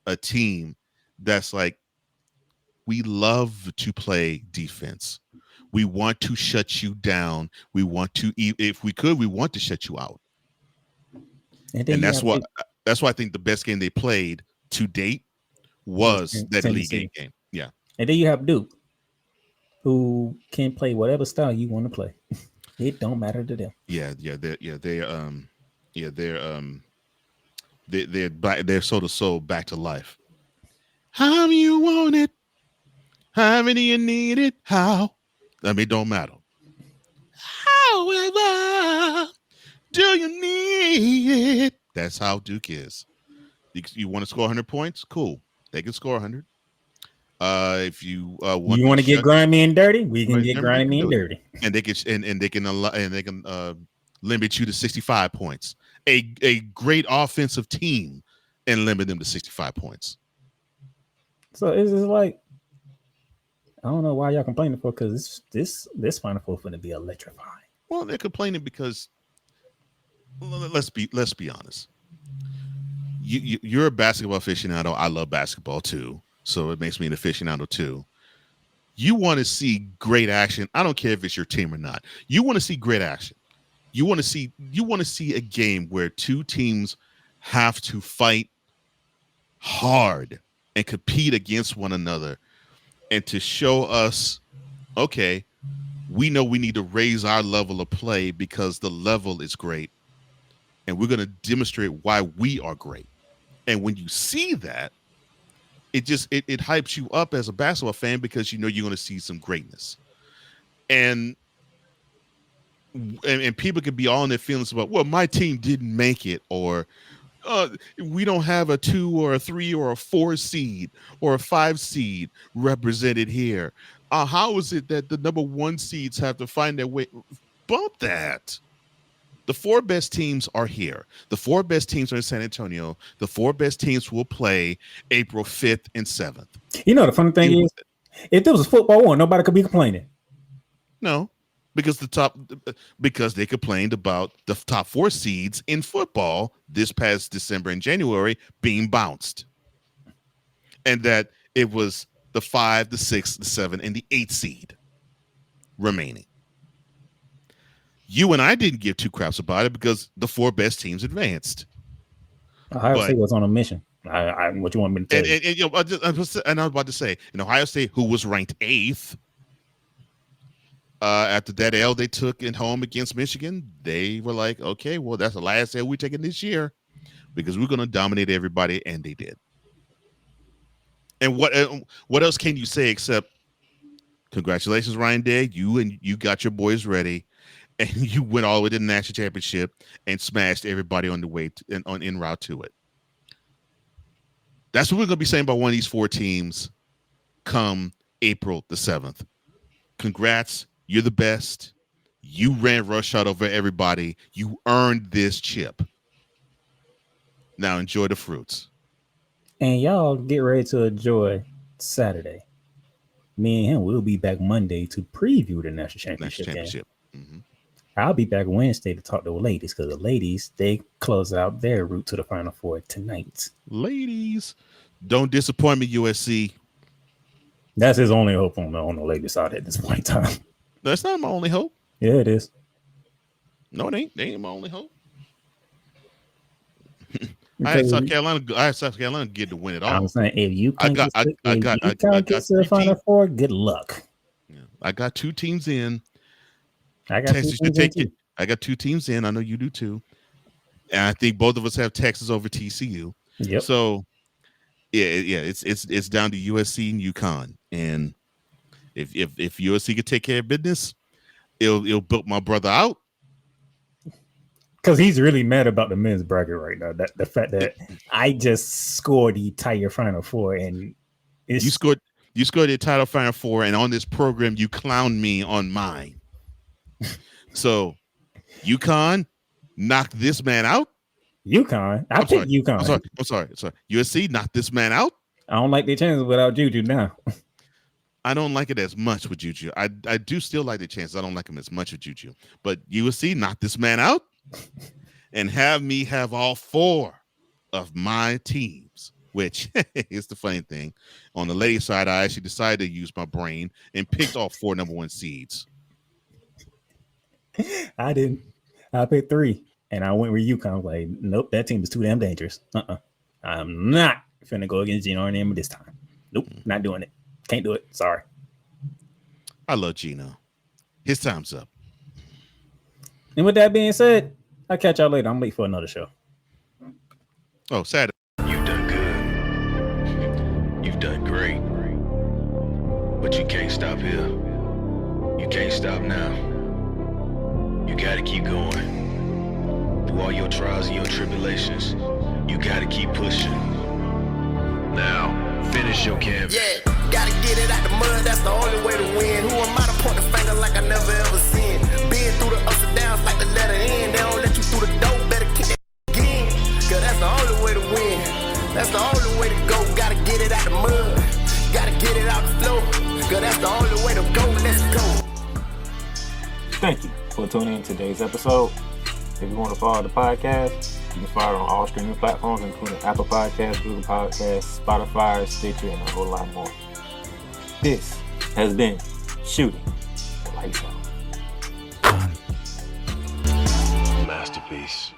a team that's like, we love to play defense. We want to shut you down. We want to, if we could, we want to shut you out. And that's why I think the best game they played to date was that Elite Eight game. Yeah. And then you have Duke, who can play whatever style you want to play. It don't matter to them. They're so back to life. How you want it? How many you need it? How? I mean, it don't matter. However, do you need it? That's how Duke is. You want to score 100 points? Cool. They can score 100. If you want to get grimy and dirty, we can get grimy and dirty. And they can limit you to 65 points. A great offensive team and limit them to 65 points. So it's just like, I don't know why y'all complaining for, because this Final Four is going to be electrifying. Well, they're complaining because let's be honest. You're a basketball aficionado. I love basketball too, so it makes me an aficionado too. You want to see great action. I don't care if it's your team or not. You want to see great action. You want to see a game where two teams have to fight hard and compete against one another, and to show us, okay, we know we need to raise our level of play because the level is great, and we're going to demonstrate why we are great. And when you see that, it hypes you up as a basketball fan because you know you're going to see some greatness. And people could be all in their feelings about, well, my team didn't make it, or we don't have a 2 or a 3 or a 4 seed or a 5 seed represented here. How is it that the number 1 seeds have to find their way? Bump that. The 4 best teams are here. The 4 best teams are in San Antonio. The 4 best teams will play April 5th and 7th. You know, the funny thing is, if there was a football one, nobody could be complaining. No, because they complained about the top 4 seeds in football this past December and January being bounced. And that it was the 5, the 6, the 7, and the 8 seed remaining. You and I didn't give 2 craps about it because the 4 best teams advanced. Ohio State was on a mission. What you want me to tell you? And I was about to say, in Ohio State, who was ranked 8th, after that L they took at home against Michigan, they were like, okay, well, that's the last L we're taking this year because we're going to dominate everybody, and they did. And what else can you say except congratulations, Ryan Day. You got your boys ready, and you went all the way to the national championship and smashed everybody on the way en route to it. That's what we're going to be saying about one of these 4 teams come April the 7th. Congrats. You're the best. You ran roughshod over everybody. You earned this chip. Now enjoy the fruits. And y'all get ready to enjoy Saturday. Me and him will be back Monday to preview the national championship. Mm-hmm. I'll be back Wednesday to talk to the ladies, because the ladies, they close out their route to the Final Four tonight. Ladies, don't disappoint me, USC. That's his only hope on the ladies side at this point in time. That's not my only hope. Yeah, it is. No, it ain't. They ain't my only hope. I had South Carolina get to win it all. I'm saying, if you can't get to the Final Four, good luck. Yeah, I got 2 teams in. I got Texas should take it. I got 2 teams in. I know you do too. And I think both of us have Texas over TCU. Yep. So it's down to USC and UConn. And if USC could take care of business, it'll build my brother out. Because he's really mad about the men's bracket right now. That the fact that I just scored the entire Final Four, and you scored the title Final Four, and on this program you clowned me on mine. So UConn knocked this man out. UConn, I picked UConn. I'm sorry. USC knocked this man out. I don't like their chances without Juju now. I don't like it as much with Juju. I do still like the chances. I don't like them as much with Juju. But USC knocked this man out and have me have all 4 of my teams, which is the funny thing. On the ladies' side, I actually decided to use my brain and picked all 4 number 1 seeds. I didn't. I picked 3, and I went with UConn. I was like, nope, that team is too damn dangerous. I'm not finna go against Gino Auriemma this time. Nope, not doing it. Can't do it. Sorry. I love Gino. His time's up. And with that being said, I'll catch y'all later. I'm late for another show. Oh, Saturday. You've done good. You've done great. But you can't stop here. You can't stop now. You gotta keep going. Through all your trials and your tribulations, you gotta keep pushing. Now, finish your canvas. Yeah, gotta get it out the mud, that's the only way to win. Who am I to point the finger like I never ever seen? Been through the ups and downs like the letter N. They don't let you through the door, better kick that again. Cause that's the only way to win. That's the only way to go. Gotta get it out the mud. Gotta get it out the flow. Cause that's the only way to go. Let's go. Thank you for tuning in to today's episode. If you want to follow the podcast, you can follow it on all streaming platforms, including Apple Podcasts, Google Podcasts, Spotify, Stitcher, and a whole lot more. This has been Shooting the Lights Out. Masterpiece.